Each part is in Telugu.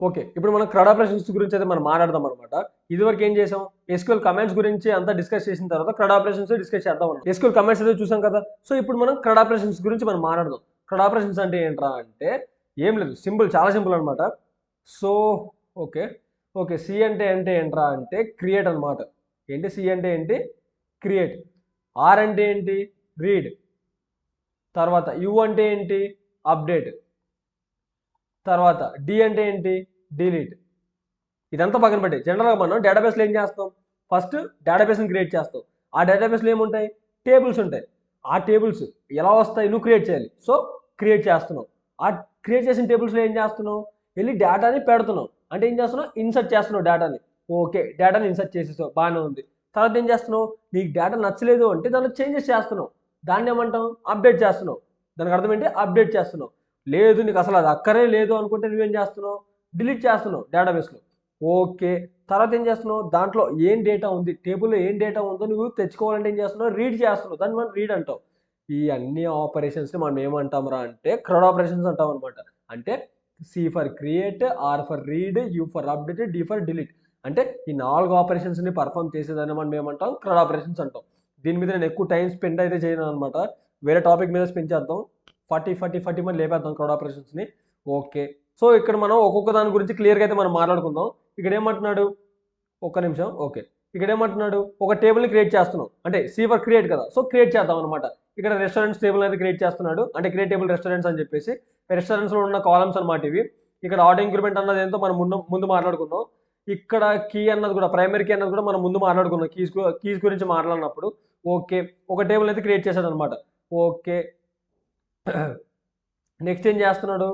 ఓకే. ఇప్పుడు మనం క్రడ్ ఆపరేషన్స్ గురించి అయితే మనం మాట్లాడదాం అనమాట. ఇదివరకు ఏం చేసాం? ఎస్‌క్యూఎల్ కమాండ్స్ గురించి అంతా డిస్కస్ చేసిన తర్వాత క్రడ్ ఆపరేషన్స్ డిస్కస్ చేద్దాం అన్నాం. ఎస్‌క్యూఎల్ కమాండ్స్ అయితే చూసాం కదా! సో, ఇప్పుడు మనం క్రడ్ ఆపరేషన్స్ గురించి మనం మాట్లాడదాం. క్రడ్ ఆపరేషన్స్ అంటే ఏంట్రా అంటే ఏం లేదు. సింపుల్ చాలా సింపుల్ అనమాట. So, okay. ఓకే. సి అంటే ఏంట్రా అంటే క్రియేట్ అనమాట. ఏంటి సి అంటే ఏంటి? క్రియేట్. ఆర్ అంటే ఏంటి? రీడ్. తర్వాత యు అంటే ఏంటి? అప్డేట్. తర్వాత డి అంటే ఏంటి? డిలీట్. ఇదంతా పక్కన పెట్టి జనరల్గా మనం డేటాబేస్లో ఏం చేస్తాం? ఫస్ట్ డేటాబేస్ని క్రియేట్ చేస్తాం. ఆ డేటాబేస్లో ఏముంటాయి? టేబుల్స్ ఉంటాయి. ఆ టేబుల్స్ ఎలా వస్తాయి? నువ్వు క్రియేట్ చేయాలి. సో క్రియేట్ చేస్తున్నావు. ఆ క్రియేట్ చేసిన టేబుల్స్లో ఏం చేస్తున్నావు? వెళ్ళి డేటాని పెడుతున్నావు. అంటే ఏం చేస్తున్నావు? ఇన్సర్ట్ చేస్తున్నావు డేటాని. ఓకే, డేటాని ఇన్సర్ట్ చేసేసావు, బాగానే ఉంది. తర్వాత ఏం చేస్తున్నావు? నీకు డేటా నచ్చలేదు అంటే దాంట్లో చేంజెస్ చేస్తున్నావు. దాన్ని ఏమంటాం? అప్డేట్ చేస్తున్నావు. దానికి అర్థం ఏంటి? అప్డేట్ చేస్తున్నావు. లేదు నీకు అసలు అది అక్కరే లేదు అనుకుంటే నువ్వేం చేస్తున్నావు? డిలీట్ చేస్తున్నావు డేటాబేస్లో. ఓకే. తర్వాత ఏం చేస్తున్నావు? దాంట్లో ఏం డేటా ఉంది? టేబుల్‌లో ఏం డేటా ఉందో నువ్వు తెచ్చుకోవాలంటే ఏం చేస్తున్నావు? రీడ్ చేస్తున్నావు. దాన్ని మనం రీడ్ అంటాం. ఈ అన్ని ఆపరేషన్స్‌ని మనం ఏమంటాంరా అంటే క్రడ్ ఆపరేషన్స్ అంటాం అనమాట. అంటే C for create, R for read, U for update, D for delete. అంటే ఈ 4 ఆపరేషన్స్‌ని పర్ఫార్మ్ చేసేదాన్ని మనం ఏమంటాం? క్రడ్ ఆపరేషన్స్ అంటాం. దీని మీద నేను ఎక్కువ టైం స్పెండ్ అయితే చేయను అనమాట. వేరే టాపిక్ మీద స్పెండ్ చేద్దాం. 40 మంది లేపేద్దాం క్రడ్ ఆపరేషన్స్‌ని. ఓకే. సో, ఇక్కడ మనం ఒక్కొక్క దాని గురించి క్లియర్‌గా అయితే మనం మాట్లాడుకుందాం. ఇక్కడ ఏమంటున్నాడు? ఒక్క నిమిషం. ఓకే. ఇక్కడ ఏమంటున్నాడు? ఒక టేబుల్‌ని క్రియేట్ చేస్తున్నాం. అంటే సి ఫర్ క్రియేట్ కదా! సో, క్రియేట్ చేద్దాం అనమాట. ఇక్కడ రెస్టారెంట్స్ టేబుల్ అనేది క్రియేట్ చేస్తున్నాడు. అంటే క్రియేట్ టేబుల్ రెస్టారెంట్స్ అని చెప్పేసి. రెస్టారెంట్స్‌లో ఉన్న కాలమ్స్ అనమాట ఇవి. ఇక్కడ ఆటో ఇంక్రిమెంట్ అన్నది ఏంటో మనం ముందు మాట్లాడుకున్నాం. ఇక్కడ కీ అన్నది కూడా ప్రైమరీ కీ అన్నది కూడా మనం ముందు మాట్లాడుకున్నాం. కీస్ గురించి మాట్లాడినప్పుడు. ఓకే. ఒక టేబుల్ అయితే క్రియేట్ చేశాడనమాట. ఓకే. నెక్స్ట్ ఏం చేస్తున్నాడు?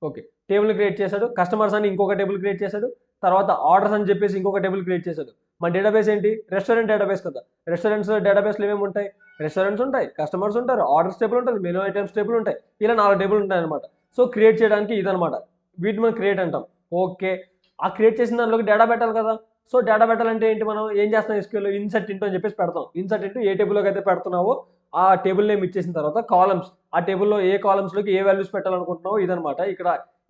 ఓకే. టేబుల్ క్రియేట్ చేశాడు. కస్టమర్స్ అని ఇంకొక టేబుల్ క్రియేట్ చేశాడు. తర్వాత ఆర్డర్స్ అని చెప్పేసి ఇంకొక టేబుల్ క్రియేట్ చేశాడు. మన డేటాబేస్ ఏంటి? రెస్టారెంట్ డేటాబేస్ కదా! రెస్టారెంట్స్ డేటాబేస్‌లో ఏమేమి ఉంటాయి? రెస్టారెంట్స్ ఉంటాయి, కస్టమర్స్ ఉంటారు, ఆర్డర్స్ టేబుల్ ఉంటుంది, మెనూ ఐటెమ్స్ టేబుల్ ఉంటాయి. ఇలా 4 టేబుల్ ఉంటాయన్నమాట. సో, క్రియేట్ చేయడానికి ఇదనమాట. వీటిని మనం క్రియేట్ అంటాం. ఓకే. ఆ క్రియేట్ చేసిన దాంట్లోకి డేటా పెట్టాలి కదా! సో, డేటా పెట్టాలంటే ఏంటి మనం ఏం చేస్తాం ఎస్‌క్యూఎల్‌లో ఇన్సర్ట్ ఇంటూ అని చెప్పేసి పెడతాం. ఇన్సర్ట్ ఇంటూ ఏ టేబుల్‌లోకి అయితే పెడుతున్నావో ఆ టేబుల్ నేమ్ ఇచ్చేసిన తర్వాత కాలమ్స్ ఆ టేబుల్‌లో ఏ కాలమ్స్‌లోకి ఏ వాల్యూస్ పెట్టాలనుకుంటున్నావో ఇదనమాట.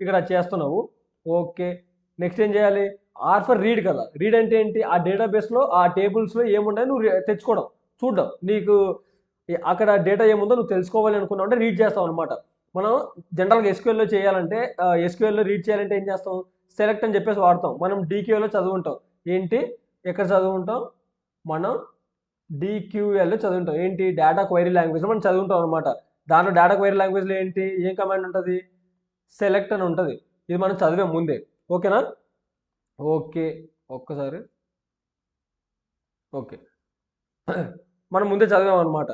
ఇక్కడ చేస్తున్నావు. ఓకే. నెక్స్ట్ ఏం చేయాలి? ఆర్ ఫర్ రీడ్ కదా! రీడ్ అంటే ఏంటి? ఆ డేటాబేస్‌లో ఆ టేబుల్స్‌లో ఏమున్నాయో నువ్వు తెచ్చుకోవడం. చూడడం. నీకు అక్కడ డేటా ఏముందో నువ్వు తెలుసుకోవాలి అనుకున్నావు అంటే రీడ్ చేస్తావనమాట. మనం జనరల్‌గా ఎస్‌క్యూఎల్‌లో చేయాలంటే ఎస్‌క్యూఎల్‌లో రీడ్ చేయాలంటే ఏం చేస్తాం? సెలెక్ట్ అని చెప్పేసి వాడతాం. మనం డీక్యూఎల్‌లో చదువుంటాం. ఏంటి? ఎక్కడ చదువుంటాం? మనం డీక్యూఎల్ చదువుంటాం. ఏంటి? డేటా క్వెరీ లాంగ్వేజ్‌లో మనం చదువుంటాం అనమాట. దాంట్లో డేటా క్వెరీ లాంగ్వేజ్‌లో ఏంటి? ఏం కమాండ్ ఉంటది? సెలెక్ట్ అని ఉంటది. ఇది మనం చదివాం ముందే. ఓకేనా? ఓకే. ఒక్కసారి. ఓకే. మనం ముందే చదివామనమాట.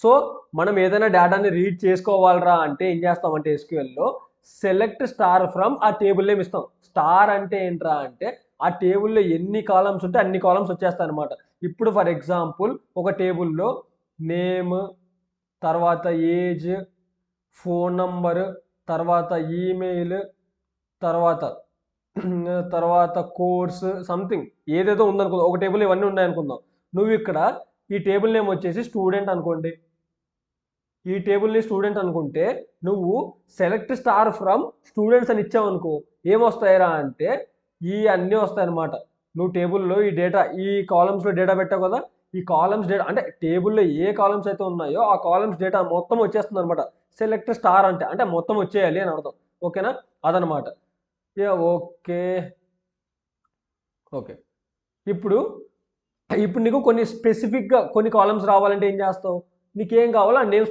సో, మనం ఏదైనా డేటాని రీడ్ చేసుకోవాలిరా అంటే ఏం చేస్తామంటే ఎస్‌క్యూఎల్‌లో సెలెక్ట్ స్టార్ ఫ్రమ్ ఆ టేబుల్ నేమ్ ఇస్తాం. స్టార్ అంటే ఏంట్రా అంటే ఆ టేబుల్‌లో ఎన్ని కాలమ్స్ ఉంటే అన్ని కాలమ్స్ వచ్చేస్తాయన్నమాట. ఇప్పుడు ఫర్ ఎగ్జాంపుల్ ఒక టేబుల్‌లో నేమ్, తర్వాత ఏజ్, ఫోన్ నంబర్, తర్వాత ఈమెయిల్, తర్వాత తర్వాత కోర్స్ సంథింగ్ ఏదేదో ఉందనుకుందాం. ఒక టేబుల్ ఇవన్నీ ఉన్నాయనుకుందాం. నువ్విక్కడ ఈ టేబుల్ నేమ్ వచ్చేసి స్టూడెంట్ అనుకోండి. ఈ టేబుల్‌ని స్టూడెంట్ అనుకుంటే, నువ్వు సెలెక్ట్ స్టార్ ఫ్రమ్ స్టూడెంట్స్ అని ఇచ్చావనుకో, ఏమొస్తాయిరా అంటే, ఈ అన్నీ వస్తాయన్నమాట. నువ్వు టేబుల్‌లో ఈ డేటా ఈ కాలమ్స్‌లో డేటా పెట్టావు కదా! ఈ కాలమ్స్ డేటా అంటే టేబుల్‌లో ఏ కాలమ్స్ అయితే ఉన్నాయో, ఆ కాలమ్స్ డేటా మొత్తం వచ్చేస్తుందన్నమాట. సెలెక్ట్ స్టార్ అంటే మొత్తం వచ్చేయాలి అని అర్థం. ఓకేనా? అదనమాట. యాహ్! ఓకే. ఓకే. ఇప్పుడు ఇప్పుడు నీకు కొన్ని స్పెసిఫిక్‌గా కొన్ని కాలమ్స్ రావాలంటే ఏం చేస్తావు? నీకేం కావాలో ఆ నేమ్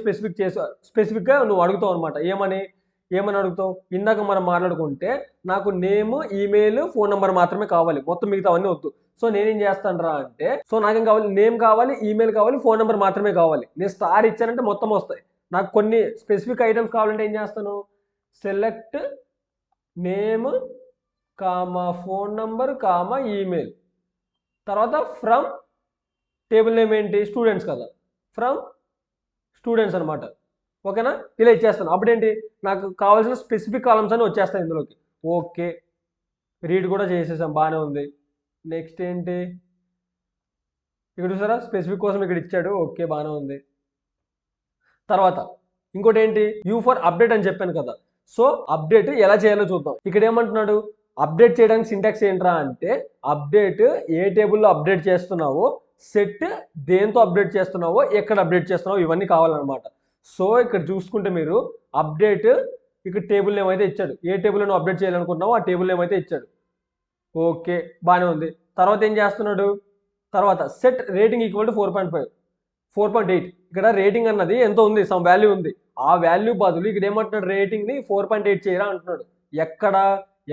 స్పెసిఫిక్‌గా నువ్వు అడుగుతావనమాట. ఏమని అడుగుతావు? ఇందాక మనం మాట్లాడుకుంటే నాకు నేమ్, ఈమెయిల్, ఫోన్ నంబర్ మాత్రమే కావాలి. మొత్తం మిగతావన్నీ వద్దు. సో, నేనేం చేస్తానురా అంటే సో, నాకేం కావాలి? నేమ్ కావాలి, ఈమెయిల్ కావాలి, ఫోన్ నంబర్ మాత్రమే కావాలి. నేను స్టార్ ఇచ్చానంటే మొత్తం వస్తాయి. నాకు కొన్ని స్పెసిఫిక్ ఐటెమ్స్ కావాలంటే ఏం చేస్తాను? Select name, phone number, email. తర్వాత ఫ్రమ్ టేబుల్ నేమ్ ఏంటి? స్టూడెంట్స్ కదా! ఫ్రమ్ స్టూడెంట్స్ అనమాట. ఓకేనా? ఇలా ఇచ్చేస్తాను. అప్పుడేంటి? నాకు కావాల్సిన స్పెసిఫిక్ కాలమ్స్ అన్నీ వచ్చేస్తాయి ఇందులోకి. ఓకే. రీడ్ కూడా చేసేసాం బానే ఉంది. నెక్స్ట్ ఏంటి? ఇక్కడ చూసారా? స్పెసిఫిక్ కోసం ఇక్కడ ఇచ్చాడు. ఓకే. బానే ఉంది. తర్వాత ఇంకోటేంటి? యూ ఫర్ అప్డేట్ అని చెప్పాను కదా! సో, అప్డేట్ ఎలా చేయాలో చూద్దాం. ఇక్కడ ఏమంటున్నాడు? అప్డేట్ చేయడానికి సింటాక్స్ ఏంట్రా అంటే అప్డేట్ ఏ టేబుల్లో అప్డేట్ చేస్తున్నావో, సెట్ దేంతో అప్డేట్ చేస్తున్నావో, ఎక్కడ అప్డేట్ చేస్తున్నావో ఇవన్నీ కావాలన్నమాట. సో ఇక్కడ చూసుకుంటే మీరు అప్డేట్ ఇక్కడ టేబుల్ నేమ్ అయితే ఇచ్చాడు. ఏ టేబుల్ నువ్వు అప్డేట్ చేయాలనుకుంటున్నావో ఆ టేబుల్ నేమ్ అయితే ఇచ్చాడు. ఓకే, బాగానే ఉంది. తర్వాత ఏం చేస్తున్నాడు, తర్వాత సెట్ రేటింగ్ ఈక్వల్ టు 4.5 4.8. ఇక్కడ రేటింగ్ అన్నది ఎంతో ఉంది, సమ్ వాల్యూ ఉంది. ఆ వాల్యూ బదులు ఇక్కడ ఏమంటున్నాడు, రేటింగ్ని 4.8 చేయరా అంటున్నాడు.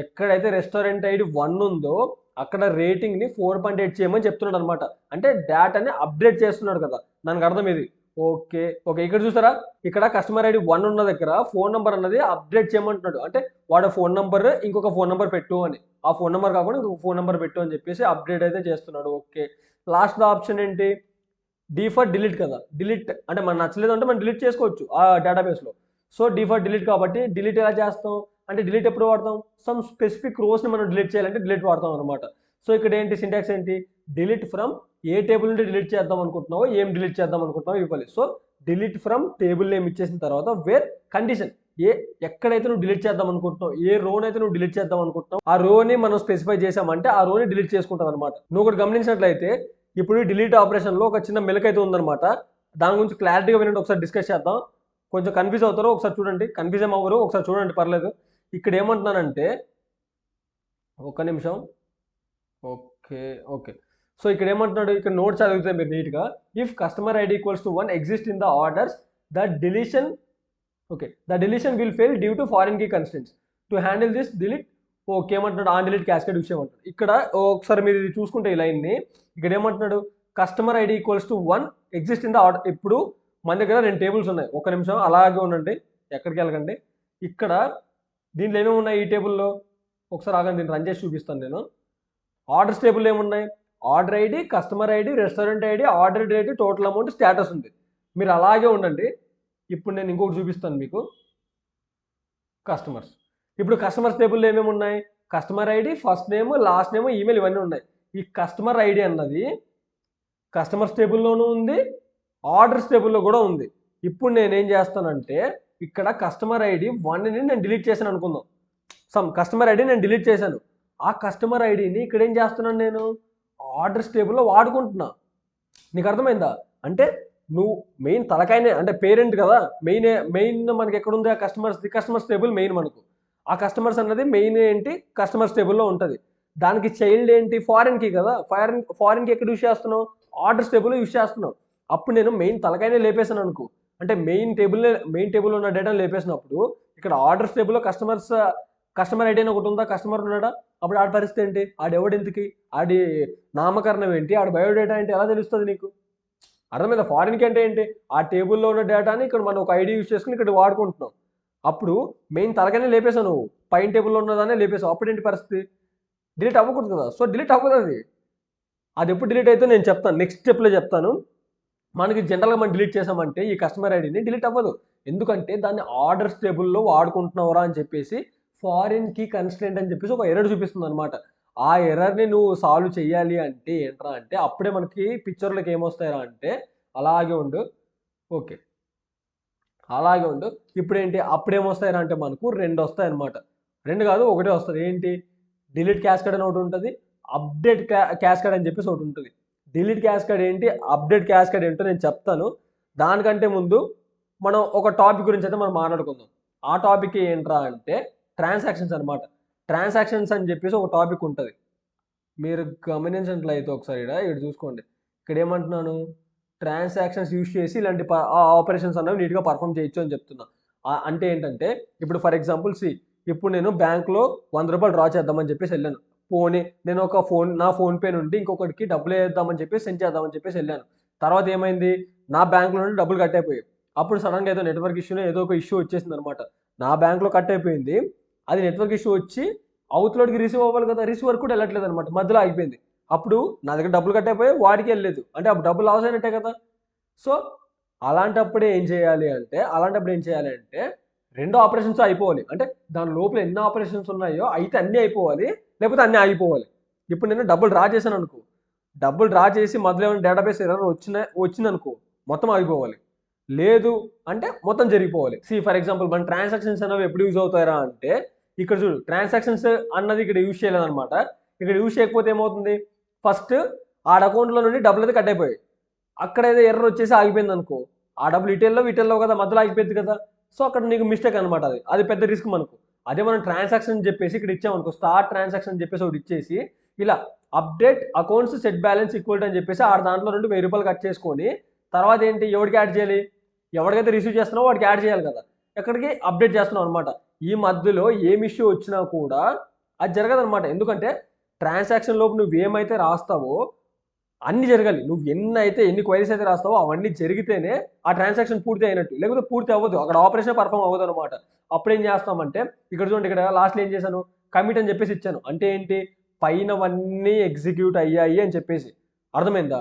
ఎక్కడైతే రెస్టారెంట్ ఐడి 1 ఉందో అక్కడ రేటింగ్ని 4.8 చేయమని చెప్తున్నాడు అనమాట. అంటే డేటాని అప్డేట్ చేస్తున్నాడు కదా, దానికి అర్థం ఇది. ఓకే ఓకే, ఇక్కడ చూసారా, ఇక్కడ కస్టమర్ ఐడి 1 ఉన్న దగ్గర ఫోన్ నెంబర్ అన్నది అప్డేట్ చేయమంటున్నాడు. అంటే వాడు ఫోన్ నెంబర్ ఇంకొక ఫోన్ నెంబర్ పెట్టు అని, ఆ ఫోన్ నెంబర్ కాకుండా ఇంకొక ఫోన్ నెంబర్ పెట్టు అని చెప్పేసి అప్డేట్ అయితే చేస్తున్నాడు. ఓకే, లాస్ట్ ఆప్షన్ ఏంటి, డిఫాల్ట్ డిలీట్ కదా. డిలీట్ అంటే మనం నచ్చలేదు అంటే మనం డిలీట్ చేసుకోవచ్చు ఆ డేటాబేస్లో. సో డిఫాల్ట్ డిలీట్ కాబట్టి డిలీట్ ఎలా చేస్తాం అంటే, డిలీట్ ఎప్పుడు వాడతాం, సమ్ స్పెసిఫిక్ రోస్ని మనం డిలీట్ చేయాలంటే డిలీట్ వాడతాం అనమాట. సో ఇక్కడ ఏంటి సింటాక్స్ ఏంటి, డిలీట్ ఫ్రమ్ ఏ టేబుల్ నుండి డిలీట్ చేద్దాం అనుకుంటున్నావో, ఏం డిలీట్ చేద్దాం అనుకుంటున్నావో ఇవ్వాలి. So delete from table name ఇచ్చేసిన తర్వాత వేర్ కండిషన్, ఎక్కడైతే నువ్వు డిలీట్ చేద్దాం అనుకుంటున్నావు, ఏ రోని అయితే నువ్వు డిలీట్ చేద్దాం అనుకుంటున్నావు ఆ రోని మనం స్పెసిఫై చేసామంటే ఆ రోని డిలీట్ చేసుకుంటుంది అనమాట. నువ్వు ఒకటి గమనించినట్లయితే ఇప్పుడు డిలీట్ ఆపరేషన్లో ఒక చిన్న మెలక అయితే ఉందన్నమాట. దాని గురించి క్లారిటీగా వినండి, ఒకసారి డిస్కస్ చేద్దాం. కొంచెం కన్ఫ్యూజ్ అవుతారు, ఒకసారి చూడండి. కన్ఫ్యూజ్ అవ్వరు, ఒకసారి చూడండి, పర్లేదు. ఇక్కడ ఏమంటున్నానంటే, ఒక్క నిమిషం. ఓకే ఓకే, సో ఇక్కడ ఏమంటున్నాడు, ఇక్కడ నోట్స్ చదివితే మీరు నీట్గా, if customer ID equals to 1 exist in the orders the deletion will fail due to foreign key constants to handle this delete. Okay, ఏమంటున్నాడు, ఆన్ డిలీట్ క్యాస్కేడ్ విషయం అంటాడు. ఇక్కడ ఒకసారి మీరు ఇది చూసుకుంటే ఈ లైన్ని, ఇక్కడ ఏమంటున్నాడు, customer ID equals to 1 exist in the order. ఇప్పుడు మన దగ్గర 2 టేబుల్స్ ఉన్నాయి. ఒక నిమిషం అలాగే ఉండండి, ఎక్కడికి వెళ్ళకండి. ఇక్కడ దీంట్లో ఏమేమి ఉన్నాయి, ఈ టేబుల్లో ఒకసారి ఆగండి, దీన్ని రన్ చేసి చూపిస్తాను నేను. ఆర్డర్స్ టేబుల్ ఏమున్నాయి, order ID, customer ID, restaurant ID, order date, total amount, status ఉంది. మీరు అలాగే ఉండండి. ఇప్పుడు నేను ఇంకొకటి చూపిస్తాను మీకు, కస్టమర్స్. ఇప్పుడు కస్టమర్స్ టేబుల్లో ఏమేమి ఉన్నాయి, customer ID, first name, last name, email, ఇవన్నీ ఉన్నాయి. ఈ కస్టమర్ ఐడి అన్నది కస్టమర్స్ టేబుల్లోనూ ఉంది, ఆర్డర్స్ టేబుల్లో కూడా ఉంది. ఇప్పుడు నేనేం చేస్తానంటే, ఇక్కడ కస్టమర్ ఐడి 1ని నేను డిలీట్ చేశాను అనుకుందాం. కస్టమర్ ఐడి నేను డిలీట్ చేశాను. ఆ కస్టమర్ ఐడిని ఇక్కడ ఏం చేస్తున్నాను, నేను ఆర్డర్స్ టేబుల్లో వాడుకుంటున్నా. నీకు అర్థమైందా, అంటే నువ్వు మెయిన్ తలకాయనే, అంటే పేరెంట్ కదా, మెయిన్ మనకి ఎక్కడ ఉంది, ఆ కస్టమర్స్ టేబుల్ మెయిన్ మనకు. ఆ కస్టమర్స్ అన్నది మెయిన్ ఏంటి, కస్టమర్స్ టేబుల్లో ఉంటుంది. దానికి చైల్డ్ ఏంటి, ఫారిన్ కీ కదా. ఫారిన్ కీ ఎక్కడ యూస్ చేస్తున్నావు, ఆర్డర్స్ టేబుల్లో యూస్ చేస్తున్నావు. అప్పుడు నేను మెయిన్ తలకాయనే లేపేసాను అనుకో, అంటే మెయిన్ టేబుల్లో ఉన్న డేటాను లేపేసినప్పుడు ఇక్కడ ఆర్డర్స్ టేబుల్లో కస్టమర్ ఐడి అని ఒకటి ఉందా, కస్టమర్ ఉన్నాడా, అప్పుడు ఆడి పరిస్థితి ఏంటి, ఆడెవడింతకి, ఆడి నామకరణం ఏంటి, ఆడి బయోడేటా ఏంటి, ఎలా తెలుస్తుంది నీకు, అర్థమైందా. ఫారిన్కి అంటే ఏంటి, ఆ టేబుల్లో ఉన్న డేటాని ఇక్కడ మనం ఒక ఐడి యూస్ చేసుకుని ఇక్కడ వాడుకుంటున్నాం. అప్పుడు మెయిన్ తలకనే లేపేసావు నువ్వు, పైన టేబుల్లో ఉన్నదానే లేపేసావు. అప్పుడు ఏంటి పరిస్థితి, డిలీట్ అవ్వకూడదు కదా. సో డిలీట్ అవ్వదు అది ఎప్పుడు డిలీట్ అయితే నేను చెప్తాను, నెక్స్ట్ స్టెప్లో చెప్తాను. మనకి జనరల్గా మనం డిలీట్ చేసామంటే ఈ కస్టమర్ ఐడిని డిలీట్ అవ్వదు, ఎందుకంటే దాన్ని ఆర్డర్స్ టేబుల్లో వాడుకుంటున్నావురా అని చెప్పేసి ఫారిన్ కీ కన్స్ట్రెంట్ అని చెప్పేసి ఒక ఎర్రర్ చూపిస్తుంది అనమాట. ఆ ఎర్రర్ని నువ్వు సాల్వ్ చేయాలి అంటే ఏంట్రా అంటే, అప్పుడే మనకి పిక్చర్లోకి ఏమొస్తాయరా అంటే, అలాగే ఉండు. ఓకే, అలాగే ఉండు. ఇప్పుడు ఏంటి, అప్పుడేమొస్తాయరా అంటే మనకు 2 వస్తాయి అనమాట. 2 కాదు, ఒకటే వస్తుంది. ఏంటి, డిలీట్ క్యాస్కేడ్ అని ఒకటి ఉంటుంది, అప్డేట్ క్యాస్కేడ్ అని చెప్పేసి ఒకటి ఉంటుంది. డిలీట్ క్యాస్కేడ్ ఏంటి, అప్డేట్ క్యాస్కేడ్ ఏంటో నేను చెప్తాను. దానికంటే ముందు మనం ఒక టాపిక్ గురించి అయితే మనం మాట్లాడుకుందాం. ఆ టాపిక్ ఏంట్రా అంటే ట్రాన్సాక్షన్స్ అనమాట. ట్రాన్సాక్షన్స్ అని చెప్పేసి ఒక టాపిక్ ఉంటుంది. మీరు గమనించినట్లయితే ఒకసారి ఇక్కడ చూసుకోండి. ఇక్కడ ఏమంటున్నాను, ట్రాన్సాక్షన్స్ యూజ్ చేసి ఇలాంటి ఆపరేషన్స్ అనేవి నీట్గా పర్ఫామ్ చేయొచ్చు అని చెప్తున్నా. అంటే ఏంటంటే, ఇప్పుడు ఫర్ ఎగ్జాంపుల్ ఇప్పుడు నేను బ్యాంక్లో 100 రూపాయలు డ్రా చేద్దామని చెప్పేసి వెళ్ళాను. నేను ఒక నా ఫోన్పే నుండి ఇంకొకటికి డబ్బులు వేద్దామని చెప్పేసి సెండ్ చేద్దామని చెప్పేసి వెళ్ళాను. తర్వాత ఏమైంది, నా బ్యాంక్లో నుండి డబ్బులు కట్ అయిపోయాయి. అప్పుడు సడన్గా ఏదో నెట్వర్క్ ఇష్యూలో ఏదో ఒక ఇష్యూ వచ్చేసింది అనమాట. నా బ్యాంక్లో కట్ అయిపోయింది, అది నెట్వర్క్ ఇష్యూ వచ్చి అవుట్లోకి రిసీవ్ అవ్వాలి కదా, రిసీవర్ కూడా వెళ్ళట్లేదు అనమాట, మధ్యలో ఆగిపోయింది. అప్పుడు నా దగ్గర డబ్బులు కట్ అయిపోయి వాడికి వెళ్ళలేదు, అంటే అప్పుడు డబ్బులు లాస్ అయినట్టే కదా. సో అలాంటప్పుడు ఏం చేయాలి అంటే 2 ఆపరేషన్స్ అయిపోవాలి. అంటే దాని లోపల ఎన్ని ఆపరేషన్స్ ఉన్నాయో అయితే అన్నీ అయిపోవాలి, లేకపోతే అన్నీ ఆగిపోవాలి. ఇప్పుడు నేను డబ్బులు డ్రా చేశాను అనుకో, డబ్బులు డ్రా చేసి మధ్యలో ఏమైనా డేటాబేస్ ఎర్రర్ వచ్చిందనుకో మొత్తం ఆగిపోవాలి, లేదు అంటే మొత్తం జరిగిపోవాలి. ఫర్ ఎగ్జాంపుల్ మన ట్రాన్సాక్షన్స్ అనేవి ఎప్పుడు యూజ్ అవుతాయరా అంటే, ఇక్కడ చూడు ట్రాన్సాక్షన్స్ అన్నది ఇక్కడ యూజ్ చేయలేదన్నమాట. ఇక్కడ యూజ్ చేయకపోతే ఏమవుతుంది, ఫస్ట్ ఆ అకౌంట్లో నుండి డబ్బులు అయితే కట్ అయిపోయాయి. అక్కడ ఏదో ఎర్రర్ వచ్చేసి ఆగిపోయింది అనుకో, ఆ డబ్బులు ఇటెల్లో కదా, మధ్యలో ఆగిపోయింది కదా. సో అక్కడ నీకు మిస్టేక్ అనమాట, అది పెద్ద రిస్క్ మనకు. అదే మనం ట్రాన్సాక్షన్ అని చెప్పేసి ఇక్కడ ఇచ్చామనుకో, స్టార్ట్ ట్రాన్సాక్షన్ అని చెప్పేసి ఒకటి ఇచ్చేసి ఇలా update accounts set balance equal అని చెప్పేసి ఆ దాంట్లో నుండి 1000 రూపాయలు కట్ చేసుకొని తర్వాత ఏంటి, ఎవరికి యాడ్ చేయాలి, ఎవరికైతే రిసీవ్ చేస్తున్నావో వాడికి యాడ్ చేయాలి కదా, ఎక్కడికి అప్డేట్ చేస్తున్నావు అనమాట. ఈ మధ్యలో ఏం ఇష్యూ వచ్చినా కూడా అది జరగదనమాట. ఎందుకంటే ట్రాన్సాక్షన్ లోపు నువ్వు ఏమైతే రాస్తావో అన్ని జరగాలి. నువ్వు ఎన్ని క్వైరీస్ అయితే రాస్తావో అవన్నీ జరిగితేనే ఆ ట్రాన్సాక్షన్ పూర్తి అయినట్టు, లేకపోతే పూర్తి అవ్వదు, అక్కడ ఆపరేషన్ పర్ఫామ్ అవ్వదు అనమాట. అప్పుడు ఏం చేస్తామంటే ఇక్కడ చూడండి, ఇక్కడ లాస్ట్లో ఏం చేశాను, కమిట్ అని చెప్పేసి ఇచ్చాను. అంటే ఏంటి, పైనవన్నీ ఎగ్జిక్యూట్ అయ్యాయి అని చెప్పేసి, అర్థమైందా.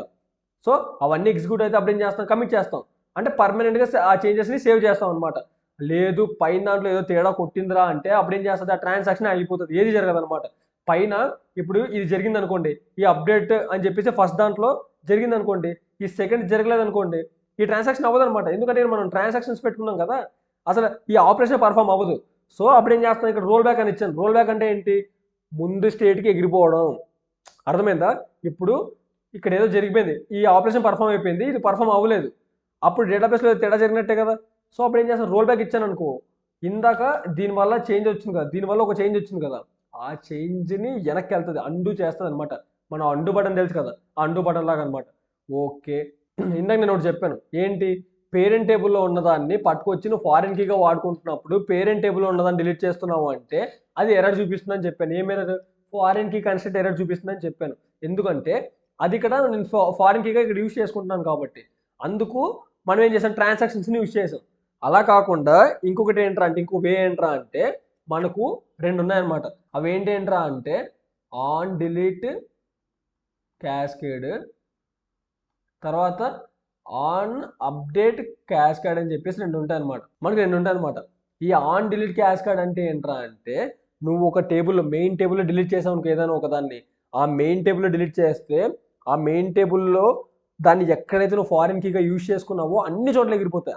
సో అవన్నీ ఎగ్జిక్యూట్ అయితే అప్పుడు ఏం చేస్తాం, కమిట్ చేస్తాం. అంటే పర్మనెంట్గా ఆ చేంజెస్ని సేవ్ చేస్తాం అనమాట. లేదు పైన దాంట్లో ఏదో తేడా కొట్టిందిరా అంటే అప్పుడు ఏం చేస్తుంది, ఆ ట్రాన్సాక్షన్ అయిపోతుంది, ఏది జరగదు అనమాట. పైన ఇప్పుడు ఇది జరిగింది అనుకోండి, ఈ అప్డేట్ అని చెప్పేసి ఫస్ట్ దాంట్లో జరిగింది అనుకోండి, ఈ సెకండ్ జరగలేదు అనుకోండి, ఈ ట్రాన్సాక్షన్ అవ్వదు అనమాట. ఎందుకంటే మనం ట్రాన్సాక్షన్స్ పెట్టుకున్నాం కదా, అసలు ఈ ఆపరేషన్ పర్ఫామ్ అవ్వదు. సో అప్పుడు ఏం చేస్తాం, ఇక్కడ రోల్ బ్యాక్ అని ఇచ్చాను. రోల్ బ్యాక్ అంటే ఏంటి, ముందు స్టేట్కి ఎగిరిపోవడం, అర్థమైందా. ఇప్పుడు ఇక్కడ ఏదో జరిగిపోయింది, ఈ ఆపరేషన్ పర్ఫామ్ అయిపోయింది, ఇది పర్ఫామ్ అవ్వలేదు, అప్పుడు డేటాబేస్లో తేడా జరిగినట్టే కదా. సో అప్పుడు ఏం చేస్తాను, రోల్ బ్యాక్ ఇచ్చాను అనుకో, ఇందాక దీనివల్ల చేంజ్ వచ్చింది కదా, దీనివల్ల ఒక చేంజ్ వచ్చింది కదా, ఆ చేంజ్ని వెనక్కి వెళ్తుంది, అండు చేస్తుంది అనమాట. మనం అండు బటన్ తెలుసు కదా, ఆ అండు బటన్ లాగా అనమాట. ఓకే, ఇందాక నేను ఒకటి చెప్పాను ఏంటి, పేరెంట్ టేబుల్లో ఉన్నదాన్ని పట్టుకొచ్చి నువ్వు ఫారిన్ కీగా వాడుకుంటున్నప్పుడు పేరెంట్ టేబుల్లో ఉన్నదాన్ని డిలీట్ చేస్తున్నావు అంటే అది ఎర్రర్ చూపిస్తుందని చెప్పాను. ఏం error, foreign key construct error చూపిస్తుందని చెప్పాను. ఎందుకంటే అది ఇక్కడ నేను ఫారిన్ కీగా ఇక్కడ యూజ్ చేసుకుంటున్నాను కాబట్టి, అందుకు మనం ఏం చేసాం, ట్రాన్సాక్షన్స్ని యూజ్ చేసాం. అలా కాకుండా ఇంకొకటి ఏంట్రా అంటే, ఇంకో వే ఏంట్రా అంటే మనకు 2 ఉన్నాయన్నమాట. అవి ఏంటేంట్రా అంటే ఆన్ డిలీట్ క్యాస్కేడ్, తర్వాత ఆన్ అప్డేట్ క్యాస్కేడ్ అని చెప్పేసి 2 ఉంటాయి అనమాట. మనకి 2 ఉంటాయి అనమాట. ఈ ఆన్ డిలీట్ క్యాస్కేడ్ అంటే ఏంట్రా అంటే, నువ్వు ఒక టేబుల్లో మెయిన్ టేబుల్లో డిలీట్ చేసావు అనుకో, ఏదైనా ఒకదాన్ని ఆ మెయిన్ టేబుల్లో డిలీట్ చేస్తే ఆ మెయిన్ టేబుల్లో దాన్ని ఎక్కడైతే నువ్వు ఫారిన్ కీగా యూజ్ చేసుకున్నావో అన్ని చోట్ల ఎగిరిపోతాయి.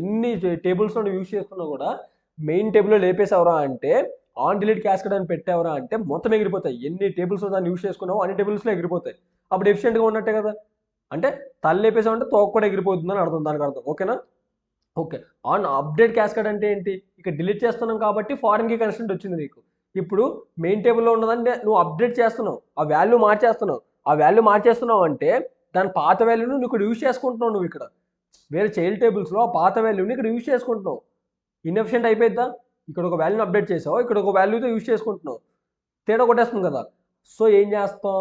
ఎన్ని టేబుల్స్లో నువ్వు యూజ్ చేసుకున్నా కూడా మెయిన్ టేబుల్లో లేపేసావురా అంటే, ఆన్ డిలీట్ క్యాస్కేడ్ అని పెట్టావురా అంటే మొత్తం ఎగిరిపోతాయి. ఎన్ని టేబుల్స్లో దాన్ని యూజ్ చేసుకున్నావో అన్ని టేబుల్స్లో ఎగిరిపోతాయి. అప్పుడు ఎఫిషియెంట్గా ఉన్నట్టే కదా. అంటే తల లేపేసామంటే తోక కూడా ఎగిరిపోతుందని అర్థం, దానికి అర్థం. ఓకేనా. ఓకే, ఆన్ అప్డేట్ క్యాస్కేడ్ అంటే ఏంటి, ఇక డిలీట్ చేస్తున్నాం కాబట్టి ఫారిన్ కీ కన్స్ట్రెంట్ వచ్చింది నీకు. ఇప్పుడు మెయిన్ టేబుల్లో ఉన్నదంటే నువ్వు అప్డేట్ చేస్తున్నావు, ఆ వాల్యూ మార్చేస్తున్నావు అంటే దాని పాత వాల్యూను నువ్వు ఇక్కడ యూజ్ చేసుకుంటున్నావు. నువ్వు ఇక్కడ వేరే చైల్డ్ టేబుల్స్లో ఆ పాత వాల్యూని ఇక్కడ యూజ్ చేసుకుంటున్నావు. ఇన్ఎఫిషియెంట్ అయిపోయిద్దా, ఇక్కడ ఒక వాల్యూని అప్డేట్ చేసావు, ఇక్కడ ఒక వాల్యూతో యూజ్ చేసుకుంటున్నావు, తేడా కొట్టేస్తుంది కదా. సో ఏం చేస్తాం,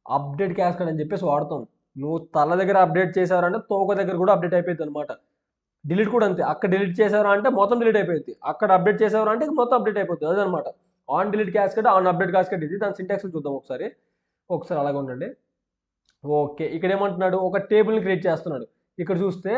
అప్డేట్ క్యాస్కేడ్ అని చెప్పేసి వాడతాం. నువ్వు తల దగ్గర అప్డేట్ చేసావంటే తోక దగ్గర కూడా అప్డేట్ అయిపోయింది అనమాట. డిలీట్ కూడా అంతే, అక్కడ డిలీట్ చేసావరా అంటే మొత్తం డిలీట్ అయిపోయింది, అక్కడ అప్డేట్ చేసావరా అంటే మొత్తం అప్డేట్ అయిపోతుంది. అదనమాట on delete cascade, on update cascade. ఇది దాని సింటాక్స్ చూద్దాం ఒకసారి అలాగే ఉండండి. ఓకే, ఇక్కడ ఏమంటున్నాడు, ఒక టేబుల్ని క్రియేట్ చేస్తున్నాడు. ఇక్కడ చూస్తే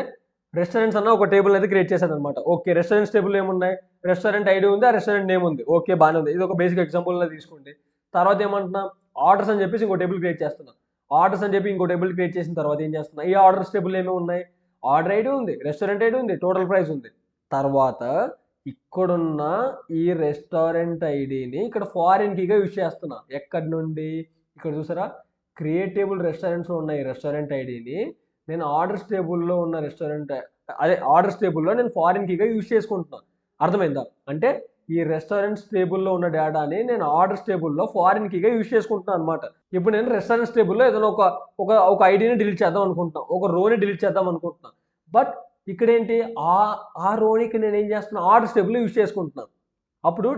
రెస్టారెంట్స్ అన్న ఒక టేబుల్ అయితే క్రియేట్ చేశాడు అనమాట. ఓకే, రెస్టారెంట్స్ టేబుల్ ఏమున్నాయి, రెస్టారెంట్ ఐడి ఉంది, ఆ రెస్టారెంట్ నేమ్ ఉంది. ఓకే, బాగానే ఉంది, ఇది ఒక బేసిక్ ఎగ్జాంపుల్లా తీసుకోండి. తర్వాత ఏమంటున్నా, ఆర్డర్స్ అని చెప్పేసి ఇంకో టేబుల్ క్రియేట్ చేస్తున్నా. ఆర్డర్స్ అని చెప్పి ఇంకో టేబుల్ క్రియేట్ చేసిన తర్వాత ఏం చేస్తున్నా, ఈ ఆర్డర్స్ టేబుల్ ఏమేమి ఉన్నాయి, ఆర్డర్ ఐడి ఉంది, రెస్టారెంట్ ఐడి ఉంది, టోటల్ ప్రైస్ ఉంది. తర్వాత ఇక్కడున్న ఈ రెస్టారెంట్ ఐడిని ఇక్కడ ఫారిన్ కీగా యూజ్ చేస్తున్నా. ఎక్కడి నుండి, ఇక్కడ చూసారా, క్రియేట్ టేబుల్ రెస్టారెంట్స్లో ఉన్న ఈ రెస్టారెంట్ ఐడిని నేను ఆర్డర్స్ టేబుల్లో ఉన్న ఆర్డర్స్ టేబుల్లో నేను ఫారిన్ కీగా యూజ్ చేసుకుంటున్నాను. అర్థమైందా, అంటే ఈ రెస్టారెంట్స్ టేబుల్లో ఉన్న డేటాని నేను ఆర్డర్స్ టేబుల్లో ఫారిన్ కీగా యూజ్ చేసుకుంటున్నాను అనమాట. ఇప్పుడు నేను రెస్టారెంట్స్ టేబుల్లో ఏదైనా ఒక ఐడిని డిలీట్ చేద్దాం అనుకుంటున్నాను, ఒక రోని డిలీట్ చేద్దాం అనుకుంటున్నాను. బట్ ఇక్కడ ఏంటి, ఆ రోనికి నేను ఏం చేస్తున్నాను, ఆర్డర్స్ టేబుల్లో యూజ్ చేసుకుంటున్నాను. అప్పుడు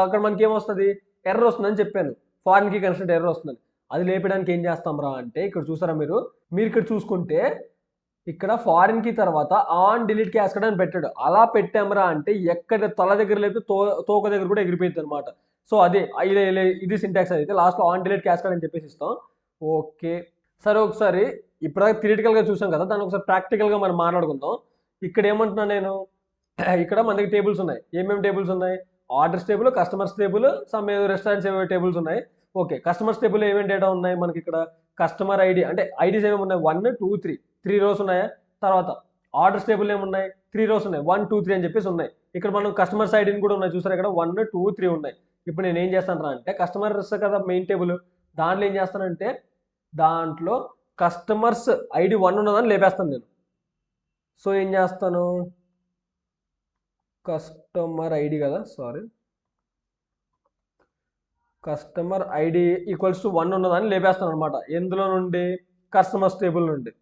అక్కడ మనకి ఏమొస్తుంది, ఎర్రర్ వస్తుందని చెప్పాను, ఫారిన్ కీ కన్స్ట్రెంట్ ఎర్రర్ వస్తుందని. అది లేపడానికి ఏం చేస్తాం రా అంటే, ఇక్కడ చూసారా మీరు ఇక్కడ చూసుకుంటే ఇక్కడ ఫారిన్ కీ తర్వాత ఆన్ డిలీట్ క్యాస్కేడ్ అని పెట్టాడు. అలా పెట్టామరా అంటే ఎక్కడ తల దగ్గర లేదు తోక దగ్గర కూడా ఎగిరిపోయింది అనమాట. సో అదే ఇది సింటాక్స్ అయితే లాస్ట్లో ఆన్ డిలీట్ క్యాస్కేడ్ అని చెప్పేసి ఇస్తాం. ఓకే, సరే ఒకసారి ఇప్పుడు థియరిటికల్గా చూసాం కదా, దాన్ని ఒకసారి ప్రాక్టికల్గా మనం మాట్లాడుకుందాం. ఇక్కడ ఏమంటున్నా నేను, ఇక్కడ మన దగ్గర టేబుల్స్ ఉన్నాయి. ఏమేమి టేబుల్స్ ఉన్నాయి, orders table, customers table, some ఏదో రెస్టారెంట్స్ ఏమేమి టేబుల్స్ ఉన్నాయి. ఓకే, కస్టమర్స్ టేబుల్ ఏమేమి డేటా ఉన్నాయి మనకి, ఇక్కడ కస్టమర్ ఐడి అంటే ఐడీస్ ఏమేమి ఉన్నాయి, 1 2 3 రోస్ ఉన్నాయా. తర్వాత ఆర్డర్స్ టేబుల్ ఏమున్నాయి, 3 రోస్ ఉన్నాయి, 1 2 3 అని చెప్పేసి ఉన్నాయి. ఇక్కడ మనం కస్టమర్స్ ఐడిని కూడా ఉన్నాయి చూసారు, ఇక్కడ 1 2 3 ఉన్నాయి. ఇప్పుడు నేను ఏం చేస్తాను అంటే కస్టమర్స్ కదా మెయిన్ టేబుల్, దాంట్లో ఏం చేస్తానంటే దాంట్లో కస్టమర్స్ ఐడి 1 ఉన్నదని లేపేస్తాను నేను. సో ఏం చేస్తాను, కస్టమర్ ఐడి కదా, sorry, customer ID equals to 1 ఉన్నదని లేపేస్తాను అనమాట. ఎందులో నుండి, కస్టమర్స్ టేబుల్ నుండి.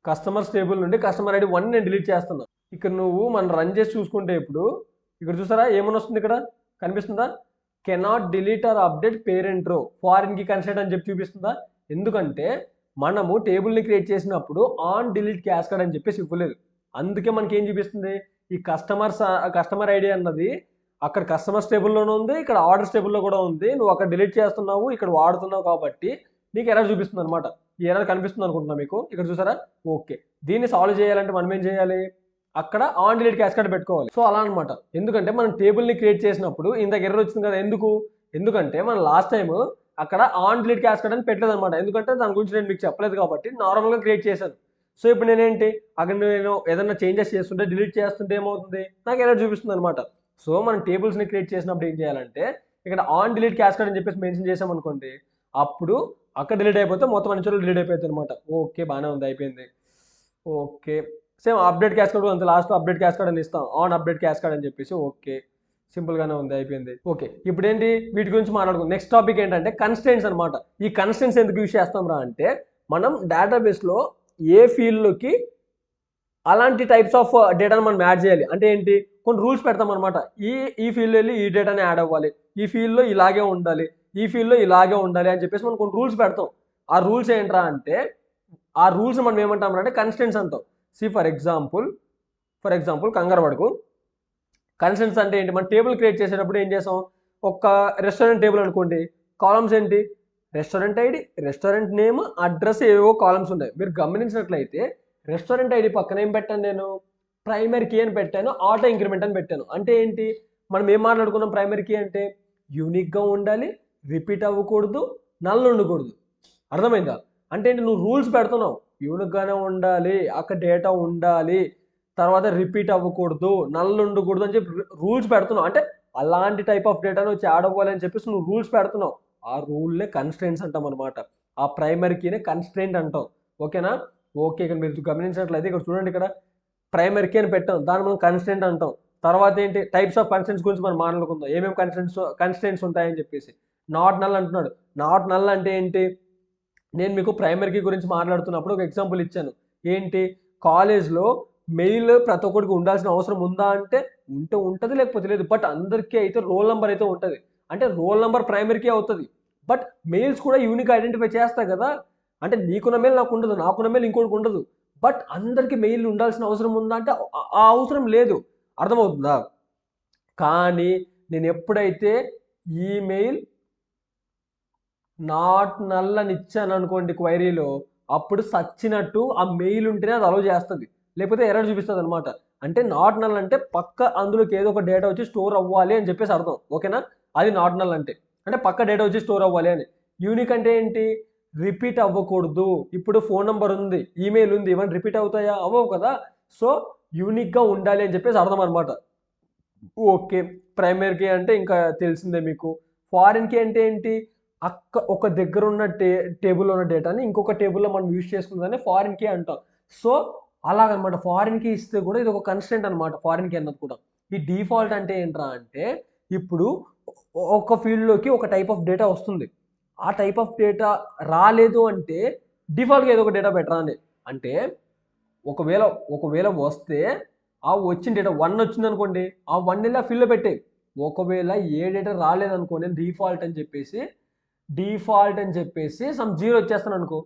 కస్టమర్స్ టేబుల్ నుండి కస్టమర్ ఐడి 1 నేను డిలీట్ చేస్తున్నా. ఇక్కడ నువ్వు మనం రన్ చేసి చూసుకుంటే ఇప్పుడు ఇక్కడ చూసారా ఏమని వస్తుంది, ఇక్కడ కనిపిస్తుందా, cannot delete or update parent row foreign key constraint అని చెప్పి చూపిస్తుందా. ఎందుకంటే మనము టేబుల్ని క్రియేట్ చేసినప్పుడు ఆన్ డిలీట్ క్యాస్కేడ్ అని చెప్పేసి ఇవ్వలేదు. అందుకే మనకి ఏం చూపిస్తుంది, ఈ కస్టమర్ ఐడి అన్నది అక్కడ కస్టమర్స్ టేబుల్లోనే ఉంది, ఇక్కడ ఆర్డర్స్ టేబుల్లో కూడా ఉంది. నువ్వు అక్కడ డిలీట్ చేస్తున్నావు, ఇక్కడ వాడుతున్నావు కాబట్టి నీకు ఎర్రర్ చూపిస్తుంది అనమాట. ఈ ఎర్రర్ కనిపిస్తుంది అనుకుంటున్నా మీకు, ఇక్కడ చూసారా. ఓకే, దీన్ని సాల్వ్ చేయాలంటే మనం ఏం చేయాలి, అక్కడ ఆన్ డిలీట్ క్యాస్కేడ్ పెట్టుకోవాలి. సో అలా అనమాట. ఎందుకంటే మనం టేబుల్ని క్రియేట్ చేసినప్పుడు ఇంతకు ఎర్రర్ వచ్చింది కదా, ఎందుకంటే మనం లాస్ట్ టైం అక్కడ ఆన్ డిలీట్ క్యాస్కేడ్ అని పెట్టలేదు అనమాట. ఎందుకంటే దాని గురించి నేను మీకు చెప్పలేదు కాబట్టి నార్మల్గా క్రియేట్ చేశాను. సో ఇప్పుడు నేనేంటి, అక్కడ నేను ఏదైనా చేంజెస్ చేస్తుంటే డిలీట్ చేస్తుంటే ఏమవుతుంది, నాకు ఎర్రర్ చూపిస్తుంది అనమాట. సో మనం టేబుల్స్ని క్రియేట్ చేసినప్పుడు ఏం చేయాలంటే ఇక్కడ ఆన్ డిలీట్ క్యాస్కేడ్ అని చెప్పేసి మెన్షన్ చేసామనుకోండి, అప్పుడు అక్కడ డిలీట్ అయిపోతే మొత్తం అన్ని చోట్ల డిలీట్ అయిపోతుంది అనమాట. ఓకే, బాగానే ఉంది, అయిపోయింది. ఓకే, సేమ్ అప్డేట్ క్యాస్కేడ్ అంత లాస్ట్ అప్డేట్ క్యాస్కేడ్ అని ఇస్తాం, ఆన్ అప్డేట్ క్యాస్కేడ్ అని చెప్పేసి. ఓకే, సింపుల్గానే ఉంది, అయిపోయింది. ఓకే, ఇప్పుడు ఏంటి వీటి గురించి మాట్లాడుకుందాం. నెక్స్ట్ టాపిక్ ఏంటంటే కన్స్ట్రెంట్స్ అనమాట. ఈ కన్స్ట్రెంట్స్ ఎందుకు యూజ్ చేస్తాం రా అంటే మనం డేటాబేస్లో ఏ ఫీల్డ్లోకి అలాంటి టైప్స్ ఆఫ్ డేటాను మనం యాడ్ చేయాలి అంటే ఏంటి, కొన్ని రూల్స్ పెడతాం అనమాట. ఈ ఫీల్డ్లో వెళ్ళి ఈ డేటాని యాడ్ అవ్వాలి, ఈ ఫీల్డ్లో ఇలాగే ఉండాలి, ఈ ఫీల్డ్లో ఇలాగే ఉండాలి అని చెప్పేసి మనం కొన్ని రూల్స్ పెడతాం. ఆ రూల్స్ ఏంట్రా అంటే ఆ రూల్స్ మనం ఏమంటాం అంటే కన్స్ట్రెంట్స్ అంటాం. ఫర్ ఎగ్జాంపుల్ కంగారు పడకు. కన్స్ట్రెంట్స్ అంటే ఏంటి, మనం టేబుల్ క్రియేట్ చేసేటప్పుడు ఏం చేసాం, ఒక రెస్టారెంట్ టేబుల్ అనుకోండి, కాలమ్స్ ఏంటి, restaurant ID, restaurant name, address, ఏవో కాలమ్స్ ఉన్నాయి. మీరు గమనించినట్లయితే రెస్టారెంట్ ఐడి పక్కన ఏం పెట్టాను నేను, ప్రైమరీ కీ అని పెట్టాను, ఆటో ఇంక్రిమెంట్ అని పెట్టాను. అంటే ఏంటి, మనం ఏం మాట్లాడుకున్నాం, ప్రైమరీ కీ అంటే యూనిక్గా ఉండాలి, రిపీట్ అవ్వకూడదు, నల్ ఉండకూడదు. అర్థమైందా, అంటే ఏంటి, నువ్వు రూల్స్ పెడుతున్నావు, యూనిక్గానే ఉండాలి, అక్కడ డేటా ఉండాలి, తర్వాత రిపీట్ అవ్వకూడదు, నల్ ఉండకూడదు అని చెప్పి రూల్స్ పెడుతున్నావు. అంటే అలాంటి టైప్ ఆఫ్ డేటాను వచ్చి యాడ్ అవ్వాలి అని చెప్పేసి నువ్వు రూల్స్ పెడుతున్నావు. ఆ రూల్నే కన్స్ట్రెంట్స్ అంటాం అనమాట. ఆ ప్రైమరీ కీనే కన్స్ట్రెంట్ అంటాం. ఓకేనా. ఓకే, ఇక్కడ మీరు గమనించినట్లయితే ఇక్కడ చూడండి, ఇక్కడ ప్రైమరీ కీ అని పెట్టాం, దాన్ని మనం కన్స్ట్రెంట్ అంటాం. తర్వాత ఏంటి, టైప్స్ ఆఫ్ కన్స్ట్రెంట్స్ గురించి మనం మాట్లాడుకుందాం, ఏమేమి కన్స్ట్రెంట్స్ ఉంటాయని చెప్పేసి. నాట్ నల్ అంటున్నాడు. నాట్ నల్ అంటే ఏంటి, నేను మీకు ప్రైమరీ కీ గురించి మాట్లాడుతున్నప్పుడు ఒక ఎగ్జాంపుల్ ఇచ్చాను. ఏంటి, కాలేజ్లో మెయిల్ ప్రతి ఒక్కరికి ఉండాల్సిన అవసరం ఉందా అంటే ఉంటుంది, లేకపోతే లేదు. బట్ అందరికీ అయితే రోల్ నెంబర్ అయితే ఉంటుంది. అంటే రోల్ నెంబర్ ప్రైమరీ కీ అవుతుంది, బట్ మెయిల్స్ కూడా యూనిక్ ఐడెంటిఫై చేస్తాయి కదా. అంటే నీకున్న మెయిల్ నాకు ఉండదు, నాకున్న మెయిల్ ఇంకోటికి ఉండదు. బట్ అందరికీ మెయిల్ ఉండాల్సిన అవసరం ఉందా అంటే ఆ అవసరం లేదు. అర్థమవుతుందా. కానీ నేను ఎప్పుడైతే ఈమెయిల్ నాట్ నల్ అని ఇచ్చాను అనుకోండి క్వైరీలో, అప్పుడు సచ్చినట్టు ఆ మెయిల్ ఉంటేనే అది అలౌ చేస్తుంది, లేకపోతే ఎర్రర్ చూపిస్తుంది అనమాట. అంటే నాట్ నల్ అంటే పక్క అందులోకి ఏదో ఒక డేటా వచ్చి స్టోర్ అవ్వాలి అని చెప్పేసి అర్థం. ఓకేనా, అది నాట్ నల్ అంటే పక్క డేటా వచ్చి స్టోర్ అవ్వాలి అని. యూనిక్ అంటే ఏంటి, రిపీట్ అవ్వకూడదు. ఇప్పుడు ఫోన్ నెంబర్ ఉంది, ఈమెయిల్ ఉంది, ఇవన్నీ రిపీట్ అవుతాయా, అవ్వవు కదా. సో యూనిక్గా ఉండాలి అని చెప్పేసి అర్థం అనమాట. ఓకే, ప్రైమరీ కీ అంటే ఇంకా తెలిసిందే మీకు. ఫారిన్ కీ అంటే ఏంటి, ఒక దగ్గర ఉన్న టేబుల్లో ఉన్న డేటాని ఇంకొక టేబుల్లో మనం యూజ్ చేసుకుందాన్ని ఫారిన్ కీ అంటాం. సో అలాగనమాట. ఫారిన్ కీ ఇస్తే కూడా ఇది ఒక కన్స్టెంట్ అనమాట, ఫారిన్ కీ అన్నది కూడా. ఈ డిఫాల్ట్ అంటే ఏంట్రా అంటే ఇప్పుడు ఒక ఫీల్డ్లోకి ఒక టైప్ ఆఫ్ డేటా వస్తుంది, ఆ టైప్ ఆఫ్ డేటా రాలేదు అంటే డిఫాల్ట్గా ఏదో ఒక డేటా పెట్టరా అని. అంటే ఒకవేళ వస్తే ఆ వచ్చిన డేటా 1 వచ్చింది అనుకోండి, ఆ 1 వెళ్ళి ఆ ఫీల్డ్లో పెట్టే. ఒకవేళ ఏ డేటా రాలేదనుకో, నేను డిఫాల్ట్ అని చెప్పేసి సమ్ 0 వచ్చేస్తాను అనుకో,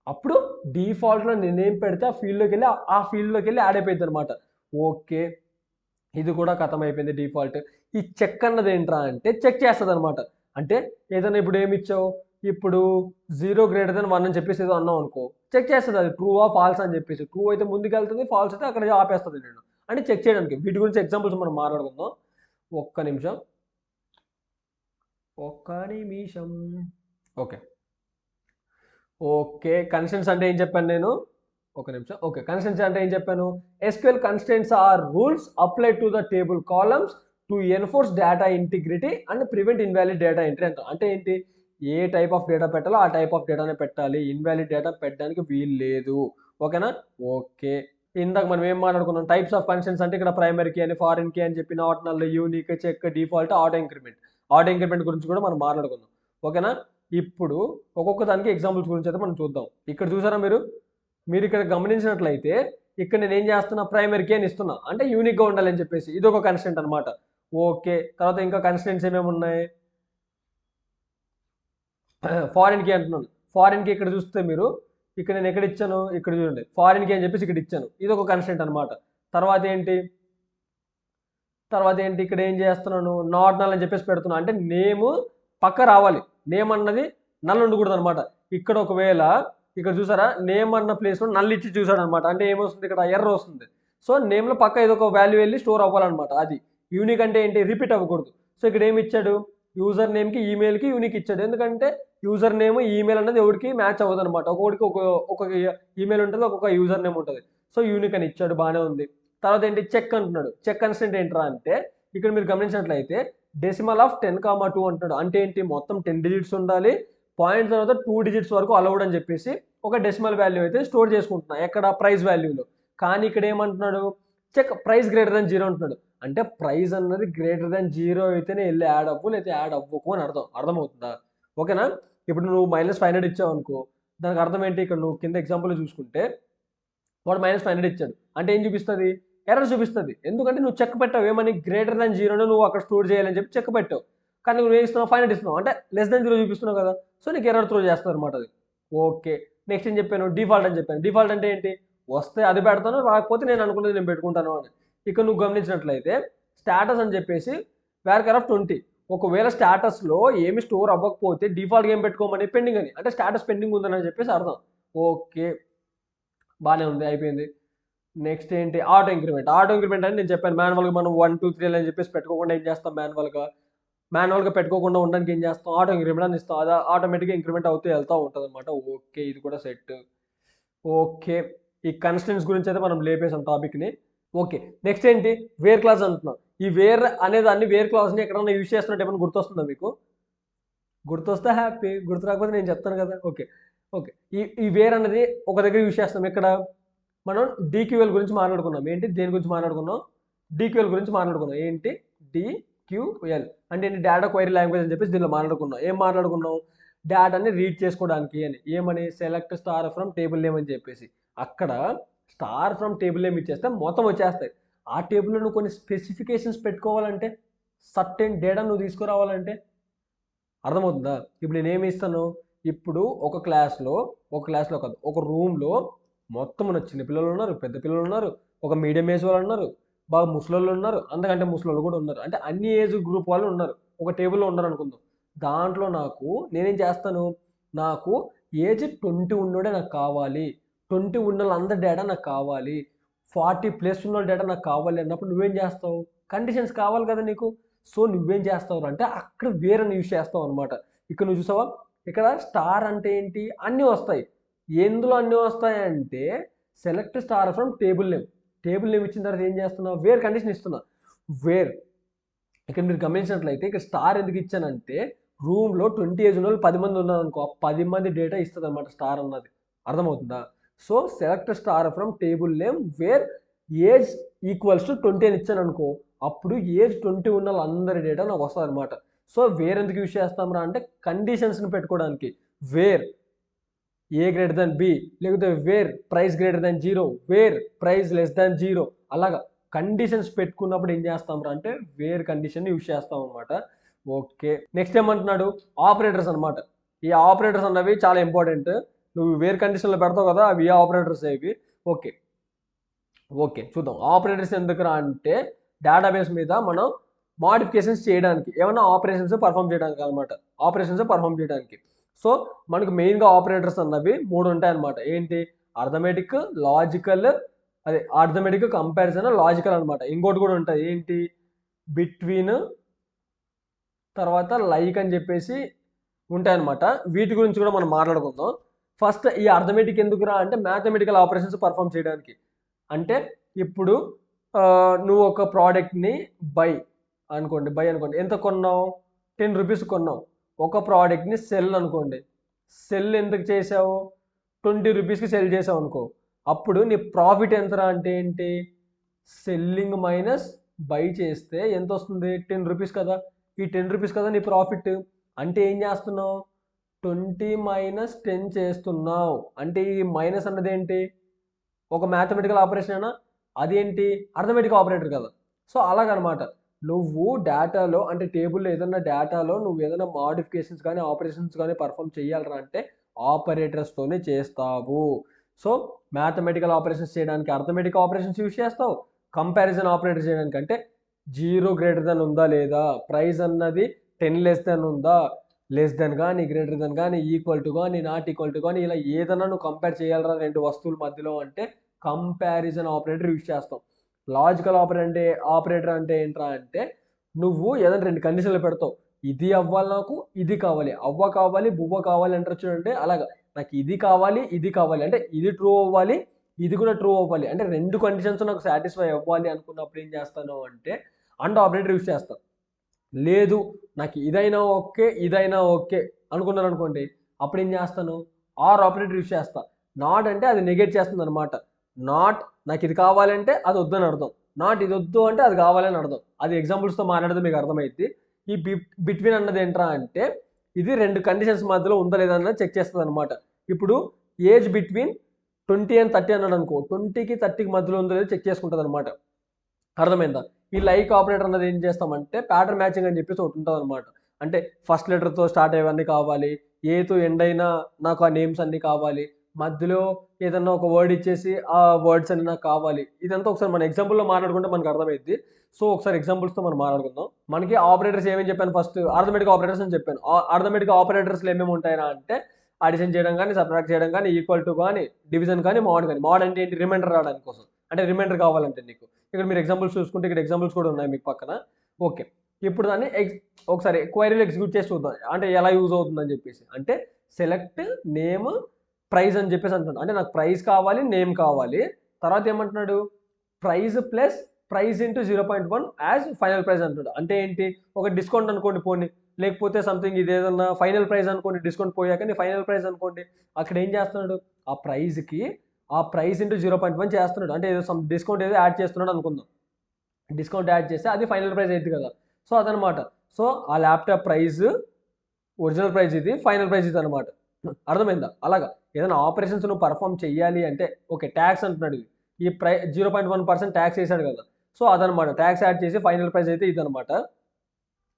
అప్పుడు డిఫాల్ట్లో నేనేం పెడితే ఆ ఫీల్డ్లోకి వెళ్ళి యాడ్ అయిపోయింది అనమాట. ఓకే, ఇది కూడా ఖతం అయిపోయింది డిఫాల్ట్. ఈ చెక్ అన్నది ఏంట్రా అంటే చెక్ చేస్తుంది అనమాట. అంటే ఏదైనా ఇప్పుడు ఏమి ఇచ్చావు, ఇప్పుడు 0 > 1 అని చెప్పేసి ఏదో అన్నావు అనుకో, చెక్ చేస్తుంది అది ట్రూ ఆ ఫాల్స్ అని చెప్పేసి. ట్రూ అయితే ముందుకు వెళ్తుంది, ఫాల్స్ అయితే అక్కడ ఆపేస్తుంది నేను. అంటే చెక్ చేయడానికి. వీటి గురించి ఎగ్జాంపుల్స్ మనం మాట్లాడుకుందాం. ఒక్క నిమిషం. ఓకే, కన్స్ట్రెంట్స్ అంటే ఏం చెప్పాను నేను, ఒక నిమిషం. ఓకే, కన్స్టెంట్స్ అంటే ఏం చెప్పాను? SQL constants are rules applied to the table columns to enforce data integrity and prevent invalid data entry అంటాం. అంటే ఏంటి? ఏ టైప్ ఆఫ్ డేటా పెట్టాలో ఆ టైప్ ఆఫ్ డేటానే పెట్టాలి, ఇన్వాలిడ్ డేటా పెట్టడానికి వీలు లేదు. ఓకేనా? ఓకే. ఇందాక మనం ఏం మాట్లాడుకున్నాం? టైప్స్ ఆఫ్ కన్స్టెంట్స్ అంటే ఇక్కడ ప్రైమరీ కీ అని, ఫారిన్ కీ అని చెప్పి, not null, unique, check, default, auto increment. Auto increment గురించి కూడా మనం మాట్లాడుకుందాం. ఓకేనా? ఇప్పుడు ఒక్కొక్క దానికి ఎగ్జాంపుల్స్ గురించి అయితే మనం చూద్దాం. ఇక్కడ చూసారా మీరు ఇక్కడ గమనించినట్లయితే ఇక్కడ నేను ఏం చేస్తున్నా? ప్రైమరీ కీ అని ఇస్తున్నా, అంటే యూనిక్గా ఉండాలని చెప్పేసి. ఇది ఒక కన్స్టెంట్ అనమాట. ఓకే, తర్వాత ఇంకా కన్స్టెంట్స్ ఏమేమి ఉన్నాయి? ఫారిన్ కీ అంటున్నాను. ఫారిన్ కీ ఇక్కడ చూస్తే ఇక్కడ నేను ఎక్కడ ఇచ్చాను? ఇక్కడ చూడండి, ఫారిన్ కీ అని చెప్పేసి ఇక్కడ ఇచ్చాను. ఇది ఒక కన్స్టెంట్ అనమాట. తర్వాత ఏంటి? ఇక్కడ ఏం చేస్తున్నాను? నాట్ నల్ అని చెప్పేసి పెడుతున్నాను, అంటే నేమ్ పక్క రావాలి. నేమ్ అన్నది నల్ ఉండకూడదు అనమాట. ఇక్కడ ఒకవేళ ఇక్కడ చూసారా, నేమ్ అన్న ప్లేస్లో నల్ ఇచ్చి చూసాడు అనమాట, అంటే ఏమొస్తుంది? ఇక్కడ ఎర్రర్ వస్తుంది. సో నేమ్లో పక్క ఏదో ఒక వాల్యూ వెళ్ళి స్టోర్ అవ్వాలన్నమాట. అది యూనిక్ అంటే ఏంటి? రిపీట్ అవ్వకూడదు. సో ఇక్కడ ఏమి ఇచ్చాడు? యూజర్ నేమ్కి ఈమెయిల్కి యూనిక్ ఇచ్చాడు. ఎందుకంటే యూజర్ నేమ్ ఈమెయిల్ అనేది ఎవరికి మ్యాచ్ అవ్వదు అనమాట. ఒక్కొక్కడికి ఒక ఈమెయిల్ ఉంటుంది, ఒక్కొక్క యూజర్ నేమ్ ఉంటుంది. సో యూనిక్ అని ఇచ్చాడు, బాగానే ఉంది. తర్వాత ఏంటి? చెక్ అంటున్నాడు. చెక్ కన్స్టెంట్ ఏంట్రా అంటే ఇక్కడ మీరు గమనించినట్లయితే డెసిమల్ ఆఫ్ 10,2 అంటున్నాడు. అంటే ఏంటి? మొత్తం 10 డిజిట్స్ ఉండాలి, పాయింట్ తర్వాత 2 డిజిట్స్ వరకు అలౌడ్ అని చెప్పేసి ఒక డెసిమల్ వాల్యూ అయితే స్టోర్ చేసుకుంటున్నా ఎక్కడ? ప్రైస్ వాల్యూలో. కానీ ఇక్కడ ఏమంటున్నాడు? చెక్ ప్రైస్ గ్రేటర్ దాన్ 0 అంటున్నాడు. అంటే ప్రైస్ అన్నది గ్రేటర్ దాన్ 0 అయితేనే వెళ్ళి యాడ్ అవ్వు, లేకపోతే యాడ్ అవ్వకు అని అర్థమవుతుందా? ఓకేనా? ఇప్పుడు నువ్వు -500 ఇచ్చావు అనుకో, దానికి అర్థం ఏంటి? ఇక్కడ నువ్వు కింద ఎగ్జాంపుల్ చూసుకుంటే వాడు -500 ఇచ్చాడు అంటే ఏం చూపిస్తుంది? ఎర్రర్ చూపిస్తుంది. ఎందుకంటే నువ్వు చెక్ పెట్టావు, ఏమని? గ్రేటర్ దాన్ 0 నువ్వు అక్కడ స్టోర్ చేయాలని చెప్పి చెక్ పెట్టావు. కానీ నువ్వు ఏం ఇస్తున్నావు? 500 ఇస్తున్నావు, అంటే లెస్ దాన్ 0 చూపిస్తున్నావు కదా. సో నీకు ఎర్రర్ త్రో చేస్తుంది అనమాట అది. ఓకే, నెక్స్ట్ ఏం చెప్పాను? డిఫాల్ట్ అని చెప్పాను. డిఫాల్ట్ అంటే ఏంటి? వస్తే అది పెడతాను, రాకపోతే నేను అనుకున్నది నేను పెట్టుకుంటాను అని. ఇక్కడ నువ్వు గమనించినట్లయితే స్టేటస్ అని చెప్పేసి వేర్ ఆఫ్ 20. ఒకవేళ స్టేటస్లో ఏమి స్టోర్ అవ్వకపోతే డిఫాల్ట్గా ఏం పెట్టుకోమని? పెండింగ్ అని, అంటే స్టేటస్ పెండింగ్ ఉందని చెప్పేసి అర్థం. ఓకే, బాగానే ఉంది, అయిపోయింది. నెక్స్ట్ ఏంటి? Auto increment. ఆటో ఇంక్రిమెంట్ అని నేను చెప్పాను, మాన్యువల్గా మనం 1, 2, 3 అని చెప్పేసి పెట్టుకోకుండా ఏం చేస్తాం? మాన్యువల్గా పెట్టుకోకుండా ఉండడానికి ఏం చేస్తాం? ఆటో ఇంక్రిమెంట్ అని ఇస్తాం. అది ఆటోమేటిక్గా ఇంక్రిమెంట్ అవుతూ వెళ్తూ ఉంటుంది అనమాట. ఓకే, ఇది కూడా సెట్. ఓకే, ఈ కన్స్టెంట్స్ గురించి అయితే మనం లేపేసాం టాపిక్ని. ఓకే, నెక్స్ట్ ఏంటి? వేర్ క్లాస్ అంటున్నాం. ఈ వేర్ అనేదాన్ని, వేర్ క్లాస్ని ఎక్కడన్నా యూజ్ చేస్తున్నట్టు ఏమైనా గుర్తొస్తుందా మీకు? గుర్తొస్తే హ్యాపీ, గుర్తు రాకపోతే నేను చెప్తాను కదా. ఓకే ఓకే, ఈ వేర్ అనేది ఒక దగ్గర యూజ్ చేస్తాం. ఇక్కడ మనం డిక్యూఎల్ గురించి మాట్లాడుకున్నాం. ఏంటి? దేని గురించి మాట్లాడుకున్నాం? డిక్యూఎల్ గురించి మాట్లాడుకున్నాం. ఏంటి? డిక్యూఎల్ అంటే ఏంటి? డేటా క్వైరీ లాంగ్వేజ్ అని చెప్పేసి దీనిలో మాట్లాడుకున్నాం. ఏం మాట్లాడుకున్నాం? డేటాని రీడ్ చేసుకోవడానికి అని. ఏమని? Select star from table name అని చెప్పేసి. అక్కడ స్టార్ ఫ్రమ్ టేబుల్ నేమ్ ఇచ్చేస్తే మొత్తం వచ్చేస్తాయి. ఆ టేబుల్లో నువ్వు కొన్ని స్పెసిఫికేషన్స్ పెట్టుకోవాలంటే, సర్టెన్ డేటా నువ్వు తీసుకురావాలంటే, అర్థమవుతుందా? ఇప్పుడు నేను ఏమి ఇస్తాను? ఇప్పుడు ఒక క్లాస్లో కాదు, ఒక రూమ్లో మొత్తం ఉన్న చిన్న పిల్లలు ఉన్నారు, పెద్ద పిల్లలు ఉన్నారు, ఒక మీడియం ఏజ్ వాళ్ళు ఉన్నారు, బాగా ముసలోళ్ళు ఉన్నారు, అంతకంటే ముసలోళ్ళు కూడా ఉన్నారు, అంటే అన్ని ఏజ్ గ్రూప్ వాళ్ళు ఉన్నారు ఒక టేబుల్లో ఉన్నారు అనుకుందాం. దాంట్లో నేనేం చేస్తాను? నాకు ఏజ్ 20 ఉన్నోడే నాకు కావాలి, 20 ఉన్న వాళ్ళందరి డేటా నాకు కావాలి, 40+ ఉన్న డేటా నాకు కావాలి అన్నప్పుడు నువ్వేం చేస్తావు? కండిషన్స్ కావాలి కదా నీకు. సో నువ్వేం చేస్తావు అంటే అక్కడ వేరే యూజ్ చేస్తావు అనమాట. ఇక్కడ నువ్వు చూసావా? ఇక్కడ స్టార్ అంటే ఏంటి? అన్నీ వస్తాయి. ఎందులో అన్నీ వస్తాయంటే select star from table name. Table name ఇచ్చిన తర్వాత ఏం చేస్తున్నావు? వేర్ కండిషన్ ఇస్తున్నా. వేర్ ఇక్కడ మీరు గమనించినట్లయితే ఇక్కడ స్టార్ ఎందుకు ఇచ్చానంటే రూమ్లో 20 ఏజ్ ఉన్న వాళ్ళు 10 మంది ఉన్నారు అనుకో, 10 మంది డేటా ఇస్తుంది అనమాట స్టార్ అన్నది. అర్థమవుతుందా? So select star from table name wear age equals to 20 అని ఇచ్చాను అనుకో, అప్పుడు ఏజ్ 20 ఉన్న వాళ్ళందరి డేటా నాకు వస్తుంది అనమాట. సో వేర్ ఎందుకు యూజ్ చేస్తామరా అంటే కండిషన్స్ని పెట్టుకోవడానికి. Where A greater than B, లేకపోతే where price greater than 0, where price less than 0, అలాగా కండిషన్స్ పెట్టుకున్నప్పుడు ఏం చేస్తాంరా అంటే వేర్ కండిషన్ యూజ్ చేస్తాం అనమాట. ఓకే, నెక్స్ట్ ఏమంటున్నాడు? ఆపరేటర్స్ అనమాట. ఈ ఆపరేటర్స్ అన్నవి చాలా ఇంపార్టెంట్. నువ్వు వేర్ కండిషన్లో పెడతావు కదా, అవి ఏ ఆపరేటర్స్ ఇవి. ఓకే ఓకే, చూద్దాం. ఆపరేటర్స్ ఎందుకురా అంటే డేటాబేస్ మీద మనం మోడిఫికేషన్స్ చేయడానికి, ఏమన్నా ఆపరేషన్స్ పర్ఫామ్ చేయడానికి అనమాట. సో మనకు మెయిన్గా ఆపరేటర్స్ అన్నవి 3 ఉంటాయి అనమాట. ఏంటి? Arithmetic, logical, arithmetic, comparison, logical అనమాట. ఇంకోటి కూడా ఉంటాయి. ఏంటి? బిట్వీన్, తర్వాత లైక్ అని చెప్పేసి ఉంటాయన్నమాట. వీటి గురించి కూడా మనం మాట్లాడుకుందాం. ఫస్ట్ ఈ అర్థమెటిక్ ఎందుకురా అంటే మ్యాథమెటికల్ ఆపరేషన్స్ పర్ఫామ్ చేయడానికి. అంటే ఇప్పుడు నువ్వు ఒక ప్రోడక్ట్ని బై అనుకోండి ఎంత కొన్నావు, 10 రూపీస్ కొన్నావు. ఒక ప్రోడక్ట్ని సెల్ అనుకోండి, సెల్ ఎందుకు చేసావు, 20 రూపీస్కి సెల్ చేసావు అనుకో. అప్పుడు నీ ప్రాఫిట్ ఎంతరా అంటే ఏంటి, సెల్లింగ్ మైనస్ బై చేస్తే ఎంత వస్తుంది, 10 రూపీస్ కదా. ఈ 10 రూపీస్ కదా నీ ప్రాఫిట్. అంటే ఏం చేస్తున్నావు, 20 మైనస్ 10 చేస్తున్నావు. అంటే ఈ మైనస్ అన్నది ఏంటి, ఒక మ్యాథమెటికల్ ఆపరేషన్ అయినా అదేంటి అర్థమెటిక్ ఆపరేటర్ కదా. సో అలాగనమాట, నువ్వు డేటాలో అంటే టేబుల్లో ఏదైనా డేటాలో నువ్వు ఏదైనా మాడిఫికేషన్స్ కానీ ఆపరేషన్స్ కానీ పర్ఫామ్ చేయాలరా అంటే ఆపరేటర్స్తోనే చేస్తావు. సో మ్యాథమెటికల్ ఆపరేషన్స్ చేయడానికి అర్థమెటిక్ ఆపరేషన్స్ యూజ్ చేస్తావు, కంపారిజన్ ఆపరేటర్ చేయడానికి అంటే 0 గ్రేటర్ దెన్ ఉందా లేదా, ప్రైస్ అన్నది 10 లెస్ దెన్ ఉందా, లెస్ దెన్ కానీ గ్రేటర్ దెన్ కానీ ఈక్వల్ టు కానీ నాట్ ఈక్వల్ టు కానీ ఇలా ఏదైనా నువ్వు కంపేర్ చేయాలరా రెండు వస్తువుల మధ్యలో అంటే కంపారిజన్ ఆపరేటర్ యూజ్ చేస్తాం. లాజికల్ ఆపరేటర్ అంటే ఏంట్రా అంటే నువ్వు ఏదైనా రెండు కండిషన్లు పెడతావు, ఇది అవ్వాలి నాకు ఇది కావాలి, అవ్వ కావాలి బువ్వ కావాలి అంటారు చూడండి. అలాగా నాకు ఇది కావాలి అంటే ఇది ట్రూ అవ్వాలి ఇది కూడా ట్రూ అవ్వాలి అంటే రెండు కండిషన్స్ నాకు సాటిస్ఫై అవ్వాలి అనుకున్నప్పుడు ఏం చేస్తాను అంటే అండ్ ఆపరేటర్ యూజ్ చేస్తాను. లేదు నాకు ఇదైనా ఓకే అనుకున్నారు అనుకోండి, అప్పుడు ఏం చేస్తాను ఆర్ ఆపరేటర్ యూజ్ చేస్తా. నాట్ అంటే అది నెగెట్ చేస్తుంది అనమాట. నాట్ నాకు ఇది కావాలంటే అది వద్దని అర్థం, నాట్ ఇది వద్దు అంటే అది కావాలని అర్థం. అది ఎగ్జాంపుల్స్తో మాట్లాడితే మీకు అర్థమైంది. ఈ బిట్వీన్ అన్నది ఏంట్రా అంటే ఇది రెండు కండిషన్స్ మధ్యలో ఉందా లేదా అన్నది చెక్ చేస్తుంది అనమాట. ఇప్పుడు ఏజ్ బిట్వీన్ 20 and 30 అన్నాడు అనుకో, 20కి 30కి మధ్యలో ఉందో లేదో చెక్ చేసుకుంటుంది అనమాట. అర్థమైందా. ఈ లైక్ ఆపరేటర్ అన్నది ఏం చేస్తామంటే ప్యాటర్న్ మ్యాచింగ్ అని చెప్పేసి ఒకటి ఉంటుంది అనమాట. అంటే ఫస్ట్ లెటర్తో స్టార్ట్ అయ్యేవన్నీ కావాలి, ఏతో ఎండ్ అయినా నాకు ఆ నేమ్స్ అన్నీ కావాలి, మధ్యలో ఏదన్నా ఒక వర్డ్ ఇచ్చేసి ఆ వర్డ్స్ అన్ని నాకు కావాలి. ఇదంతా ఒకసారి మన ఎగ్జాంపుల్లో మాట్లాడుకుంటే మనకు అర్థమైంది. సో ఒకసారి ఎగ్జాంపుల్స్తో మనం మాట్లాడుకుందాం. మనకి ఆపరేటర్స్ ఏమేమి చెప్పాను, ఫస్ట్ అర్థమెటిక్ ఆపరేటర్స్ అని చెప్పాను. అర్థమెటిక్ ఆపరేటర్స్లో ఏమేమి ఉంటాయా అంటే అడిషన్ చేయడం కానీ, సబ్ట్రాక్ట్ చేయడం కానీ, ఈక్వల్ టు కానీ, డివిజన్ కానీ, మోడ్ కానీ. మోడ్ అంటే ఏంటి, రిమైండర్ రావడానికి కోసం, అంటే రిమైండర్ కావాలంటే నీకు. ఇక్కడ మీరు ఎగ్జాంపుల్స్ చూసుకుంటే ఇక్కడ ఎగ్జాంపుల్స్ కూడా ఉన్నాయి మీకు పక్కన. ఓకే, ఇప్పుడు దాన్ని ఒకసారి క్వైరీలో ఎగ్జిక్యూట్ చేసి చూద్దాం అంటే ఎలా యూజ్ అవుతుందని చెప్పేసి. అంటే సెలెక్ట్ నేమ్ ప్రైజ్ అని చెప్పేసి అంటున్నాడు. అంటే నాకు ప్రైజ్ కావాలి నేమ్ కావాలి, తర్వాత ఏమంటున్నాడు price plus price into 0.1 as final price అంటున్నాడు. అంటే ఏంటి, ఒక డిస్కౌంట్ అనుకోండి పోనీ, లేకపోతే సంథింగ్ ఇది ఏదన్నా ఫైనల్ ప్రైజ్ అనుకోండి, డిస్కౌంట్ పోయాక నీ ఫైనల్ ప్రైజ్ అనుకోండి. అక్కడ ఏం చేస్తున్నాడు, ఆ ప్రైజ్కి ఆ ప్రైస్ ఇంటూ 0.1 చేస్తున్నాడు. అంటే ఏదో సమ్ డిస్కౌంట్ ఏదో యాడ్ చేస్తున్నాడు అనుకుందాం, డిస్కౌంట్ యాడ్ చేస్తే అది ఫైనల్ ప్రైస్ అవుతుంది కదా. సో అదనమాట. సో ఆ ల్యాప్టాప్ ప్రైస్ ఒరిజినల్ ప్రైస్ ఇది, ఫైనల్ ప్రైస్ ఇది అనమాట. అర్థమైందా. అలాగా ఏదైనా ఆపరేషన్స్ నువ్వు పర్ఫామ్ చెయ్యాలి అంటే ఓకే ట్యాక్స్ అంటున్నాడు, ఈ 0.1% ట్యాక్స్ వేసాడు కదా. సో అదనమాట, ట్యాక్స్ యాడ్ చేసి ఫైనల్ ప్రైస్ అయితే ఇదనమాట.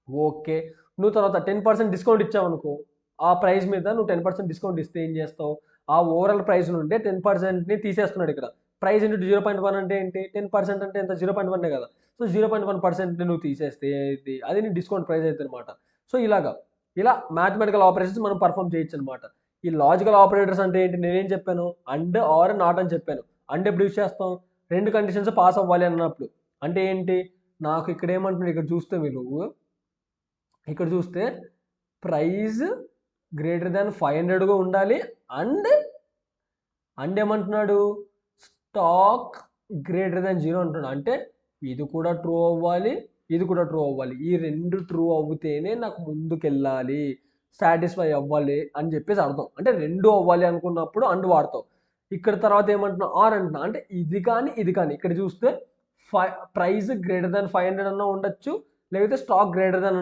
ఓకే, నువ్వు తర్వాత 10% డిస్కౌంట్ ఇచ్చావు అనుకో, ఆ ప్రైస్ మీద నువ్వు 10% డిస్కౌంట్ ఇస్తే ఏం చేస్తావు, ఆ ఓవరాల్ ప్రైస్ నుండి 10%ని తీసేస్తున్నాడు ఇక్కడ. ప్రైస్ ఇంటూ 0.1 అంటే ఏంటి, 10% అంటే ఎంత 0.1 కదా. సో 0.1%ని నువ్వు తీసేస్తే అది నీ డిస్కౌంట్ ప్రైస్ అయితే అనమాట. సో ఇలా మ్యాథమెటికల్ ఆపరేషన్స్ మనం పర్ఫామ్ చేయొచ్చు అనమాట. ఈ లాజికల్ ఆపరేటర్స్ అంటే ఏంటి, నేనేం చెప్పాను, అండ్ ఆర్ నాట్ అని చెప్పాను. అండ్ ఎప్పుడు యూజ్ చేస్తాం, రెండు కండిషన్స్ పాస్ అవ్వాలి అన్నప్పుడు. అంటే ఏంటి, నాకు ఇక్కడ ఏమంటున్నాడు, ఇక్కడ చూస్తే ప్రైజ్ గ్రేటర్ దాన్ 500గా ఉండాలి అండ్ ఏమంటున్నాడు స్టాక్ గ్రేటర్ దాన్ 0 అంటున్నాడు. అంటే ఇది కూడా ట్రూ అవ్వాలి ఇది కూడా ట్రూ అవ్వాలి, ఈ రెండు ట్రూ అవుతేనే నాకు ముందుకెళ్ళాలి, సాటిస్ఫై అవ్వాలి అని చెప్పేసి అర్థం. అంటే రెండు అవ్వాలి అనుకున్నప్పుడు అండ్ వాడతావు. ఇక్కడ తర్వాత ఏమంటున్నా ఆర్ అంటున్నా, అంటే ఇది కానీ ఇక్కడ చూస్తే ప్రైస్ గ్రేటర్ దాన్ 500 అన్నా ఉండొచ్చు, లేకపోతే స్టాక్ గ్రేటర్ దాన్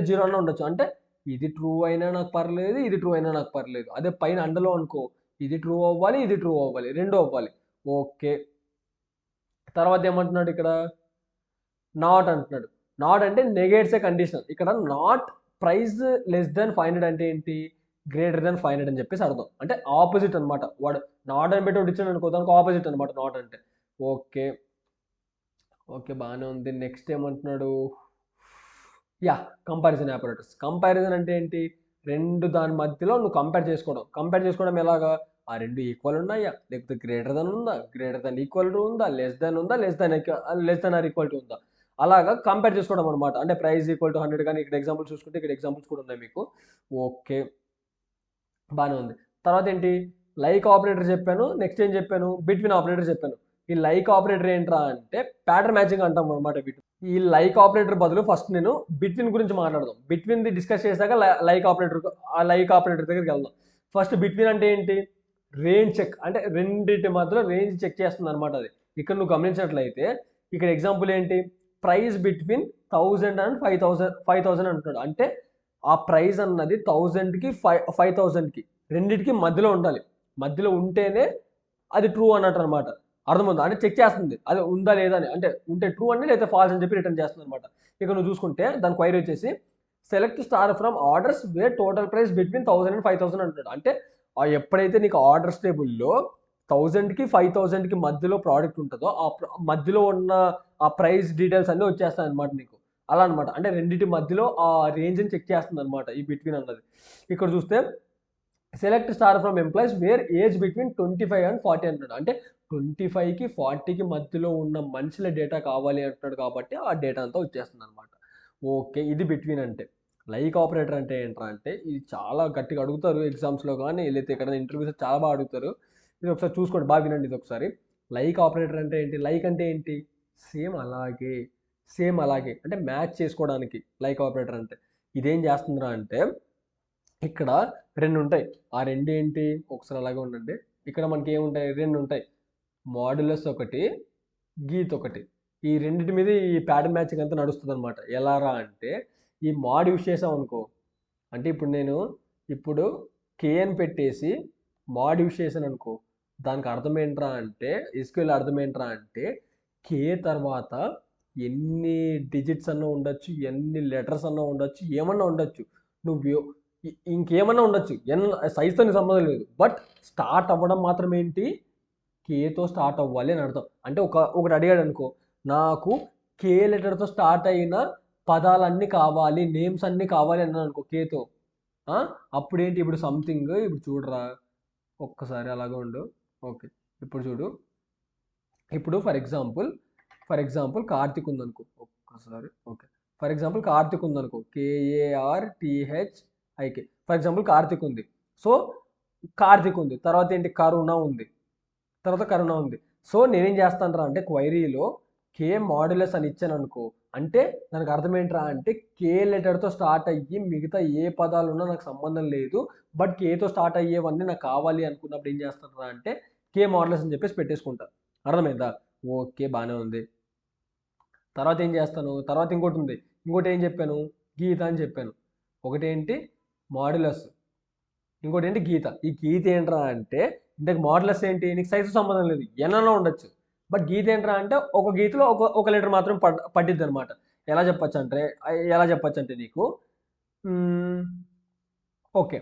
0 అన్నా ఉండొచ్చు. అంటే ఇది ట్రూ అయినా నాకు పర్లేదు ఇది ట్రూ అయినా నాకు పర్లేదు. అదే పైన అండలో అనుకో, ఇది ట్రూ అవ్వాలి ఇది ట్రూ అవ్వాలి, రెండు అవ్వాలి. ఓకే, తర్వాత ఏమంటున్నాడు ఇక్కడ నాట్ అంటున్నాడు. నాట్ అంటే నెగేట్స్ ఏ కండిషన్. ఇక్కడ నాట్ ప్రైస్ లెస్ దాన్ 500 అంటే ఏంటి, గ్రేటర్ దాన్ 500 అని చెప్పేసి అర్థం. అంటే ఆపోజిట్ అనమాట. వాడు నాట్ అని పెట్టి ఒకటి ఇచ్చాడు అనుకో, దానికి ఆపోజిట్ అనమాట నాట్ అంటే. ఓకే ఓకే బాగానే ఉంది. నెక్స్ట్ ఏమంటున్నాడు, కంపారిజన్ ఆపరేటర్స్. కంపారిజన్ అంటే ఏంటి, రెండు దాని మధ్యలో నువ్వు కంపేర్ చేసుకోవడం ఎలాగా, ఆ రెండు ఈక్వల్ ఉన్నాయా, లేకపోతే గ్రేటర్ దాన్ ఉందా, గ్రేటర్ దాన్ ఈక్వల్ టు ఉందా, less than or equal to ఉందా, అలాగా కంపేర్ చేసుకోవడం అనమాట. అంటే ప్రైస్ ఈక్వల్ టు 100 కానీ ఇక్కడ ఎగ్జాంపుల్స్ చూసుకుంటే ఇక్కడ ఎగ్జాంపుల్స్ కూడా ఉన్నాయి మీకు. ఓకే బాగానే ఉంది. తర్వాత ఏంటి లైక్ ఆపరేటర్ చెప్పాను, నెక్స్ట్ ఏం చెప్పాను బిట్వీన్ ఆపరేటర్ చెప్పాను. ఈ లైక్ ఆపరేటర్ ఏంట్రా అంటే ప్యాటర్న్ మ్యాచింగ్ అంటాం అనమాట. ఈ లైక్ ఆపరేటర్ బదులు ఫస్ట్ నేను బిట్వీన్ గురించి మాట్లాడదాం. బిట్వీన్ ది డిస్కస్ చేశాక లైక్ ఆపరేటర్ దగ్గరికి వెళ్దాం. ఫస్ట్ బిట్వీన్ అంటే ఏంటి, రేంజ్ చెక్, అంటే రెండింటి మధ్యలో రేంజ్ చెక్ చేస్తుంది అనమాట. అది ఇక్కడ నువ్వు గమనించినట్లయితే ఇక్కడ ఎగ్జాంపుల్ ఏంటి, ప్రైస్ బిట్వీన్ 1000 అండ్ 5000 అంటున్నాడు. అంటే ఆ ప్రైస్ అన్నది 1000కి 5000కి రెండింటికి మధ్యలో ఉండాలి. మధ్యలో ఉంటేనే అది ట్రూ అన్నట్టు అనమాట. అర్థమవుతుందా, అంటే చెక్ చేస్తుంది అది ఉందా లేదా అని. అంటే ఉంటే ట్రూ అని, లేదా ఫాల్స్ అని చెప్పి రిటర్న్ చేస్తుంది అనమాట. ఇక నువ్వు చూసుకుంటే దాని క్వైరీ వచ్చేసి select star from orders where total price between 1000 and 5000 అంటున్నాడు. అంటే ఎప్పుడైతే నీకు ఆర్డర్స్ టేబుల్లో 1000కి 5000కి మధ్యలో ప్రోడక్ట్ ఉంటుందో ఆ మధ్యలో ఉన్న ఆ ప్రైస్ డీటెయిల్స్ అన్నీ వచ్చేస్తాయి అనమాట నీకు. అలా అనమాట. అంటే రెండింటి మధ్యలో ఆ రేంజ్ని చెక్ చేస్తుంది అనమాట ఈ బిట్వీన్ అన్నది. ఇక్కడ చూస్తే select star from employees wear age between 25 and 40 అంటున్నాడు. అంటే 25కి 40కి మధ్యలో ఉన్న మనుషుల డేటా కావాలి అంటున్నాడు, కాబట్టి ఆ డేటా అంతా వచ్చేస్తుంది అనమాట. ఓకే, ఇది బిట్వీన్ అంటే. లైక్ ఆపరేటర్ అంటే ఏంట్రా అంటే ఇది చాలా గట్టిగా అడుగుతారు ఎగ్జామ్స్లో కానీ, లేకపోతే ఎక్కడైనా ఇంటర్వ్యూస్ చాలా బాగా అడుగుతారు. ఇది ఒకసారి చూసుకోండి, బాగా వినండి ఇది ఒకసారి. లైక్ ఆపరేటర్ అంటే ఏంటి, లైక్ అంటే ఏంటి, సేమ్ అలాగే, సేమ్ అలాగే అంటే మ్యాచ్ చేసుకోవడానికి లైక్ ఆపరేటర్ అంటే. ఇదేం చేస్తుందిరా అంటే ఇక్కడ రెండు ఉంటాయి, ఆ రెండు ఏంటి ఒకసారి అలాగే ఉండండి. ఇక్కడ మనకి ఏముంటాయి, రెండు ఉంటాయి, మాడ్యులస్ ఒకటి, గీత్ ఒకటి. ఈ రెండింటి మీద ఈ ప్యాటర్న్ మ్యాచింగ్ అంతా నడుస్తుంది అనమాట. ఎలారా అంటే ఈ మాడ్ యూస్ చేసాం అనుకో, అంటే ఇప్పుడు కే అని పెట్టేసి మాడ్ యూస్ చేశాను అనుకో, దానికి అర్థం ఏంట్రా అంటే ఎస్క్యూఎల్ అర్థం ఏంట్రా అంటే కే తర్వాత ఎన్ని డిజిట్స్ అన్నా ఉండొచ్చు, ఎన్ని లెటర్స్ అన్నా ఉండొచ్చు, ఏమన్నా ఉండొచ్చు, నువ్వు ఇంకేమన్నా ఉండొచ్చు, సైజ్తో సంబంధం లేదు. బట్ స్టార్ట్ అవ్వడం మాత్రం ఏంటి, కేతో స్టార్ట్ అవ్వాలి అని అర్థం. అంటే ఒకటి అడిగాడు అనుకో, నాకు కే లెటర్తో స్టార్ట్ అయిన పదాలన్నీ కావాలి, నేమ్స్ అన్నీ కావాలి అన్నాను అనుకో కేతో, అప్పుడేంటి, ఇప్పుడు సంథింగ్, ఇప్పుడు చూడరా ఒక్కసారి అలాగే ఉండు. ఓకే, ఇప్పుడు చూడు, ఇప్పుడు ఫర్ ఎగ్జాంపుల్ కార్తిక్ ఉందనుకో, ఒక్కసారి. ఓకే, ఫర్ ఎగ్జాంపుల్ కార్తిక్ ఉందనుకో, KARTHIK. ఫర్ ఎగ్జాంపుల్ కార్తిక్ ఉంది. సో కార్తిక్ ఉంది, తర్వాత ఏంటి కరుణ ఉంది, సో నేనేం చేస్తాను రా అంటే క్వైరీలో కే మాడ్యులస్ అని ఇచ్చాను అనుకో, అంటే దానికి అర్థం ఏంట్రా అంటే కే లెటర్తో స్టార్ట్ అయ్యి మిగతా ఏ పదాలు ఉన్నా నాకు సంబంధం లేదు, బట్ కేతో స్టార్ట్ అయ్యేవన్నీ నాకు కావాలి అనుకున్నప్పుడు ఏం చేస్తాను రా అంటే కే మాడ్యులస్ అని చెప్పేసి పెట్టేసుకుంటా. అర్థమైందా? ఓకే, బాగానే ఉంది. తర్వాత ఏం చేస్తాను, తర్వాత ఇంకోటి ఏం చెప్పాను, గీత అని చెప్పాను. ఒకటేంటి మాడ్యులస్, ఇంకోటి ఏంటి గీత. ఈ గీత ఏంట్రా అంటే ఇంతకు మాడ్యులస్ ఏంటి, నీకు సైజు సంబంధం లేదు, ఎన్నైనా ఉండొచ్చు. బట్ గీత ఏంట్రా అంటే ఒక గీతలో ఒక లెటర్ మాత్రం పట్టిద్ది అనమాట. ఎలా చెప్పచ్చు అంటే నీకు ఓకే,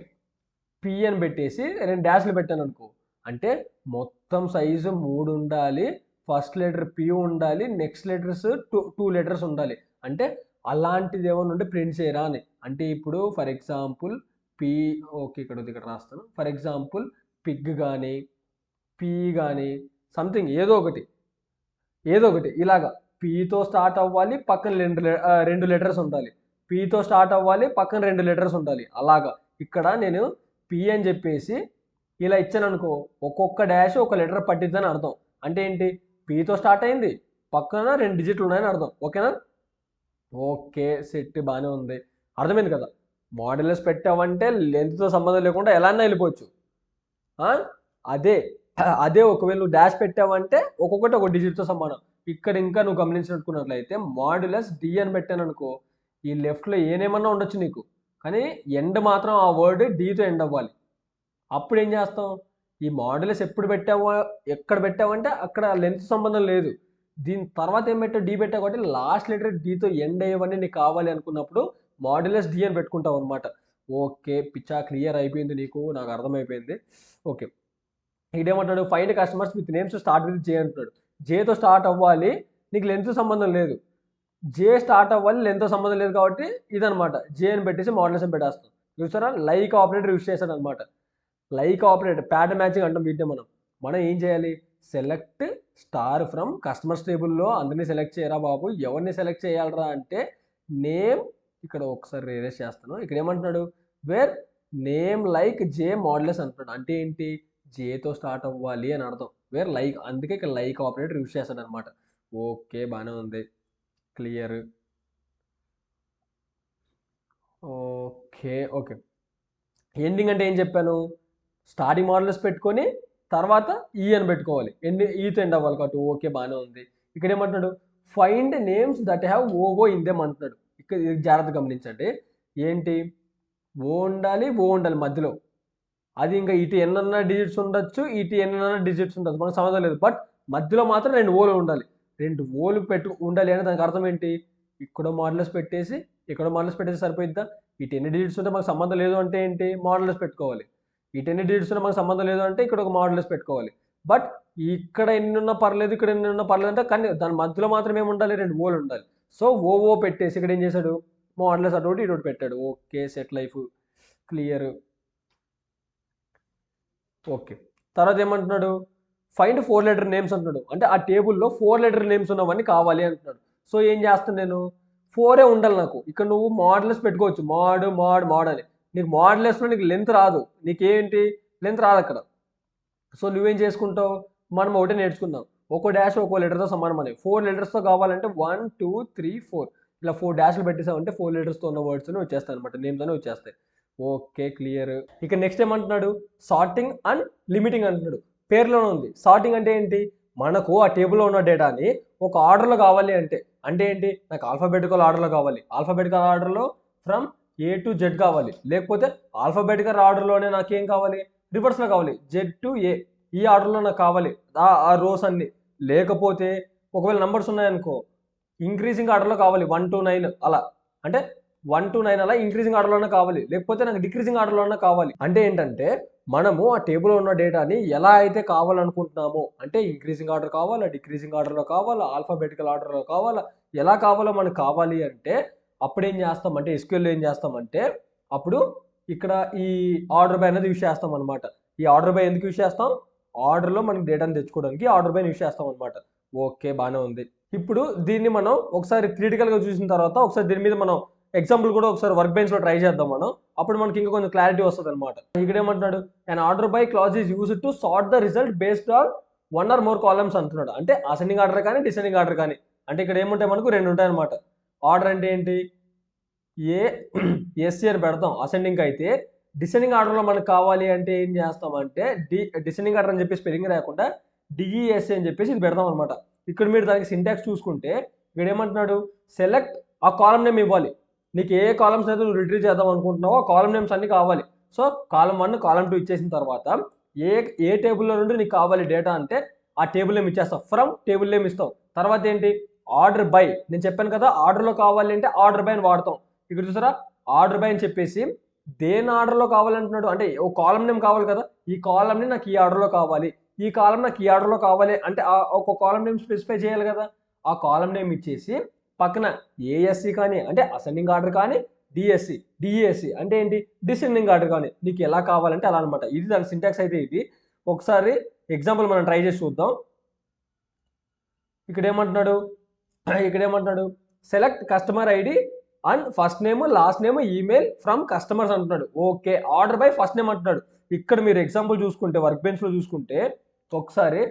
పి అని పెట్టేసి 2 డాష్లు పెట్టాను అనుకో, అంటే మొత్తం సైజు 3 ఉండాలి, ఫస్ట్ లెటర్ పి ఉండాలి, నెక్స్ట్ లెటర్స్ 2 లెటర్స్ ఉండాలి. అంటే అలాంటిది ఏమైనా ఉంటే ప్రింట్ చేయరా అని. అంటే ఇప్పుడు ఫర్ ఎగ్జాంపుల్ పి, ఓకే ఇక్కడ రాస్తాను. ఫర్ ఎగ్జాంపుల్ పిగ్ కానీ పి కానీ సంథింగ్ ఏదో ఒకటి ఇలాగా పీతో స్టార్ట్ అవ్వాలి, పక్కన రెండు లెటర్స్ ఉండాలి, పీతో స్టార్ట్ అవ్వాలి, పక్కన 2 లెటర్స్ ఉండాలి. అలాగా ఇక్కడ నేను పి అని చెప్పేసి ఇలా ఇచ్చాను అనుకో, ఒక్కొక్క డాష్ ఒక లెటర్ పట్టిద్దని అర్థం. అంటే ఏంటి, పీతో స్టార్ట్ అయింది, పక్కన 2 డిజిట్లు ఉన్నాయని అర్థం. ఓకేనా? ఓకే, సెట్, బాగానే ఉంది, అర్థమైంది కదా. మాడ్యులస్ పెట్టావంటే లెంత్తో సంబంధం లేకుండా ఎలా అయినా వెళ్ళిపోవచ్చు. అదే ఒకవేళ నువ్వు డాష్ పెట్టావంటే ఒక్కొక్కటి ఒక డిజిట్తో సమానం. ఇక్కడ ఇంకా నువ్వు గమనించుకున్నట్లయితే మాడ్యులస్ డి అని పెట్టాను అనుకో, ఈ లెఫ్ట్లో ఏనేమన్నా ఉండొచ్చు నీకు, కానీ ఎండ్ మాత్రం ఆ వర్డ్ డీతో ఎండ్ అవ్వాలి. అప్పుడు ఏం చేస్తాం, ఈ మాడ్యులస్ ఎక్కడ పెట్టావంటే అక్కడ లెంత్ సంబంధం లేదు, దీని తర్వాత ఏం పెట్టావు, డి పెట్టావు కాబట్టి లాస్ట్ లెటర్ డీతో ఎండ్ అయ్యేవన్నీ నీకు కావాలి అనుకున్నప్పుడు మాడ్యులస్ డి అని పెట్టుకుంటావు అనమాట. ఓకే, పిచ్చా క్లియర్ అయిపోయింది నీకు, నాకు అర్థమైపోయింది. ఓకే, ఇదేమంటాడు, find customers with names start with J అంటున్నాడు. జేతో స్టార్ట్ అవ్వాలి, నీకు లెంత్ సంబంధం లేదు, జే స్టార్ట్ అవ్వాలి, లెంత్ సంబంధం లేదు, కాబట్టి ఇదనమాట జే అని పెట్టేసి మాడ్యులస్ అని పెట్టేస్తాం. చూసారా, లైక్ ఆపరేటర్ యూస్ చేశాడు అనమాట. లైక్ ఆపరేటర్ ప్యాటర్న్ మ్యాచింగ్ అంటాం వీటిని. మనం ఏం చేయాలి, సెలెక్ట్ స్టార్ ఫ్రమ్ కస్టమర్స్ టేబుల్లో అందరినీ సెలెక్ట్ చేయరా బాబు, ఎవరిని సెలెక్ట్ చేయాలరా అంటే నేమ్, ఇక్కడ ఒకసారి రిరైజ్ చేస్తాను. ఇక్కడ ఏమంటున్నాడు, వేర్ నేమ్ లైక్ జే మాడ్యులస్ అంటున్నాడు. అంటే ఏంటి? జేతో స్టార్ట్ అవ్వాలి అని అర్థం. వేర్ లైక్, అందుకే ఇక్కడ లైక్ ఆపరేటర్ యూస్ చేస్తాడు అనమాట. ఓకే, బాగానే ఉంది, క్లియర్. Okay okay. ఎండింగ్ అంటే ఏం చెప్పాను? స్టార్టింగ్ మాడ్యులస్ పెట్టుకొని తర్వాత ఈ అని పెట్టుకోవాలి. ఈతో ఎండ్ అవ్వాలి కాబట్టి ఓకే, బాగానే ఉంది. ఇక్కడ ఏమంటున్నాడు? Find names that have Ovo in them అంటున్నాడు. ఇక్కడ జాగ్రత్త గమనించండి. ఏంటి? ఓ ఉండాలి, ఓ ఉండాలి మధ్యలో. అది ఇంకా ఇటు ఎన్నన్నా డిజిట్స్ ఉండొచ్చు, ఇటు ఎన్నన్నా డిజిట్స్ ఉండొచ్చు, మనకు సంబంధం లేదు. బట్ మధ్యలో మాత్రం 2 ఓలు ఉండాలి. 2 ఓలు ఉండాలి అంటే దానికి అర్థం ఏంటి? ఇక్కడ మాడ్యులస్ పెట్టేసి ఇక్కడ మాడ్యులస్ పెట్టేసి సరిపోయిద్దా? ఇటు ఎన్ని డిజిట్స్ ఉంటే మనకు సంబంధం లేదు అంటే ఏంటి? మాడ్యులస్ పెట్టుకోవాలి. ఇటు ఎన్ని డిజిట్స్ ఉంటే మనకు సంబంధం లేదు అంటే ఇక్కడ ఒక మాడ్యులస్ పెట్టుకోవాలి. బట్ ఇక్కడ ఎన్ని ఉన్నా పర్లేదు, ఇక్కడ ఎన్ని ఉన్నా పర్లేదు అంటే, కానీ దాని మధ్యలో మాత్రం ఏమి ఉండాలి? 2 ఓలు ఉండాలి. సో ఓ పెట్టేసి ఇక్కడ ఏం చేశాడు? మాడ్యులస్ అటు ఇటు పెట్టాడు. Okay, set life clear. Okay, తర్వాత ఏమంటున్నాడు? ఫైండ్ 4 లెటర్ నేమ్స్ అంటున్నాడు. అంటే ఆ టేబుల్లో 4 లెటర్ నేమ్స్ ఉన్నవన్నీ కావాలి అంటున్నాడు. సో ఏం చేస్తాను నేను? 4 ఉండాలి నాకు. ఇక్కడ నువ్వు మాడ్యులస్ పెట్టుకోవచ్చు, మాడ్ అని. నీకు మాడ్యులస్లో నీకు లెంత్ రాదు. నీకేంటి? లెంత్ రాదు అక్కడ. సో నువ్వేం చేసుకుంటావు? మనం ఒకటే నేర్చుకుందాం. ఒక్కో డాష్ ఒక్కో లెటర్తో సమానం అని. 4 లెటర్స్తో కావాలంటే 1 2 3 4 ఇలా 4 డాష్లు పెట్టేసామంటే 4 లెటర్స్తో ఉన్న వర్డ్స్ అని వచ్చేస్తాయి అనమాట, నేమ్స్ అని వచ్చేస్తాయి. Okay, clear. ఇక నెక్స్ట్ ఏమంటున్నాడు? సార్టింగ్ అండ్ లిమిటింగ్ అంటున్నాడు. పేర్లోనే ఉంది. సార్టింగ్ అంటే ఏంటి? మనకు ఆ టేబుల్లో ఉన్న డేటాని ఒక ఆర్డర్లో కావాలి అంటే ఏంటి? నాకు ఆల్ఫాబెటికల్ ఆర్డర్లో కావాలి. ఆల్ఫాబెటికల్ ఆర్డర్లో ఫ్రమ్ ఏ టు జెడ్ కావాలి. లేకపోతే ఆల్ఫాబెటికల్ ఆర్డర్లోనే నాకేం కావాలి? రివర్స్లో కావాలి, జెడ్ టు ఏ, ఈ ఆర్డర్లో నాకు కావాలి ఆ రోస్ అన్ని. లేకపోతే ఒకవేళ నంబర్స్ ఉన్నాయనుకో, ఇంక్రీజింగ్ ఆర్డర్లో కావాలి 1 to 9 అలా. అంటే 1 to 9 అలా ఇంక్రీజింగ్ ఆర్డర్లోనే కావాలి. లేకపోతే నాకు డిక్రీజింగ్ ఆర్డర్లోనే కావాలి. అంటే ఏంటంటే మనము ఆ టేబుల్లో ఉన్న డేటాని ఎలా అయితే కావాలనుకుంటున్నామో, అంటే ఇంక్రీజింగ్ ఆర్డర్ కావాలా, డిక్రీజింగ్ ఆర్డర్లో కావాలా, ఆల్ఫాబెటికల్ ఆర్డర్లో కావాలా, ఎలా కావాలో మనకు కావాలి అంటే అప్పుడు ఏం చేస్తామంటే ఎస్క్యూఎల్లో ఏం చేస్తామంటే అప్పుడు ఇక్కడ ఈ ఆర్డర్ బై అనేది యూస్ చేస్తాం అనమాట. ఈ ఆర్డర్ బై ఎందుకు యూస్ చేస్తాం? ఆర్డర్లో మనకి డేటాను తెచ్చుకోవడానికి ఆర్డర్ బై యూస్ చేస్తాం అనమాట. ఓకే, బాగానే ఉంది. ఇప్పుడు దీన్ని మనం ఒకసారి క్రిటికల్గా చూసిన తర్వాత ఒకసారి దీని మీద మనం ఎగ్జాంపుల్ కూడా ఒకసారి వర్క్ బెంచ్లో ట్రై చేద్దాం మనం. అప్పుడు మనకి ఇంకా కొంచెం క్లారిటీ వస్తుంది అనమాట. ఇక్కడ ఏమంటున్నాడు? And order by clause is used to sort the result based on 1 or more columns అంటున్నాడు. అంటే అసెండింగ్ ఆర్డర్ కానీ డిసెండింగ్ ఆర్డర్ కానీ. అంటే ఇక్కడ ఏముంటాయి? మనకు 2 ఉంటాయి అనమాట. ఆర్డర్ అంటే ఏంటి? ఎస్సీ అని పెడతాం అసెండింగ్ అయితే. డిసెండింగ్ ఆర్డర్లో మనకు కావాలి అంటే ఏం చేస్తామంటే డిసెండింగ్ ఆర్డర్ అని చెప్పి స్పెల్లింగ్ రాకుండా డిఈఎస్సీ అని చెప్పేసి ఇది పెడతాం అనమాట. ఇక్కడ మీరు దానికి సింటాక్స్ చూసుకుంటే ఇక్కడ ఏమంటున్నాడు? సెలెక్ట్ ఆ కాలమ్ నేమ్ ఇవ్వాలి. నీకు ఏ కాలమ్స్ అయితే నువ్వు రిట్రీవ్ చేద్దాం అనుకుంటున్నావో ఆ కాలమ్ నేమ్స్ అన్ని కావాలి. సో కాలమ్ 1 కాలమ్ 2 ఇచ్చేసిన తర్వాత ఏ టేబుల్లో నుండి నీకు కావాలి డేటా అంటే ఆ టేబుల్ నేమ్ ఇచ్చేస్తావు. ఫ్రమ్ టేబుల్ నేమ్ ఇస్తావు. తర్వాత ఏంటి? Order by. నేను చెప్పాను కదా ఆర్డర్లో కావాలి అంటే ఆర్డర్ బై అని వాడతాం. ఇక్కడ చూసారా? ఆర్డర్ బై అని చెప్పేసి దేని ఆర్డర్లో కావాలంటున్నాడు? అంటే ఓ కాలమ్ నేమ్ కావాలి కదా, ఈ కాలమ్ని నాకు ఈ ఆర్డర్లో కావాలి, ఈ కాలం నాకు ఈ ఆర్డర్లో కావాలి అంటే ఒక కాలమ్ నేమ్ స్పెసిఫై చేయాలి కదా. ఆ కాలమ్ నేమ్ ఇచ్చేసి పక్కన ఏఎస్సి కానీ అంటే అసెండింగ్ ఆర్డర్ కానీ, డిఎస్సి డిఈఎస్సి అంటే ఏంటి? డిసెండింగ్ ఆర్డర్ కానీ నీకు ఎలా కావాలంటే అలా అనమాట. ఇది దాని సింటాక్స్ అయితే ఇది. ఒకసారి ఎగ్జాంపుల్ మనం ట్రై చేసి చూద్దాం. ఇక్కడ ఏమంటున్నాడు? Select customer ID and first name last name email from customers అంటున్నాడు. Okay, order by first name అంటున్నాడు. ఇక్కడ మీరు ఎగ్జాంపుల్ చూసుకుంటే వర్క్ బెంచ్లో చూసుకుంటే ఒకసారి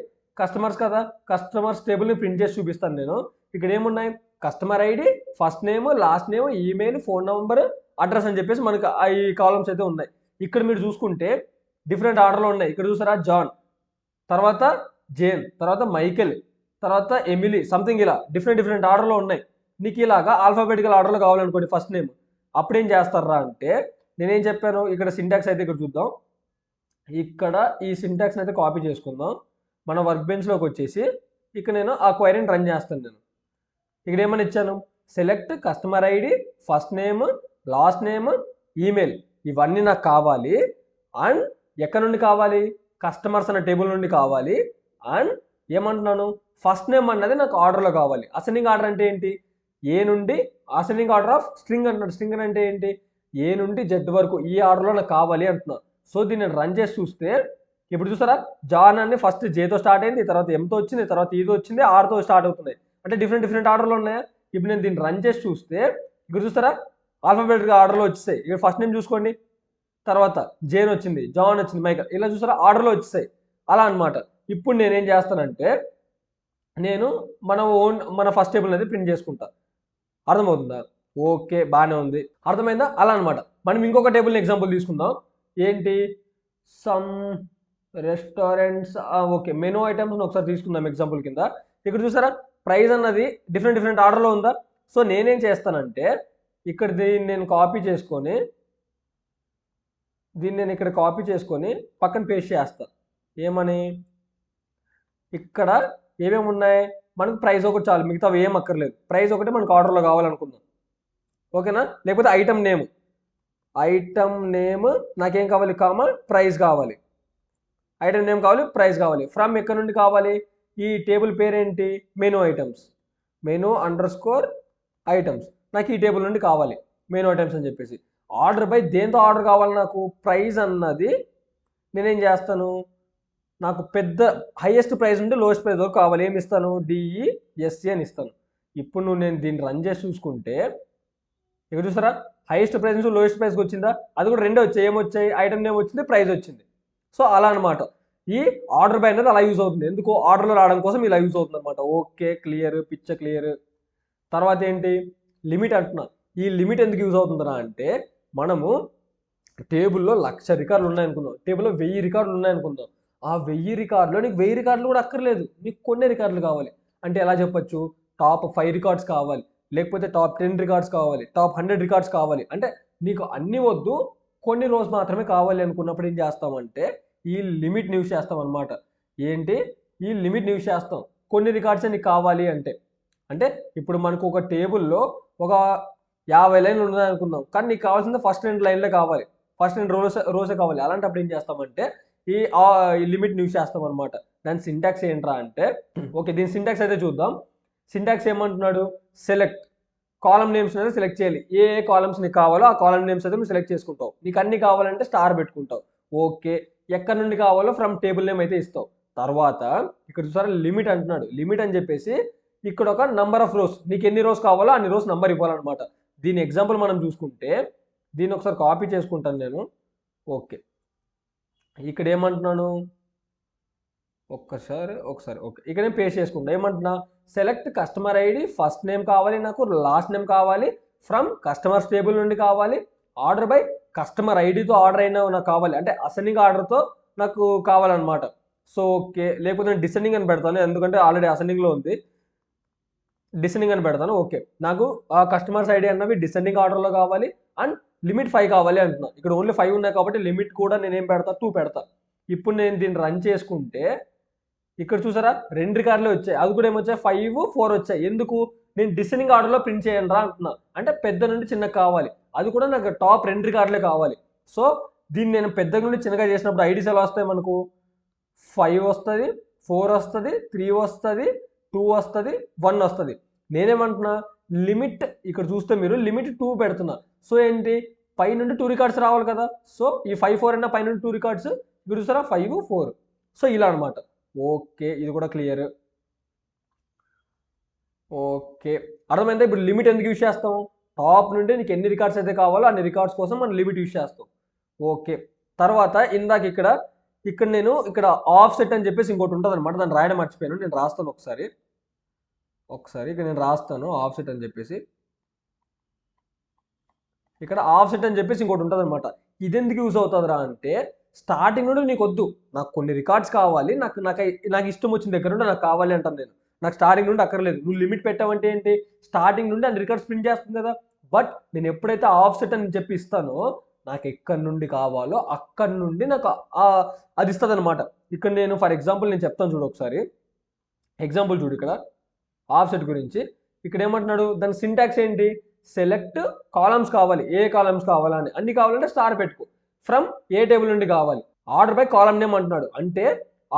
కస్టమర్స్ కదా, కస్టమర్స్ టేబుల్ని ప్రింట్ చేసి చూపిస్తాను నేను. ఇక్కడ ఏమున్నాయి? Customer ID, first name, last name, email, phone number, address అని చెప్పేసి మనకు ఈ కాలమ్స్ అయితే ఉన్నాయి. ఇక్కడ మీరు చూసుకుంటే డిఫరెంట్ ఆర్డర్లో ఉన్నాయి. ఇక్కడ చూసారా? జాన్, తర్వాత జేన్, తర్వాత మైకెల్, తర్వాత ఎమిలీ, సంథింగ్ ఇలా డిఫరెంట్ ఆర్డర్లో ఉన్నాయి. నీకు ఇలాగా ఆల్ఫాబెటికల్ ఆర్డర్లో కావాలనుకోండి ఫస్ట్ నేమ్, అప్పుడేం చేస్తారా అంటే నేనేం చెప్పాను? ఇక్కడ సింటాక్స్ అయితే ఇక్కడ చూద్దాం. ఇక్కడ ఈ సింటాక్స్ అయితే కాపీ చేసుకుందాం. మన వర్క్ బెంచ్లోకి వచ్చేసి ఇక్కడ నేను ఆ క్వైరీని రన్ చేస్తాను. నేను ఇక్కడ ఏమని ఇచ్చాను? Select customer ID, first name, last name, email ఇవన్నీ నాకు కావాలి. అండ్ ఎక్కడ నుండి కావాలి? కస్టమర్స్ అనే టేబుల్ నుండి కావాలి. అండ్ ఏమంటున్నాను? ఫస్ట్ నేమ్ అన్నది నాకు ఆర్డర్లో కావాలి. అసెండింగ్ ఆర్డర్ అంటే ఏంటి? ఏ నుండి అసెండింగ్ ఆర్డర్ ఆఫ్ స్ట్రింగ్ అంటున్నాడు. స్ట్రింగ్ అంటే ఏంటి? ఏ నుండి జెడ్ వరకు ఈ ఆర్డర్లో నాకు కావాలి అంటున్నాను. సో దీన్ని రన్ చేసి చూస్తే ఇప్పుడు చూసారా? జాన్ అని ఫస్ట్ జేతో స్టార్ట్ అయింది, తర్వాత ఎంతో వచ్చింది, తర్వాత ఈతో వచ్చింది, ఆర్తో స్టార్ట్ అవుతున్నాయి. అంటే డిఫరెంట్ ఆర్డర్లో ఉన్నాయా? ఇప్పుడు నేను దీన్ని రన్ చేసి చూస్తే ఇక్కడ చూస్తారా? ఆల్ఫాబెటికల్ ఆర్డర్లో వచ్చేసాయి. ఇక్కడ ఫస్ట్ నేమ్ చూసుకోండి. తర్వాత జేన్ వచ్చింది, జాన్ వచ్చింది, మైకల్, ఇలా చూసారా ఆర్డర్లో వచ్చేసాయి అలా అనమాట. ఇప్పుడు నేనేం చేస్తానంటే నేను మన ఫస్ట్ టేబుల్ అనేది ప్రింట్ చేసుకుంటా. అర్థమవుతుందా? ఓకే, బాగానే ఉంది, అర్థమైందా? అలా అనమాట. మనం ఇంకొక టేబుల్ని ఎగ్జాంపుల్ తీసుకుందాం. ఏంటి? Some restaurants. ఓకే, మెనూ ఐటమ్స్ని ఒకసారి తీసుకుందాం ఎగ్జాంపుల్ కింద. ఇక్కడ చూసారా ప్రైస్ అన్నది డిఫరెంట్ డిఫరెంట్ ఆర్డర్లో ఉందా? సో నేనేం చేస్తానంటే ఇక్కడ దీన్ని నేను ఇక్కడ కాపీ చేసుకొని పక్కన పేస్ట్ చేస్తా. ఏమని? ఇక్కడ ఏమేమి ఉన్నాయి? మనకు ప్రైస్ ఒకటి చాలు, మిగతావి ఏం అక్కర్లేదు. ప్రైస్ ఒకటి మనకు ఆర్డర్లో కావాలనుకుందాం, ఓకేనా? లేకపోతే ఐటమ్ నేమ్ నాకేం కావాలి? ప్రైస్ కావాలి. ఐటమ్ నేమ్ కావాలి, ప్రైస్ కావాలి. ఫ్రమ్ ఎక్కడ నుండి కావాలి? ఈ టేబుల్ పేరేంటి? Menu items, menu items. నాకు ఈ టేబుల్ నుండి కావాలి మెనూ ఐటమ్స్ అని చెప్పేసి. ఆర్డర్ బై దేంతో ఆర్డర్ కావాలి నాకు? ప్రైస్ అన్నది నేనేం చేస్తాను, నాకు హైయెస్ట్ ప్రైస్ నుండి లోయెస్ట్ ప్రైస్ వరకు కావాలి. ఏమి ఇస్తాను? DESC అని ఇస్తాను. ఇప్పుడు నేను దీన్ని రన్ చేసి చూసుకుంటే ఇక్కడ చూసారా హైయెస్ట్ ప్రైస్ నుంచి లోయెస్ట్ ప్రైస్కి వచ్చిందా? అది కూడా రెండే వచ్చాయి. ఏమొచ్చాయి? ఐటమ్ నేమ్ వచ్చింది, ప్రైస్ వచ్చింది. సో అలా అనమాట. ఈ ఆర్డర్ బై అనేది అలా యూజ్ అవుతుంది. ఎందుకు? ఆర్డర్లో రావడం కోసం ఇలా యూజ్ అవుతుంది అనమాట. Okay, clear, clear. తర్వాత ఏంటి? లిమిట్ అంటున్నా. ఈ లిమిట్ ఎందుకు యూజ్ అవుతుందా అంటే మనము టేబుల్లో 1,00,000 రికార్డులు ఉన్నాయనుకుందాం, టేబుల్లో 1000 రికార్డులు ఉన్నాయనుకుందాం. ఆ 1000 రికార్డులో నీకు 1000 రికార్డులు కూడా అక్కర్లేదు, నీకు కొన్ని రికార్డులు కావాలి. అంటే ఎలా చెప్పొచ్చు? టాప్ 5 రికార్డ్స్ కావాలి, లేకపోతే టాప్ 10 రికార్డ్స్ కావాలి, టాప్ 100 రికార్డ్స్ కావాలి. అంటే నీకు అన్ని వద్దు, కొన్ని రోజు మాత్రమే కావాలి అనుకున్నప్పుడు ఏం చేస్తామంటే ఈ లిమిట్ని యూజ్ చేస్తాం అనమాట. ఏంటి? ఈ లిమిట్ని యూజ్ చేస్తాం. కొన్ని రికార్డ్సే నీకు కావాలి అంటే ఇప్పుడు మనకు ఒక టేబుల్లో ఒక 50 లైన్లు ఉన్నాయి అనుకుందాం, కానీ నీకు కావాల్సింది ఫస్ట్ 2 లైన్లే కావాలి, ఫస్ట్ 2 రోసే కావాలి. అలాంటప్పుడు ఏం చేస్తామంటే ఈ లిమిట్ని యూజ్ చేస్తాం అనమాట. దాని సింటాక్స్ ఏంట్రా అంటే ఓకే, దీని సింటాక్స్ అయితే చూద్దాం. సింటాక్స్ ఏమంటున్నాడు? సెలెక్ట్ కాలమ్ నేమ్స్ అనేది సెలెక్ట్ చేయాలి. ఏ కాలమ్స్ నీకు కావాలో ఆ కాలమ్ నేమ్స్ అయితే నువ్వు సెలెక్ట్ చేసుకుంటావు. నీకు అన్ని కావాలంటే స్టార్ పెట్టుకుంటావు. ఓకే, ఎక్కడి నుండి కావాలో ఫ్రమ్ టేబుల్ నేమ్ అయితే ఇస్తావు. తర్వాత ఇక్కడ చూసారా లిమిట్ అంటున్నాడు. లిమిట్ అని చెప్పేసి ఇక్కడ ఒక నంబర్ ఆఫ్ రోస్, నీకు ఎన్ని రోస్ కావాలో అన్ని రోస్ నంబర్ ఇవ్వాలన్నమాట. దీని ఎగ్జాంపుల్ మనం చూసుకుంటే దీన్ని ఒకసారి కాపీ చేసుకుంటాను నేను. ఓకే, ఇక్కడ ఏమంటున్నాను? ఒకసారి ఓకే, ఇక్కడ నేను పేస్ట్ చేసుకుంటా. ఏమంటున్నా? Select customer ID, first name కావాలి నాకు, లాస్ట్ నేమ్ కావాలి, ఫ్రమ్ కస్టమర్స్ టేబుల్ నుండి కావాలి, ఆర్డర్ బై కస్టమర్ ఐడితో ఆర్డర్ అయినా నాకు కావాలి, అంటే అసెండింగ్ ఆర్డర్తో నాకు కావాలన్నమాట. సో ఓకే, లేకపోతే నేను డిసెండింగ్ అని పెడతాను, ఎందుకంటే ఆల్రెడీ అసెండింగ్లో ఉంది. డిసెండింగ్ అని పెడతాను. ఓకే, నాకు ఆ కస్టమర్స్ ఐడి అన్నవి డిసెండింగ్ ఆర్డర్లో కావాలి అండ్ లిమిట్ 5 కావాలి అంటున్నా. ఇక్కడ ఓన్లీ 5 ఉన్నాయి కాబట్టి లిమిట్ కూడా నేనేం పెడతా? 2 పెడతా. ఇప్పుడు నేను దీన్ని రన్ చేసుకుంటే ఇక్కడ చూసారా 2 రికార్డులు వచ్చాయి. అది కూడా ఏమొచ్చాయి? 5, 4 వచ్చాయి. ఎందుకు? నేను డిసెండింగ్ ఆర్డర్లో ప్రింట్ చేయండి రా అంటున్నా. అంటే పెద్ద నుండి చిన్నగా కావాలి, అది కూడా నాకు టాప్ 2 రికార్డులే కావాలి. సో దీన్ని నేను పెద్ద నుండి చిన్నగా చేసినప్పుడు ఐడీస్ ఎలా వస్తాయి మనకు? 5 వస్తుంది, 4 వస్తుంది, 3 వస్తుంది, 2 వస్తుంది, 1 వస్తుంది. నేనేమంటున్నా? లిమిట్ ఇక్కడ చూస్తే మీరు లిమిట్ 2 పెడుతున్నా. సో ఏంటి? పై నుండి 2 రికార్డ్స్ రావాలి కదా. సో ఈ 5, 4 అయినా పై నుండి 2 రికార్డ్స్. ఇక్కడ చూసారా 5, 4. సో ఇలా అనమాట. ఓకే, ఇది కూడా క్లియర్. ఓకే, అర్థమైందా? ఇప్పుడు లిమిట్ ఎందుకు యూజ్ చేస్తాం? టాప్ నుండి నీకు ఎన్ని రికార్డ్స్ అయితే కావాలో అన్ని రికార్డ్స్ కోసం మనం లిమిట్ యూజ్ చేస్తాం. ఓకే, తర్వాత ఇందాక ఇక్కడ నేను ఆఫ్ సెట్ అని చెప్పేసి ఇంకోటి ఉంటుంది అనమాట. దాన్ని రాయడం మర్చిపోయాను, నేను రాస్తాను ఒకసారి. ఇక్కడ నేను రాస్తాను ఆఫ్ సెట్ అని చెప్పేసి. ఇక్కడ ఆఫ్ సెట్ అని చెప్పేసి ఇంకోటి ఉంటుంది అనమాట. ఇది ఎందుకు యూజ్ అవుతుందిరా అంటే స్టార్టింగ్ నుండి నీకు వద్దు, నాకు కొన్ని రికార్డ్స్ కావాలి, నాకు ఇష్టం వచ్చిన దగ్గర నుండి నాకు కావాలి అంటాను నేను. నాకు స్టార్టింగ్ నుండి అక్కర్లేదు. నువ్వు లిమిట్ పెట్టావంటే ఏంటి? స్టార్టింగ్ నుండి అన్ని రికార్డ్స్ ప్రింట్ చేస్తుంది కదా. బట్ నేను ఎప్పుడైతే ఆఫ్ సెట్ అని చెప్పి ఇస్తానో నాకు ఎక్కడి నుండి కావాలో అక్కడి నుండి నాకు అది ఇస్తుంది అనమాట. ఇక్కడ నేను ఫర్ ఎగ్జాంపుల్ నేను చెప్తాను చూడు ఒకసారి. ఎగ్జాంపుల్ చూడు ఇక్కడ ఆఫ్ సెట్ గురించి. ఇక్కడ ఏమంటున్నాడు? దాని సింటాక్స్ ఏంటి? సెలెక్ట్ కాలమ్స్ కావాలి, ఏ కాలమ్స్ కావాలని. అన్ని కావాలంటే స్టార్ పెట్టుకో. ఫ్రమ్ ఏ టేబుల్ నుండి కావాలి. ఆర్డర్ బై కాలమ్ నేమ్ అంటున్నాడు. అంటే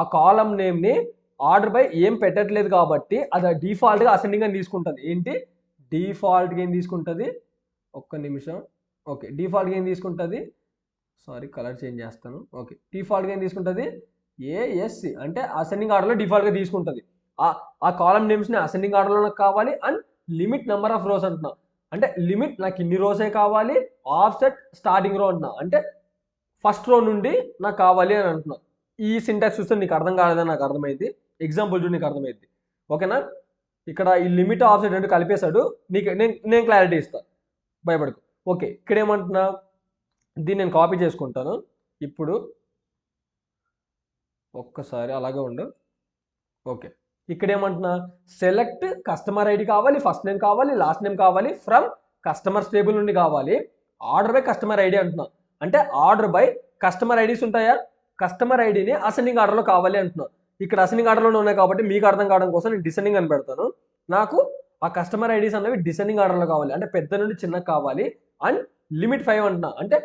ఆ కాలమ్ నేమ్ని ఆర్డర్ బై ఏం పెట్టట్లేదు కాబట్టి అది డిఫాల్ట్గా అసెండింగ్ అని తీసుకుంటుంది. ఏంటి? డిఫాల్ట్గా ఏం తీసుకుంటుంది? ఒక్క నిమిషం. ఓకే, డిఫాల్ట్గా ఏం తీసుకుంటుంది? సారీ, కలర్ చేంజ్ చేస్తాను. ఓకే, డిఫాల్ట్గా ఏం తీసుకుంటుంది? ASC అంటే అసెండింగ్ ఆర్డర్లో డిఫాల్ట్గా తీసుకుంటుంది. ఆ కాలమ్ నేమ్స్ని అసెండింగ్ ఆర్డర్లో నాకు కావాలి and limit number of rose అంటున్నా. అంటే లిమిట్ నాకు ఇన్ని రోసే కావాలి, ఆఫ్ సెట్ స్టార్టింగ్ రో అంటున్నా. అంటే ఫస్ట్ రో నుండి నాకు కావాలి అని అంటున్నా. ఈ సింటాక్స్ చూస్తే నీకు అర్థం కాలేదని నాకు అర్థమైంది. ఎగ్జాంపుల్ చూడు నీకు అర్థమైంది. ఓకేనా? ఇక్కడ ఈ లిమిట్ ఆఫ్సెట్ రెండు కలిపేశాడు. నీకు నేను క్లారిటీ ఇస్తాను, భయపడకు. ఓకే, ఇక్కడ ఏమంటున్నా, దీన్ని నేను కాపీ చేసుకుంటాను. ఇప్పుడు ఒక్కసారి అలాగే ఉండు. ఓకే, ఇక్కడ ఏమంటున్నా, సెలెక్ట్ కస్టమర్ ఐడి కావాలి, ఫస్ట్ నేమ్ కావాలి, లాస్ట్ నేమ్ కావాలి, ఫ్రమ్ కస్టమర్స్ టేబుల్ నుండి కావాలి, ఆర్డర్ బై కస్టమర్ ఐడి అంటున్నా. అంటే ఆర్డర్ బై కస్టమర్ ఐడీస్ ఉంటాయా, కస్టమర్ ఐడిని అసెండింగ్ ఆర్డర్లో కావాలి అంటున్నా. ఇక్కడ అసెండింగ్ ఆర్డర్లోనే ఉన్నాయి కాబట్టి మీకు అర్థం కావడం కోసం నేను డిసెండింగ్ అని పెడతాను. నాకు ఆ కస్టమర్ ఐడీస్ అనేవి డిసెండింగ్ ఆర్డర్లో కావాలి, అంటే పెద్ద నుండి చిన్నగా కావాలి. అండ్ లిమిట్ 5 అంటున్నా, అంటే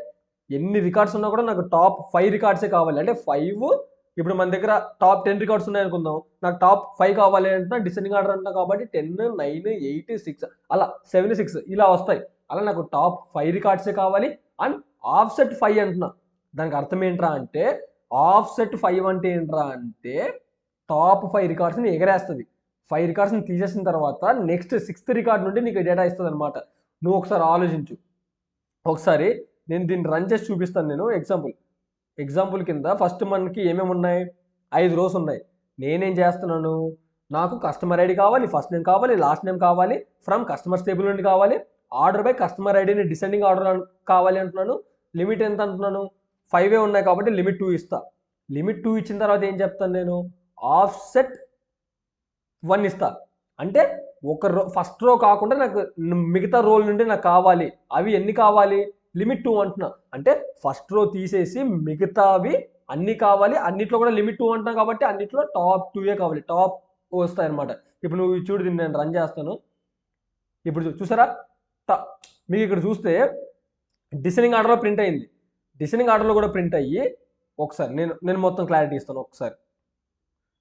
ఎన్ని రికార్డ్స్ ఉన్నా కూడా నాకు టాప్ 5 రికార్డ్సే కావాలి. అంటే 5, ఇప్పుడు మన దగ్గర టాప్ 10 రికార్డ్స్ ఉన్నాయి అనుకుందాం, నాకు టాప్ 5 కావాలి అంటున్నా. డిసెండింగ్ ఆర్డర్ అంటున్నా కాబట్టి 10, 9, 8, 6 అలా 7, 6 ఇలా వస్తాయి. అలా నాకు టాప్ 5 రికార్డ్సే కావాలి. అండ్ ఆఫ్సెట్ 5 అంటున్నా. దానికి అర్థం ఏంట్రా అంటే, ఆఫ్సెట్ 5 అంటే ఏంట్రా అంటే టాప్ 5 రికార్డ్స్ని ఎగరేస్తుంది. 5 రికార్డ్స్ని తీసేసిన తర్వాత నెక్స్ట్ 6th రికార్డ్ నుండి నీకు డేటా ఇస్తుంది అనమాట. నువ్వు ఒకసారి ఆలోచించు. ఒకసారి నేను దీన్ని రన్ చేసి చూపిస్తాను. నేను ఎగ్జాంపుల్ కింద ఫస్ట్ మనకి ఏమేమి ఉన్నాయి, 5 రోస్ ఉన్నాయి. నేనేం చేస్తున్నాను, నాకు కస్టమర్ ఐడి కావాలి, ఫస్ట్ నేమ్ కావాలి, లాస్ట్ నేమ్ కావాలి, ఫ్రమ్ కస్టమర్స్ టేబుల్ నుండి కావాలి, ఆర్డర్ బై కస్టమర్ ఐడిని డిసెండింగ్ ఆర్డర్ కావాలి అంటున్నాను. లిమిట్ ఎంత అంటున్నాను, 5 ఉన్నాయి కాబట్టి లిమిట్ 2 ఇస్తా. లిమిట్ 2 ఇచ్చిన తర్వాత ఏం చెప్తాను నేను, ఆఫ్సెట్ 1 ఇస్తా. అంటే ఒక రో ఫస్ట్ రో కాకుండా నాకు మిగతా రోల్ నుండి నాకు కావాలి. అవి ఎన్ని కావాలి, లిమిట్ 2 అంటున్నా. అంటే ఫస్ట్ రో తీసేసి మిగతావి అన్ని కావాలి. అన్నిట్లో కూడా లిమిట్ 2 అంటున్నా కాబట్టి అన్నిట్లో టాప్ 2 కావాలి, టాప్ వస్తాయి అనమాట. ఇప్పుడు నువ్వు చూడు, దీన్ని నేను రన్ చేస్తాను. ఇప్పుడు చూసారా, మీకు ఇక్కడ చూస్తే డిసెండింగ్ ఆర్డర్లో ప్రింట్ అయింది. డిసెండింగ్ ఆర్డర్లో కూడా ప్రింట్ అయ్యి, ఒకసారి నేను మొత్తం క్లారిటీ ఇస్తాను. ఒకసారి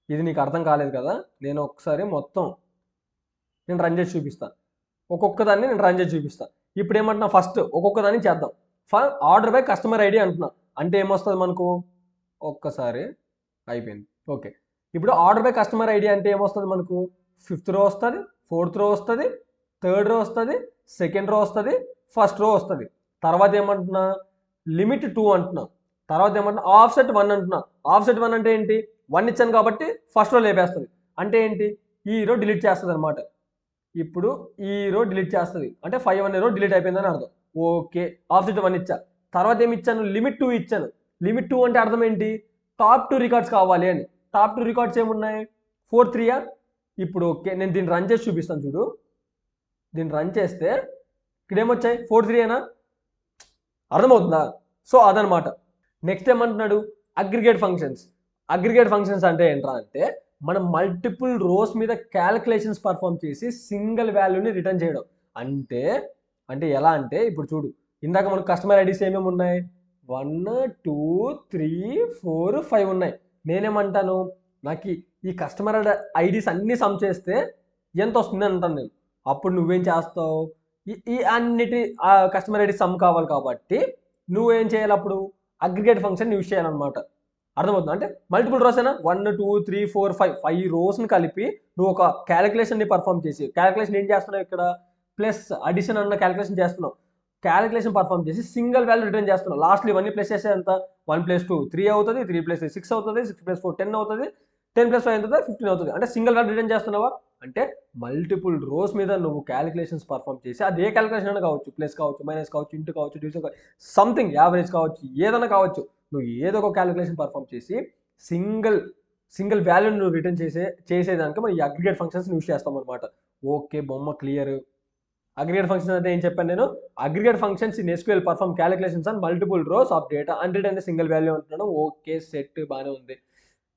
ఇది నీకు అర్థం కాలేదు కదా, నేను ఒకసారి మొత్తం నేను రన్ చేసి చూపిస్తాను. ఒక్కొక్క దాన్ని నేను రన్ చేసి చూపిస్తాను. ఇప్పుడు ఏమంటున్నా, ఫస్ట్ ఒక్కొక్క దాన్ని చేద్దాం. ఆర్డర్ బై కస్టమర్ ఐడి అంటున్నా. అంటే ఏమొస్తుంది మనకు, ఒక్కసారి అయిపోయింది. ఓకే, ఇప్పుడు ఆర్డర్ బై కస్టమర్ ఐడి అంటే ఏమొస్తుంది మనకు, 5th రో వస్తుంది, 4th రో వస్తుంది, 3rd రో వస్తుంది, 2nd రో వస్తుంది, 1st రో వస్తుంది. తర్వాత ఏమంటున్నా, లిమిట్ 2 అంటున్నా. తర్వాత ఏమంటున్నా, ఆఫ్సెట్ 1 అంటున్నా. ఆఫ్సెట్ 1 అంటే ఏంటి, 1 ఇచ్చాను కాబట్టి ఫస్ట్ రో లేపేస్తుంది. అంటే ఏంటి, ఈ రో డిలీట్ చేస్తుంది అనమాట. ఇప్పుడు ఈ రో డిలీట్ చేస్తుంది అంటే 5 అనే రో డిలీట్ అయిపోయిందని అర్థం. ఓకే, ఆఫ్సెట్ 1 ఇచ్చా. తర్వాత ఏమి ఇచ్చాను, లిమిట్ 2 ఇచ్చాను. లిమిట్ 2 అంటే అర్థం ఏంటి, టాప్ 2 రికార్డ్స్ కావాలి అని. టాప్ 2 రికార్డ్స్ ఏమున్నాయి, 4, 3. ఇప్పుడు ఓకే, నేను దీన్ని రన్ చేసి చూపిస్తాను చూడు. దీన్ని రన్ చేస్తే ఇక్కడ ఏమొచ్చాయి, 4, 3 అర్థమవుతుందా? సో అదనమాట. నెక్స్ట్ ఏమంటున్నాడు, అగ్రిగేట్ ఫంక్షన్స్. అగ్రిగేట్ ఫంక్షన్స్ అంటే ఏంట్రా అంటే, మనం మల్టిపుల్ రోస్ మీద క్యాలిక్యులేషన్స్ పర్ఫామ్ చేసి సింగిల్ వాల్యూని రిటర్న్ చేయడం. అంటే ఎలా అంటే, ఇప్పుడు చూడు, ఇందాక మనకు కస్టమర్ ఐడీస్ ఏమేమి ఉన్నాయి, 1, 2, 3, 4, 5 ఉన్నాయి. నేనేమంటాను, నాకు ఈ కస్టమర్ ఐడీస్ అన్ని సమ్ చేస్తే ఎంత వస్తుంది అంటాను నేను. అప్పుడు నువ్వేం చేస్తావు, ఈ అన్నిటి కస్టమర్ ఐడి సమ్ కావాలి కాబట్టి నువ్వేం చేయాలి, అప్పుడు అగ్రిగేట్ ఫంక్షన్ యూజ్ చేయాలన్నమాట. అర్థమవుతుంది, అంటే మల్టిపుల్ రోస్ అయినా 1, 2, 3, 4, 5 రోస్ని కలిపి నువ్వు ఒక క్యాలిక్యులేషన్ని పర్ఫామ్ చేసి, క్యాలిక్యులేషన్ ఏం చేస్తున్నావు, ఇక్కడ ప్లస్ అడిషన్ అన్న క్యాలిక్యులేషన్ చేస్తున్నావు. క్యాలిక్యులేషన్ పర్ఫామ్ చేసి సింగిల్ వాల్యూ రిటర్న్ చేస్తున్నావు. లాస్ట్లో ఇవన్నీ ప్లస్ చేస్తే ఎంత, 1 + 2 3 అవుతుంది, 3 + 3 6 అవుతుంది, 6 + 4 10 అవుతుంది, 10 + 5 ఎంత, 15 అవుతుంది. అంటే సింగిల్ వాల్యూ రిటర్న్ చేస్తున్నావా, అంటే మల్టిపుల్ రోస్ మీద నువ్వు క్యాలిక్యులేషన్స్ పర్ఫామ్ చేసి, అది ఏ క్యాలిక్యులేషన్ అయినా కావచ్చు, ప్లస్ కావచ్చు, మైనస్ కావచ్చు, ఇంటూ కావచ్చు, డివిజన్ కావచ్చు, సంథింగ్ యావరేజ్ కావచ్చు, ఏదైనా కావచ్చు. నువ్వు ఏదో ఒక క్యాలిక్యులేషన్ పర్ఫామ్ చేసి సింగిల్ వాల్యూని నువ్వు రిటర్న్ చేసేదానికి మనం ఈ అగ్రిగేట్ ఫంక్షన్స్ యూజ్ చేస్తాం అనమాట. ఓకే, బొమ్మ క్లియర్. అగ్రిగేట్ ఫంక్షన్ అంటే ఏం చెప్పాను నేను, aggregate functions in SQL perform calculations and multiple rows of data and return single value అంటున్నాను. ఓకే, సెట్, బాగానే ఉంది.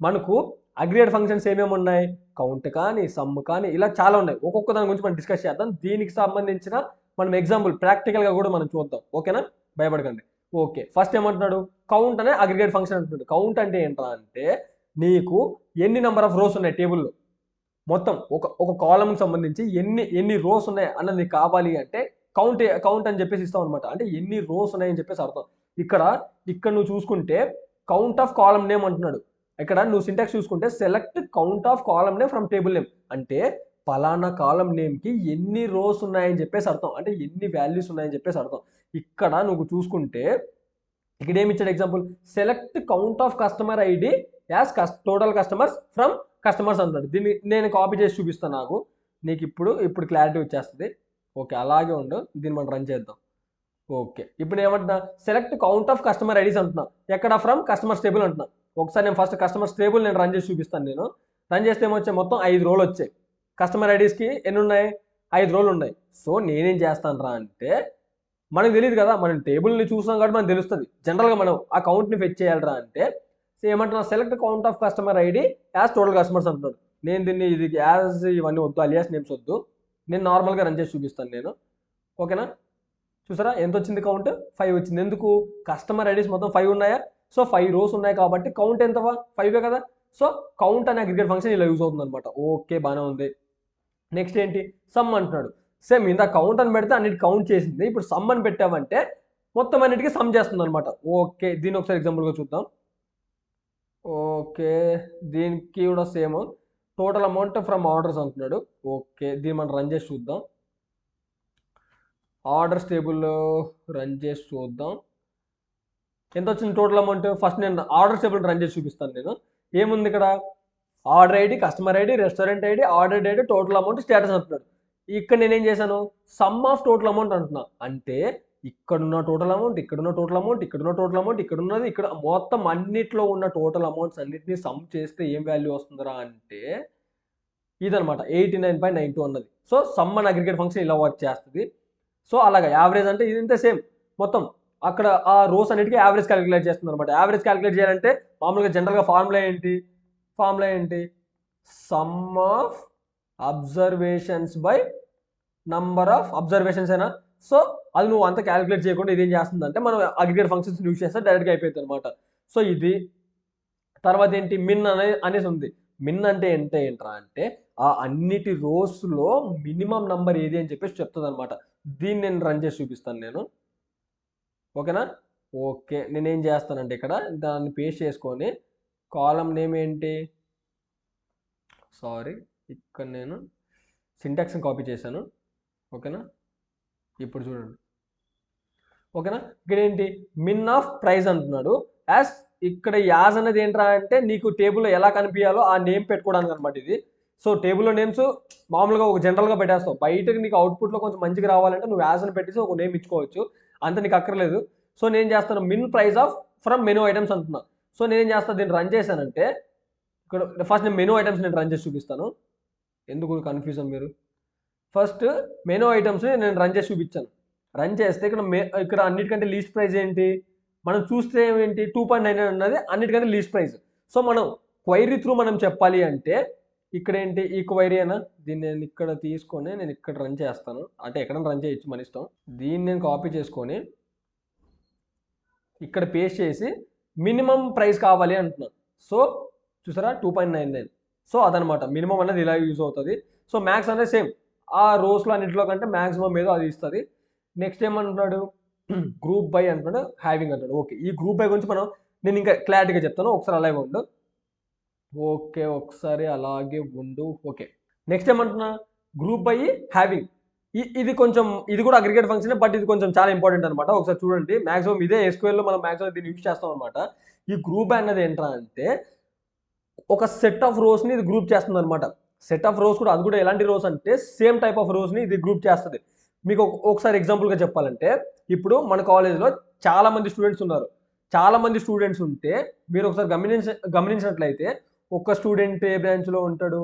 మనకు అగ్రిగేట్ ఫంక్షన్స్ ఏమేమి ఉన్నాయి, కౌంట్ కానీ, సమ్ కానీ, ఇలా చాలా ఉన్నాయి. ఒక్కొక్క దాని గురించి మనం డిస్కస్ చేద్దాం. దీనికి సంబంధించిన మనం ఎగ్జాంపుల్ ప్రాక్టికల్గా కూడా మనం చూద్దాం. ఓకేనా, భయపడకండి. ఓకే, ఫస్ట్ ఏమంటున్నాడు, కౌంట్ అనే అగ్రిగేట్ ఫంక్షన్ అంటున్నాడు. కౌంట్ అంటే ఏంట్రా అంటే, నీకు ఎన్ని నెంబర్ ఆఫ్ రోస్ ఉన్నాయి టేబుల్లో, మొత్తం ఒక కాలమ్కి సంబంధించి ఎన్ని రోస్ ఉన్నాయి అన్నది నీకు కావాలి అంటే కౌంట్ అని చెప్పేసి ఇస్తాం అనమాట. అంటే ఎన్ని రోస్ ఉన్నాయని చెప్పేసి అర్థం. ఇక్కడ నువ్వు చూసుకుంటే కౌంట్ ఆఫ్ కాలమ్ నేమ్ అంటున్నాడు. ఇక్కడ నువ్వు సింటాక్స్ చూసుకుంటే select count of column name from table name, అంటే పలానా కాలమ్ నేమ్కి ఎన్ని రోస్ ఉన్నాయని చెప్పేసి అర్థం, అంటే ఎన్ని వాల్యూస్ ఉన్నాయని చెప్పేసి అర్థం. ఇక్కడ నువ్వు చూసుకుంటే ఇక్కడ ఏమి ఇచ్చాడు example, select count of customer ID as total customers from customers అంటాడు. దీన్ని నేను కాపీ చేసి చూపిస్తాను నాకు, నీకు ఇప్పుడు క్లారిటీ వచ్చేస్తుంది. ఓకే, అలాగే ఉండు, దీన్ని మనం రన్ చేద్దాం. ఓకే, ఇప్పుడు ఏమంటున్నా, select count of customer IDs అంటున్నా, ఎక్కడ ఫ్రమ్ కస్టమర్స్ టేబుల్ అంటున్నా. ఒకసారి నేను ఫస్ట్ కస్టమర్స్ టేబుల్ నేను రన్ చేసి చూపిస్తాను. నేను రన్ చేస్తే ఏమొచ్చాయి, మొత్తం 5 రోలు వచ్చాయి. కస్టమర్ ఐడీస్కి ఎన్ని ఉన్నాయి, 5 రోలు ఉన్నాయి. సో నేనేం చేస్తాను రా అంటే, మనకు తెలియదు కదా, మనం టేబుల్ని చూసాం కాబట్టి మనకు తెలుస్తుంది. జనరల్గా మనం ఆ కౌంట్ని ఫెచ్ చేయాలరా అంటే, సో ఏమంటున్నా, select count of customer ID as total customers అంటున్నాడు. నేను దీన్ని ఇది యాజ్ ఇవన్నీ వద్దు, అలియాస్ నేమ్స్ వద్దు, నేను నార్మల్గా రన్ చేసి చూపిస్తాను నేను. ఓకేనా, చూసారా ఎంత వచ్చింది, కౌంట్ 5 వచ్చింది. ఎందుకు, కస్టమర్ ఐడీస్ మొత్తం 5 ఉన్నాయా, సో 5 రోస్ ఉన్నాయి కాబట్టి కౌంట్ ఎంత, 5 కదా. సో కౌంట్ అనే అగ్రిగేట్ ఫంక్షన్ ఇలా యూజ్ అవుతుంది అనమాట. ఓకే, బాగానే ఉంది. నెక్స్ట్ ఏంటి, సమ్ అంటున్నాడు. సేమ్ ఇంత కౌంట్ అని పెడితే అన్నిటి కౌంట్ చేసింది, ఇప్పుడు సమ్ అని పెట్టామంటే మొత్తం అన్నిటికీ సమ్ చేస్తుంది అనమాట. ఓకే, దీన్ని ఒకసారి ఎగ్జాంపుల్గా చూద్దాం. ఓకే, దీనికి కూడా same total amount from orders అంటున్నాడు. ఓకే, దీన్ని మనం రన్ చేసి చూద్దాం. ఆర్డర్స్ టేబుల్లో రన్ చేసి చూద్దాం ఎంత వచ్చింది టోటల్ అమౌంట్. ఫస్ట్ నేను ఆర్డర్స్ టేబుల్ రన్ చేసి చూపిస్తాను నేను. ఏముంది ఇక్కడ, order ID, customer ID, restaurant ID, order ID, total amount, status అంటున్నాడు. ఇక్కడ నేనేం చేశాను, సమ్ ఆఫ్ టోటల్ అమౌంట్ అంటున్నా. అంటే ఇక్కడున్న టోటల్ అమౌంట్, ఇక్కడున్న టోటల్ అమౌంట్, ఇక్కడున్న టోటల్ అమౌంట్, ఇక్కడ ఉన్నది, ఇక్కడ మొత్తం అన్నిట్లో ఉన్న టోటల్ అమౌంట్స్ అన్నిటిని సమ్ చేస్తే ఏం వాల్యూ వస్తుందిరా అంటే ఇదనమాట, 89.92 అన్నది. సో సమ్ అని అగ్రిగేట్ ఫంక్షన్ ఇలా వర్క్ చేస్తుంది. సో అలాగా యావరేజ్ అంటే ఇది ఇంతే సేమ్, మొత్తం అక్కడ ఆ రోస్ అన్నిటికీ యావరేజ్ క్యాలిక్యులేట్ చేస్తుంది అనమాట. యావరేజ్ క్యాలిక్యులేట్ చేయాలంటే మామూలుగా జనరల్గా ఫార్ములా ఏంటి, some of observations by number of observations అయినా. సో అది నువ్వు అంత క్యాలిక్యులేట్ చేయకుండా ఇదేం చేస్తుందంటే మనం అగ్రిగేట్ ఫంక్షన్స్ యూజ్ చేస్తే డైరెక్ట్గా అయిపోతుంది అనమాట. సో ఇది తర్వాత ఏంటి, మిన్ అనేసి ఉంది. మిన్ అంటే ఏంట్రా అంటే ఆ అన్నిటి రోస్లో మినిమం నంబర్ ఏది అని చెప్పేసి చెప్తుంది అనమాట. దీన్ని నేను రన్ చేసి చూపిస్తాను నేను. ఓకేనా, ఓకే, నేనేం చేస్తానంటే ఇక్కడ దాన్ని పేస్ట్ చేసుకొని కాలం నేమ్ ఏంటి, సారీ ఇక్కడ నేను సింటాక్స్ని కాపీ చేశాను. ఓకేనా, ఇప్పుడు చూడండి. ఓకేనా, ఇక్కడ ఏంటి, మిన్ ఆఫ్ ప్రైస్ అంటున్నాడు. యాజ్ ఇక్కడ యాజ్ అనేది ఏంట్రా అంటే నీకు టేబుల్లో ఎలా కనిపించాలో ఆ నేమ్ పెట్టుకోవడానికి అనమాట ఇది. సో టేబుల్లో నేమ్స్ మామూలుగా ఒక జనరల్గా పెట్టేస్తావు, బయటకు నీకు అవుట్పుట్లో కొంచెం మంచిగా రావాలంటే నువ్వు యాజ్ అని పెట్టేసి ఒక నేమ్ ఇచ్చుకోవచ్చు, అంత నీకు అక్కర్లేదు. సో నేను చేస్తాను min price of from menu items అంటున్నా. సో నేనేం చేస్తాను, దీన్ని రన్ చేశానంటే ఇక్కడ ఫస్ట్ నేను మెనూ ఐటమ్స్ నేను రన్ చేసి చూపిస్తాను. ఎందుకు కన్ఫ్యూజన్ మీరు, ఫస్ట్ మెనూ ఐటమ్స్ని నేను రన్ చేసి చూపించాను. రన్ చేస్తే ఇక్కడ అన్నిటికంటే లీస్ట్ ప్రైస్ ఏంటి, మనం చూస్తే ఏంటి 2.99 అన్నది అన్నిటికంటే లీస్ట్ ప్రైస్. సో మనం క్వైరీ త్రూ మనం చెప్పాలి అంటే ఇక్కడ ఏంటి, ఈ క్వైరీ అయినా దీన్ని నేను ఇక్కడ తీసుకొని నేను ఇక్కడ రన్ చేస్తాను, అంటే ఎక్కడైనా రన్ చేయొచ్చు మన ఇష్టం. దీన్ని నేను కాపీ చేసుకొని ఇక్కడ పేస్ట్ చేసి మినిమం ప్రైస్ కావాలి అంటున్నాను. సో చూసారా 2.99. సో అదనమాట మినిమం అనేది ఇలా యూజ్ అవుతుంది. సో మ్యాక్స్ అనేది సేమ్ ఆ రోస్లో అన్నింటిలో కంటే మ్యాక్సిమం ఏదో అది ఇస్తుంది. నెక్స్ట్ ఏమంటున్నాడు, గ్రూప్ బై అంటున్నాడు, హ్యావింగ్ అంటాడు. ఓకే, ఈ గ్రూప్ బై గురించి నేను ఇంకా క్లారిటీగా చెప్తాను, ఒకసారి అలాగే ఉండు. ఓకే, ఒకసారి అలాగే ఉండు. ఓకే, నెక్స్ట్ ఏమంటున్నా, గ్రూప్ బై హ్యావింగ్. ఇది కూడా అగ్రిగేట్ ఫంక్షన్, బట్ ఇది కొంచెం చాలా ఇంపార్టెంట్ అనమాట. ఒకసారి చూడండి, మాక్సిమం ఇదే SQL మనం మాక్సిమం దీన్ని యూజ్ చేస్తాం అనమాట. ఈ గ్రూప్ బై అన్నది ఏంట్రా అంటే ఒక సెట్ ఆఫ్ రోస్ని ఇది గ్రూప్ చేస్తుంది అనమాట. సెట్ ఆఫ్ రోస్ కూడా, అది కూడా ఎలాంటి రోస్ అంటే సేమ్ టైప్ ఆఫ్ రోస్ని ఇది గ్రూప్ చేస్తుంది. మీకు ఒకసారి ఎగ్జాంపుల్గా చెప్పాలంటే ఇప్పుడు మన కాలేజ్లో చాలామంది స్టూడెంట్స్ ఉన్నారు. చాలామంది స్టూడెంట్స్ ఉంటే మీరు ఒకసారి గమనించినట్లయితే ఒక స్టూడెంట్ ఏ బ్రాంచ్లో ఉంటాడు,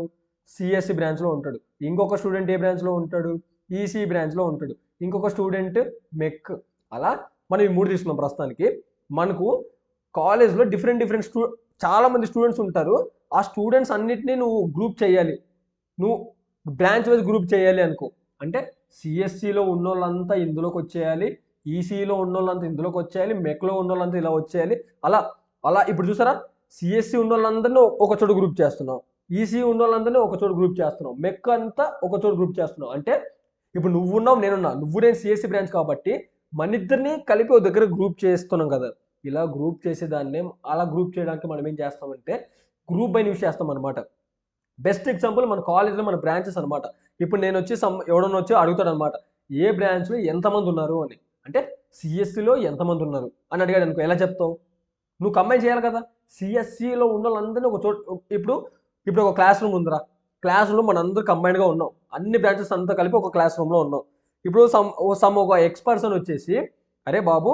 CSE బ్రాంచ్లో ఉంటాడు. ఇంకొక స్టూడెంట్ ఏ బ్రాంచ్లో ఉంటాడు, ECE బ్రాంచ్లో ఉంటాడు. ఇంకొక స్టూడెంట్ మెక్. అలా మనం ఈ 3 తీసుకున్నాం ప్రస్తుతానికి. మనకు కాలేజ్లో డిఫరెంట్ చాలామంది స్టూడెంట్స్ ఉంటారు. ఆ స్టూడెంట్స్ అన్నిటినీ నువ్వు గ్రూప్ చేయాలి, నువ్వు బ్రాంచ్ వైజ్ గ్రూప్ చేయాలి అనుకో. అంటే CSCలో ఉన్నోళ్ళంతా ఇందులోకి వచ్చేయాలి, ECEలో ఉన్నోళ్ళంతా ఇందులోకి వచ్చేయాలి, మెక్లో ఉన్నోళ్ళంతా ఇలా వచ్చేయాలి. అలా ఇప్పుడు చూసారా, CSC ఉన్నోళ్ళందరినీ ఒక చోట గ్రూప్ చేస్తున్నావు, ECE ఉన్నోళ్ళందరినీ ఒక చోట గ్రూప్ చేస్తున్నావు, మెక్ అంతా ఒక చోట గ్రూప్ చేస్తున్నావు. అంటే ఇప్పుడు నువ్వున్నావు, నేను CSC బ్రాంచ్ కాబట్టి మన ఇద్దరిని కలిపి ఒక దగ్గర గ్రూప్ చేస్తున్నాం కదా. ఇలా గ్రూప్ చేసేదాన్ని అలా గ్రూప్ చేయడానికి మనం ఏం చేస్తామంటే గ్రూప్ బై యూజ్ చేస్తాం అనమాట. బెస్ట్ ఎగ్జాంపుల్ మన కాలేజ్లో మన బ్రాంచెస్ అనమాట. ఇప్పుడు నేను వచ్చి ఎవడన్నా వచ్చి అడుగుతాడు అనమాట, ఏ బ్రాంచ్లో ఎంతమంది ఉన్నారు అని. అంటే సిఎస్సిలో ఎంతమంది ఉన్నారు అని అడిగాడు అనుకో, ఎలా చెప్తావు? నువ్వు కంబైన్ చేయాలి కదా. సిఎస్సిలో ఉన్న వాళ్ళందరినీ ఒక చోట, ఇప్పుడు ఇప్పుడు ఒక క్లాస్ రూమ్ ఉందిరా, క్లాస్ రూమ్ మనందరూ కంబైన్డ్గా ఉన్నాం, అన్ని బ్రాంచెస్ అంతా కలిపి ఒక క్లాస్ రూమ్లో ఉన్నాం. ఇప్పుడు ఒక ఎక్స్ పర్సన్ వచ్చేసి, అరే బాబు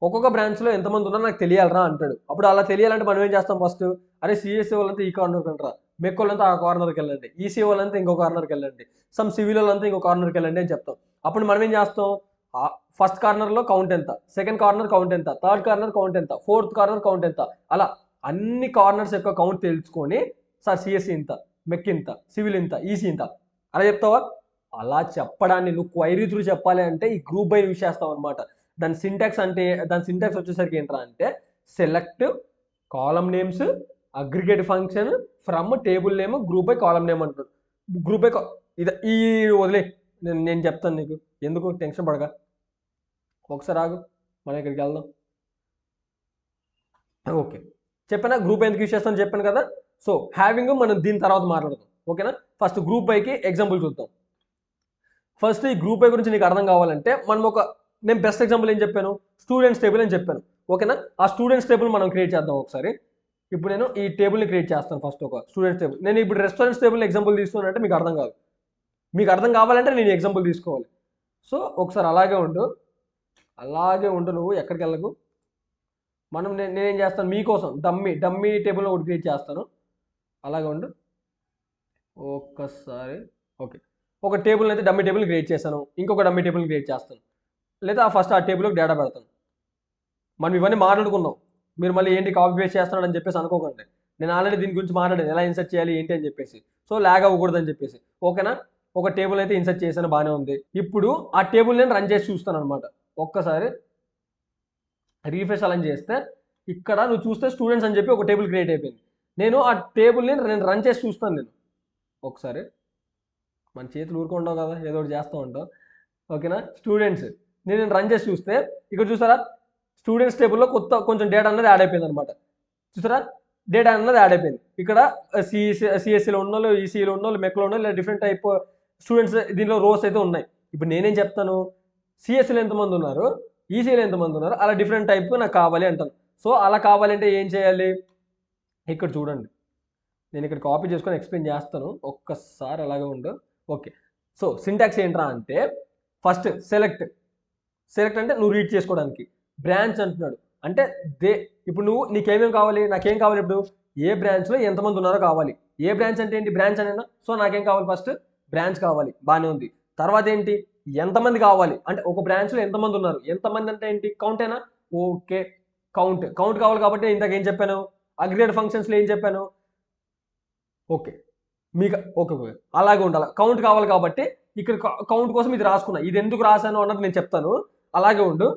ఒక్కొక్క బ్రాంచ్లో ఎంతమంది ఉన్నారో నాకు తెలియాలరా అంటాడు. అప్పుడు అలా తెలియాలంటే మనం ఏం చేస్తాం? ఫస్ట్ అరే సిఎస్సి వాళ్ళంతా ఈ కార్నర్కి వెళ్ళరా, మెక్ వాళ్ళంతా ఆ కార్నర్కి వెళ్ళండి, ఈసీ వాళ్ళంతా ఇంకో కార్నర్కి వెళ్ళండి, సివిల్ వాళ్ళంతా ఇంకో కార్నర్కి వెళ్ళండి అని చెప్తాం. అప్పుడు మనం ఏం చేస్తాం? ఫస్ట్ కార్నర్లో కౌంట్ ఎంత, సెకండ్ కార్నర్ కౌంట్ ఎంత, థర్డ్ కార్నర్ కౌంట్ ఎంత, ఫోర్త్ కార్నర్ కౌంట్ ఎంత, అలా అన్ని కార్నర్స్ యొక్క కౌంట్ తెలుసుకొని సార్ సిఎస్సి ఇంత, మెక్ ఇంత, సివిల్ ఇంత, ఈసీ ఇంత అలా చెప్తావా? అలా చెప్పడాన్ని నువ్వు క్వైరీ త్రూ చెప్పాలి అంటే ఈ గ్రూప్ బై యూజ్ చేస్తావు అనమాట. దాని సింటాక్స్ వచ్చేసరికి ఏంట్రా అంటే select column names aggregate function from table name group by column name అంటాడు. గ్రూప్ బై ఇది ఈ వదిలే, నేను చెప్తాను నీకు, ఎందుకు టెన్షన్ పడగా, ఒకసారి ఆగు, మనం ఇక్కడికి వెళ్దాం. ఓకే, చెప్పానా గ్రూప్ ఎందుకు యూజ్ చేస్తాను చెప్పాను కదా. సో హ్యావింగ్ మనం దీని తర్వాత మాట్లాడదాం, ఓకేనా. ఫస్ట్ గ్రూప్ బైకి ఎగ్జాంపుల్ చూద్దాం. ఫస్ట్ ఈ గ్రూప్ బై గురించి నీకు అర్థం కావాలంటే నేను బెస్ట్ ఎగ్జాంపుల్ ఏం చెప్పాను? స్టూడెంట్స్ టేబుల్ అని చెప్పాను, ఓకేనా. ఆ స్టూడెంట్స్ టేబుల్ మనం క్రియేట్ చేద్దాం ఒకసారి. ఇప్పుడు నేను ఈ టేబుల్ని క్రియేట్ చేస్తాను ఫస్ట్, ఒక స్టూడెంట్స్ టేబుల్. నేను ఇప్పుడు రెస్టారెంట్స్ టేబుల్ ఎగ్జాంపుల్ తీసుకున్నానంటే మీకు అర్థం కాదు. మీకు అర్థం కావాలంటే నేను ఎగ్జాంపుల్ తీసుకోవాలి. సో ఒకసారి అలాగే ఉండు, నువ్వు ఎక్కడికి వెళ్ళకు. నేనేం చేస్తాను మీకోసం డమ్మీ టేబుల్ ఒకటి క్రియేట్ చేస్తాను, అలాగే ఉండు ఒక్కసారి. ఓకే, ఒక టేబుల్ అయితే డమ్మీ టేబుల్ క్రియేట్ చేశాను, ఇంకొక డమ్మీ టేబుల్ క్రియేట్ చేస్తాను, లేదా ఫస్ట్ ఆ టేబుల్కి డేటా పెడతాను. మనం ఇవన్నీ మాట్లాడుకున్నాం, మీరు మళ్ళీ ఏంటి కాపీ పేస్ట్ చేస్తున్నాడని చెప్పేసి అనుకోకండి. నేను ఆల్రెడీ దీని గురించి మాట్లాడాను, ఎలా ఇన్సర్ట్ చేయాలి ఏంటి అని చెప్పేసి. సో లాగ్ అవ్వకూడదని చెప్పేసి, ఓకేనా. ఒక టేబుల్ అయితే ఇన్సర్ట్ చేశాను, బాగానే ఉంది. ఇప్పుడు ఆ టేబుల్ నేను రన్ చేసి చూస్తాను అనమాట. ఒక్కసారి రీఫ్రెష్ అలా చేస్తే ఇక్కడ నువ్వు చూస్తే స్టూడెంట్స్ అని చెప్పి ఒక టేబుల్ క్రియేట్ అయిపోయింది. నేను ఆ టేబుల్ని రన్ చేసి చూస్తాను. నేను ఒకసారి, మన చేతులు ఊరుకుంటావు కదా, ఏదో ఒకటి చేస్తూ ఉంటావు, ఓకేనా. స్టూడెంట్స్ నేను రన్ చేసి చూస్తే ఇక్కడ చూసారా, స్టూడెంట్స్ టేబుల్లో కొంచెం డేటా అన్నది యాడ్ అయిపోయింది అనమాట. చూసారా, డేటా అన్నది యాడ్ అయిపోయింది. ఇక్కడ సిఎస్సిలో ఉన్న వాళ్ళు, ఈసీలో ఉన్న వాళ్ళు, మెక్లో ఉన్న వాళ్ళు, డిఫరెంట్ టైప్ స్టూడెంట్స్ దీనిలో రోస్ అయితే ఉన్నాయి. ఇప్పుడు నేనేం చెప్తాను, సిఎస్సిలో ఎంతమంది ఉన్నారు, ఈసీలో ఎంతమంది ఉన్నారు, అలా డిఫరెంట్ టైప్ నాకు కావాలి అంటాను. సో అలా కావాలంటే ఏం చేయాలి, ఇక్కడ చూడండి, నేను ఇక్కడ కాపీ చేసుకొని ఎక్స్ప్లెయిన్ చేస్తాను, ఒక్కసారి అలాగే ఉండు. ఓకే, సో సింటాక్స్ ఏంట్రా అంటే ఫస్ట్ సెలెక్ట్ అంటే నువ్వు రీడ్ చేసుకోవడానికి. బ్రాంచ్ అంటున్నాడు అంటే ఇప్పుడు నీకేమేమి కావాలి, నాకేం కావాలి, ఇప్పుడు ఏ బ్రాంచ్లో ఎంతమంది ఉన్నారో కావాలి. ఏ బ్రాంచ్ అంటే ఏంటి, బ్రాంచ్ అనేనా. సో నాకేం కావాలి, ఫస్ట్ బ్రాంచ్ కావాలి, బాగానే ఉంది. తర్వాత ఏంటి, ఎంతమంది కావాలి అంటే ఒక బ్రాంచ్లో ఎంతమంది ఉన్నారు, ఎంతమంది అంటే ఏంటి, కౌంటేనా. ఓకే, కౌంట్ కావాలి కాబట్టి ఇందాక ఏం చెప్పాను, అగ్రిగేట్ ఫంక్షన్స్లో ఏం చెప్పాను. ఓకే, మీకు ఓకే అలాగే ఉండాలి. కౌంట్ కావాలి కాబట్టి ఇక్కడ కౌంట్ కోసం ఇది రాసుకున్నా, ఇది ఎందుకు రాశాను అన్నది నేను చెప్తాను, అలాగే ఉండు.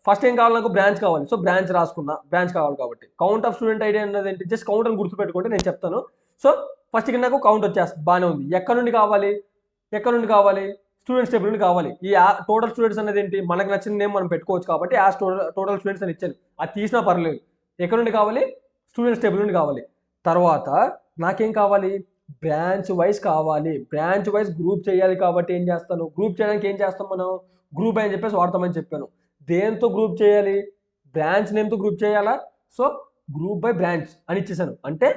ఫస్ట్ ఏం కావాలి, నాకు బ్రాంచ్ కావాలి. సో బ్రాంచ్ రాసుకున్నా, బ్రాంచ్ కావాలి కాబట్టి. కౌంట్ ఆఫ్ స్టూడెంట్ ఐడి అన్నది ఏంటి, జస్ట్ కౌంట్ అని గుర్తుపెట్టుకుంటే నేను చెప్తాను. సో ఫస్ట్ ఇక్కడ నాకు కౌంట్ వచ్చేస్తుంది, బాగానే ఉంది. ఎక్కడ నుండి కావాలి, స్టూడెంట్స్ టేబుల్ నుండి కావాలి. ఈ టోటల్ స్టూడెంట్స్ అనేది ఏంటి, మనకు నచ్చిన నేమ్ మనం పెట్టుకోవచ్చు కాబట్టి టోటల్ స్టూడెంట్స్ అని ఇచ్చాను, అది తీసినా పర్లేదు. ఎక్కడ నుండి కావాలి, స్టూడెంట్స్ టేబుల్ నుండి కావాలి. తర్వాత నాకేం కావాలి, బ్రాంచ్ వైజ్ కావాలి. బ్రాంచ్ వైజ్ గ్రూప్ చేయాలి కాబట్టి ఏం చేస్తాను, గ్రూప్ చేయడానికి ఏం చేస్తాం మనం, గ్రూప్ అని చెప్పేసి వాడతామని చెప్పాను. దేంతో గ్రూప్ చేయాలి, బ్రాంచ్ నేమ్తో గ్రూప్ చేయాలా. సో గ్రూప్ బై బ్రాంచ్ అని ఇచ్చేసాను. అంటే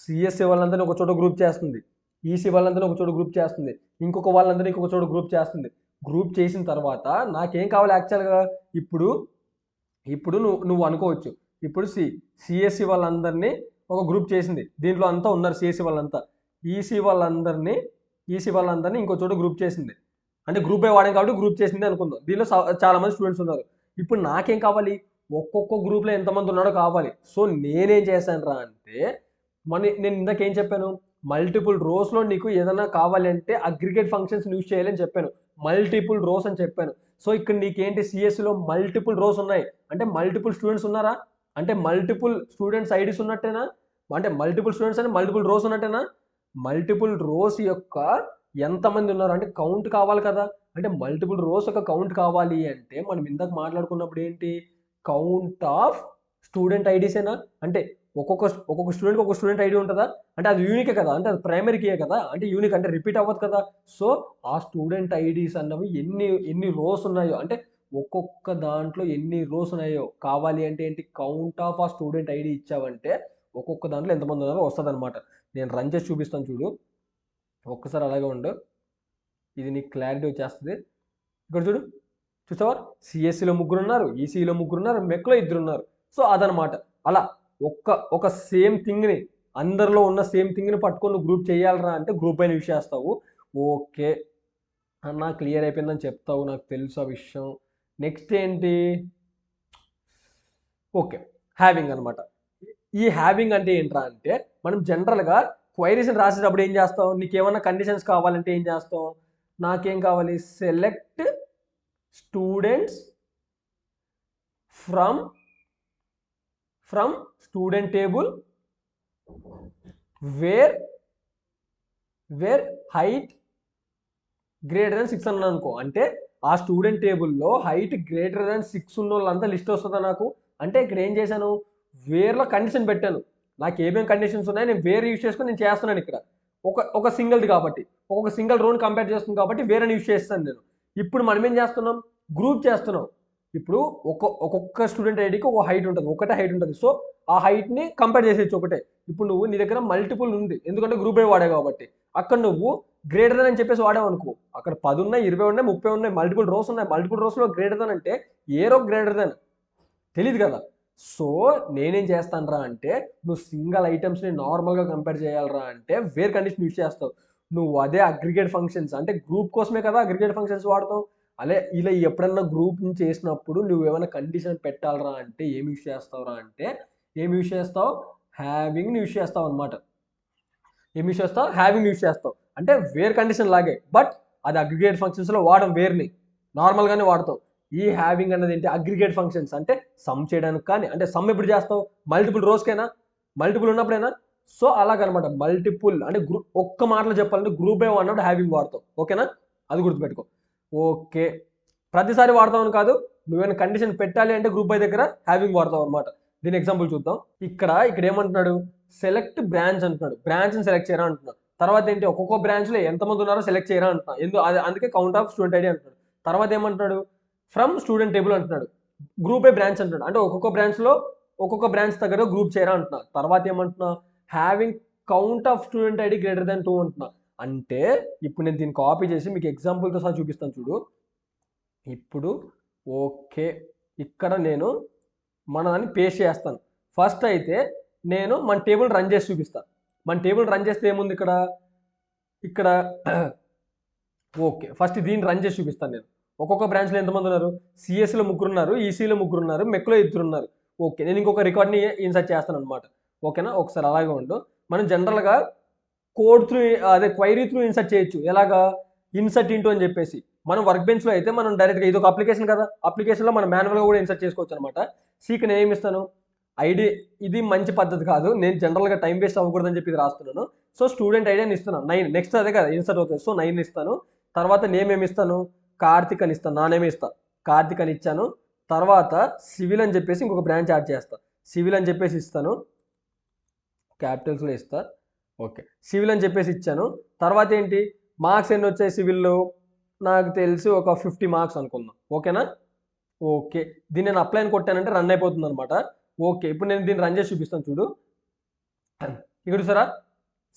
సిఎస్సి వాళ్ళందరినీ ఒక చోట గ్రూప్ చేస్తుంది, ఈసీ వాళ్ళందరినీ ఒక చోట గ్రూప్ చేస్తుంది, ఇంకొక వాళ్ళందరినీ ఇంకొక చోట గ్రూప్ చేస్తుంది. గ్రూప్ చేసిన తర్వాత నాకేం కావాలి యాక్చువల్గా, ఇప్పుడు నువ్వు అనుకోవచ్చు, ఇప్పుడు సిఎస్సి వాళ్ళందరినీ ఒక గ్రూప్ చేసింది, దీంట్లో అంతా ఉన్నారు సిఎస్సి వాళ్ళంతా. ఈసీ వాళ్ళందరినీ ఇంకో చోట గ్రూప్ చేసింది, అంటే గ్రూప్ బై వాడాం కాబట్టి గ్రూప్ చేసింది అనుకుందాం. దీనిలో చాలా మంది స్టూడెంట్స్ ఉన్నారు. ఇప్పుడు నాకేం కావాలి, ఒక్కొక్క గ్రూప్లో ఎంతమంది ఉన్నాడో కావాలి. సో నేనేం చేశాను రా అంటే, నేను ఇందాక ఏం చెప్పాను, మల్టిపుల్ రోస్లో నీకు ఏదైనా కావాలంటే అగ్రిగేట్ ఫంక్షన్స్ యూజ్ చేయాలని చెప్పాను, మల్టిపుల్ రోస్ అని చెప్పాను. సో ఇక్కడ నీకేంటి, సిఎస్సిలో మల్టిపుల్ రోస్ ఉన్నాయి అంటే మల్టిపుల్ స్టూడెంట్స్ ఉన్నారా, అంటే మల్టిపుల్ స్టూడెంట్స్ ఐడీస్ ఉన్నట్టేనా, అంటే మల్టిపుల్ స్టూడెంట్స్ అని మల్టిపుల్ రోస్ ఉన్నట్టేనా. మల్టిపుల్ రోస్ యొక్క ఎంతమంది ఉన్నారు అంటే కౌంట్ కావాలి కదా. అంటే మల్టిపుల్ రోస్ యొక్క కౌంట్ కావాలి అంటే మనం ఇందాక మాట్లాడుకున్నప్పుడు ఏంటి, కౌంట్ ఆఫ్ స్టూడెంట్ ఐడీసేనా. అంటే ఒక్కొక్క స్టూడెంట్కి ఒక స్టూడెంట్ ఐడి ఉంటుందా, అంటే అది యూనికే కదా, అంటే అది ప్రైమరీ కీయే కదా, అంటే యూనిక్ అంటే రిపీట్ అవ్వదు కదా. సో ఆ స్టూడెంట్ ఐడీస్ అన్నవి ఎన్ని రోస్ ఉన్నాయో, అంటే ఒక్కొక్క దాంట్లో ఎన్ని రోస్ ఉన్నాయో కావాలి అంటే ఏంటి కౌంట్ ఆఫ్ ఆ స్టూడెంట్ ఐడి ఇచ్చావంటే ఒక్కొక్క దాంట్లో ఎంతమంది ఉన్నారో వస్తుంది అనమాట. నేను రన్ చేసి చూపిస్తాను చూడు, ఒక్కసారి అలాగే ఉండు, ఇది నీకు క్లారిటీ వచ్చేస్తుంది. ఇక్కడ చూడు, చూసావా, సిఎస్సిలో 3 ఉన్నారు, ఈసీలో 3 ఉన్నారు, మెక్లో 2 ఉన్నారు. సో అదనమాట. అలా ఒక సేమ్ థింగ్ని, అందరిలో ఉన్న సేమ్ థింగ్ని పట్టుకొని గ్రూప్ చేయాలరా అంటే గ్రూప్ అయిన యూస్ చేస్తావు. ఓకే అన్న క్లియర్ అయిపోయిందని చెప్తావు, నాకు తెలుసు ఆ విషయం. నెక్స్ట్ ఏంటి, ఓకే హ్యావింగ్ అనమాట. ఈ హ్యావింగ్ అంటే ఏంట్రా అంటే మనం జనరల్గా క్వైరీస్ని రాసేటప్పుడు ఏం చేస్తాం, నీకు ఏమన్నా కండిషన్స్ కావాలంటే ఏం చేస్తాం, నాకేం కావాలి, select students from student table wear height greater than 6 అన్నాను అనుకో, అంటే ఆ స్టూడెంట్ టేబుల్లో హైట్ గ్రేటర్ దాన్ 6 ఉన్న వాళ్ళంతా లిస్ట్ వస్తుందా నాకు. అంటే ఇక్కడ ఏం చేశాను, వేర్లో కండిషన్ పెట్టాను, నాకు ఏమేమి కండిషన్స్ ఉన్నాయి నేను వేర్ యూజ్ చేసుకొని నేను చేస్తున్నాను. ఇక్కడ ఒక సింగిల్ది కాబట్టి ఒక్కొక్క సింగిల్ రోని కంపేర్ చేస్తుంది కాబట్టి వేరే యూజ్ చేస్తాను నేను. ఇప్పుడు మనం ఏం చేస్తున్నాం, గ్రూప్ చేస్తున్నాం. ఇప్పుడు ఒక్కొక్క స్టూడెంట్ ఐడికి ఒక హైట్ ఉంటుంది, ఒకటే హైట్ ఉంటుంది. సో ఆ హైట్ని కంపేర్ చేసేయచ్చు ఒకటే. ఇప్పుడు నువ్వు నీ దగ్గర మల్టిపుల్ ఉంది, ఎందుకంటే గ్రూప్ అయి వాడే కాబట్టి. అక్కడ నువ్వు గ్రేటర్ దెన్ అని చెప్పేసి వాడావు అనుకో, అక్కడ 10 ఉన్నాయి, 20 ఉన్నాయి, 30 ఉన్నాయి, మల్టిపుల్ రోస్ ఉన్నాయి. మల్టిపుల్ రోస్లో గ్రేటర్ దెన్ అంటే ఏ రో గ్రేటర్ దెన్ తెలియదు కదా. సో నేనేం చేస్తానురా అంటే, నువ్వు సింగిల్ ఐటమ్స్ని నార్మల్గా కంపేర్ చేయాలరా అంటే వేర్ కండిషన్ యూజ్ చేస్తావు. నువ్వు అదే అగ్రిగేట్ ఫంక్షన్స్ అంటే గ్రూప్ కోసమే కదా అగ్రిగేట్ ఫంక్షన్స్ వాడతావు. అదే ఇలా ఎప్పుడన్నా గ్రూప్ నుంచి చేసినప్పుడు నువ్వు ఏమైనా కండిషన్ పెట్టాలరా అంటే ఏం యూజ్ చేస్తావురా అంటే, ఏం యూజ్ చేస్తావు, హ్యావింగ్ని యూజ్ చేస్తావు అనమాట. ఏం యూజ్ చేస్తావు, హ్యావింగ్ యూజ్ చేస్తావు. అంటే వేర్ కండిషన్ లాగే, బట్ అది అగ్రిగేట్ ఫంక్షన్స్లో వాడడం వేర్ని నార్మల్గానే వాడతావు. ఈ హ్యావింగ్ అన్నది ఏంటి, అగ్రిగేట్ ఫంక్షన్స్ అంటే సమ్ చేయడానికి. కానీ అంటే సమ్ ఎప్పుడు చేస్తావు, మల్టిపుల్ రోస్కైనా, మల్టిపుల్ ఉన్నప్పుడైనా. సో అలాగనమాట. మల్టిపుల్ అంటే గ్రూప్, ఒక్క మాటలో చెప్పాలంటే గ్రూప్ బై వన్ అన్నప్పుడు హ్యావింగ్ వాడతావు. ఓకేనా, అది గుర్తుపెట్టుకో. ఓకే, ప్రతిసారి వాడతామని కాదు, నువ్వేమైనా కండిషన్ పెట్టాలి అంటే గ్రూప్ బై దగ్గర హ్యావింగ్ వాడతావు అనమాట. దీని ఎగ్జాంపుల్ చూద్దాం. ఇక్కడ ఏమంటున్నాడు, సెలెక్ట్ బ్రాంచ్ అంటున్నాడు, బ్రాంచ్ని సెలెక్ట్ చేయరా అంటున్నాడు. తర్వాత ఏంటి, ఒక్కొక్క బ్రాంచ్లో ఎంతమంది ఉన్నారో సెలెక్ట్ చేయరా అంటున్నా, అందుకే కౌంట్ ఆఫ్ స్టూడెంట్ ఐడి అంటున్నాడు. తర్వాత ఏమంటున్నాడు, ఫ్రమ్ స్టూడెంట్ టేబుల్ అంటున్నాడు, గ్రూప్ ఏ బ్రాంచ్ అంటున్నాడు, అంటే ఒక్కొక్క బ్రాంచ్లో ఒక్కొక్క బ్రాంచ్ దగ్గర గ్రూప్ చేయరా అంటున్నా. తర్వాత ఏమంటున్నా, having count of student ID greater than 2 అంటున్నా. అంటే ఇప్పుడు నేను దీన్ని కాపీ చేసి మీకు ఎగ్జాంపుల్తో సహా చూపిస్తాను చూడు. ఇప్పుడు ఓకే, ఇక్కడ నేను మన దాన్ని పేస్ట్ చేస్తాను. ఫస్ట్ అయితే నేను మన టేబుల్ రన్ చేసి చూపిస్తాను. మన టేబుల్ రన్ చేస్తే ఏముంది ఇక్కడ ఓకే, ఫస్ట్ దీన్ని రన్ చేసి చూపిస్తాను నేను. ఒక్కొక్క బ్రాంచ్లో ఎంతమంది ఉన్నారు, సిఎస్సిలో 3 ఉన్నారు, ఈసీలో 3 ఉన్నారు, మెక్లో 2 ఉన్నారు. ఓకే, నేను ఇంకొక రికార్డ్ని ఇన్సర్ట్ చేస్తాను అనమాట. ఓకేనా, ఒకసారి అలాగే ఉండు. మనం జనరల్గా కోడ్ త్రూ, అదే క్వైరీ త్రూ ఇన్సర్ట్ చేయొచ్చు. ఎలాగా, ఇన్సర్ట్ ఇంటూ అని చెప్పేసి. మనం వర్క్ బెంచ్లో అయితే మనం డైరెక్ట్గా ఇది ఒక అప్లికేషన్ కదా, అప్లికేషన్లో మనం మాన్యువల్గా కూడా ఇన్సర్ట్ చేసుకోవచ్చు అనమాట. సీకి నేను ఏమి ఇస్తాను, ఐడి, ఇది మంచి పద్ధతి కాదు, నేను జనరల్గా టైం వేస్ట్ అవ్వకూడదని చెప్పి ఇది రాస్తున్నాను. సో స్టూడెంట్ ఐడి అని ఇస్తున్నాను 9, నెక్స్ట్ అదే కదా ఇన్సర్ట్ అవుతుంది. సో 9 ఇస్తాను. తర్వాత నేమ్ ఏమి ఇస్తాను, కార్తిక్ అని ఇస్తాను, నా నేమే ఇస్తాను, కార్తిక్ అని ఇచ్చాను. తర్వాత సివిల్ అని చెప్పేసి ఇంకొక బ్రాంచ్ యాడ్ చేస్తాను, సివిల్ అని చెప్పేసి ఇస్తాను, క్యాపిటల్స్లో ఇస్తా. ఓకే, సివిల్ అని చెప్పేసి ఇచ్చాను. తర్వాత ఏంటి, మార్క్స్ ఎన్ని వచ్చాయి సివిల్లో, నాకు తెలిసి ఒక 50 మార్క్స్ అనుకుందాం. ఓకేనా, ఓకే, దీన్ని నేను అప్లై అని కొట్టానంటే రన్ అయిపోతుంది అనమాట. ఓకే, ఇప్పుడు నేను దీన్ని రన్ చేసి చూపిస్తాను చూడు. ఇక్కడ చూసారా,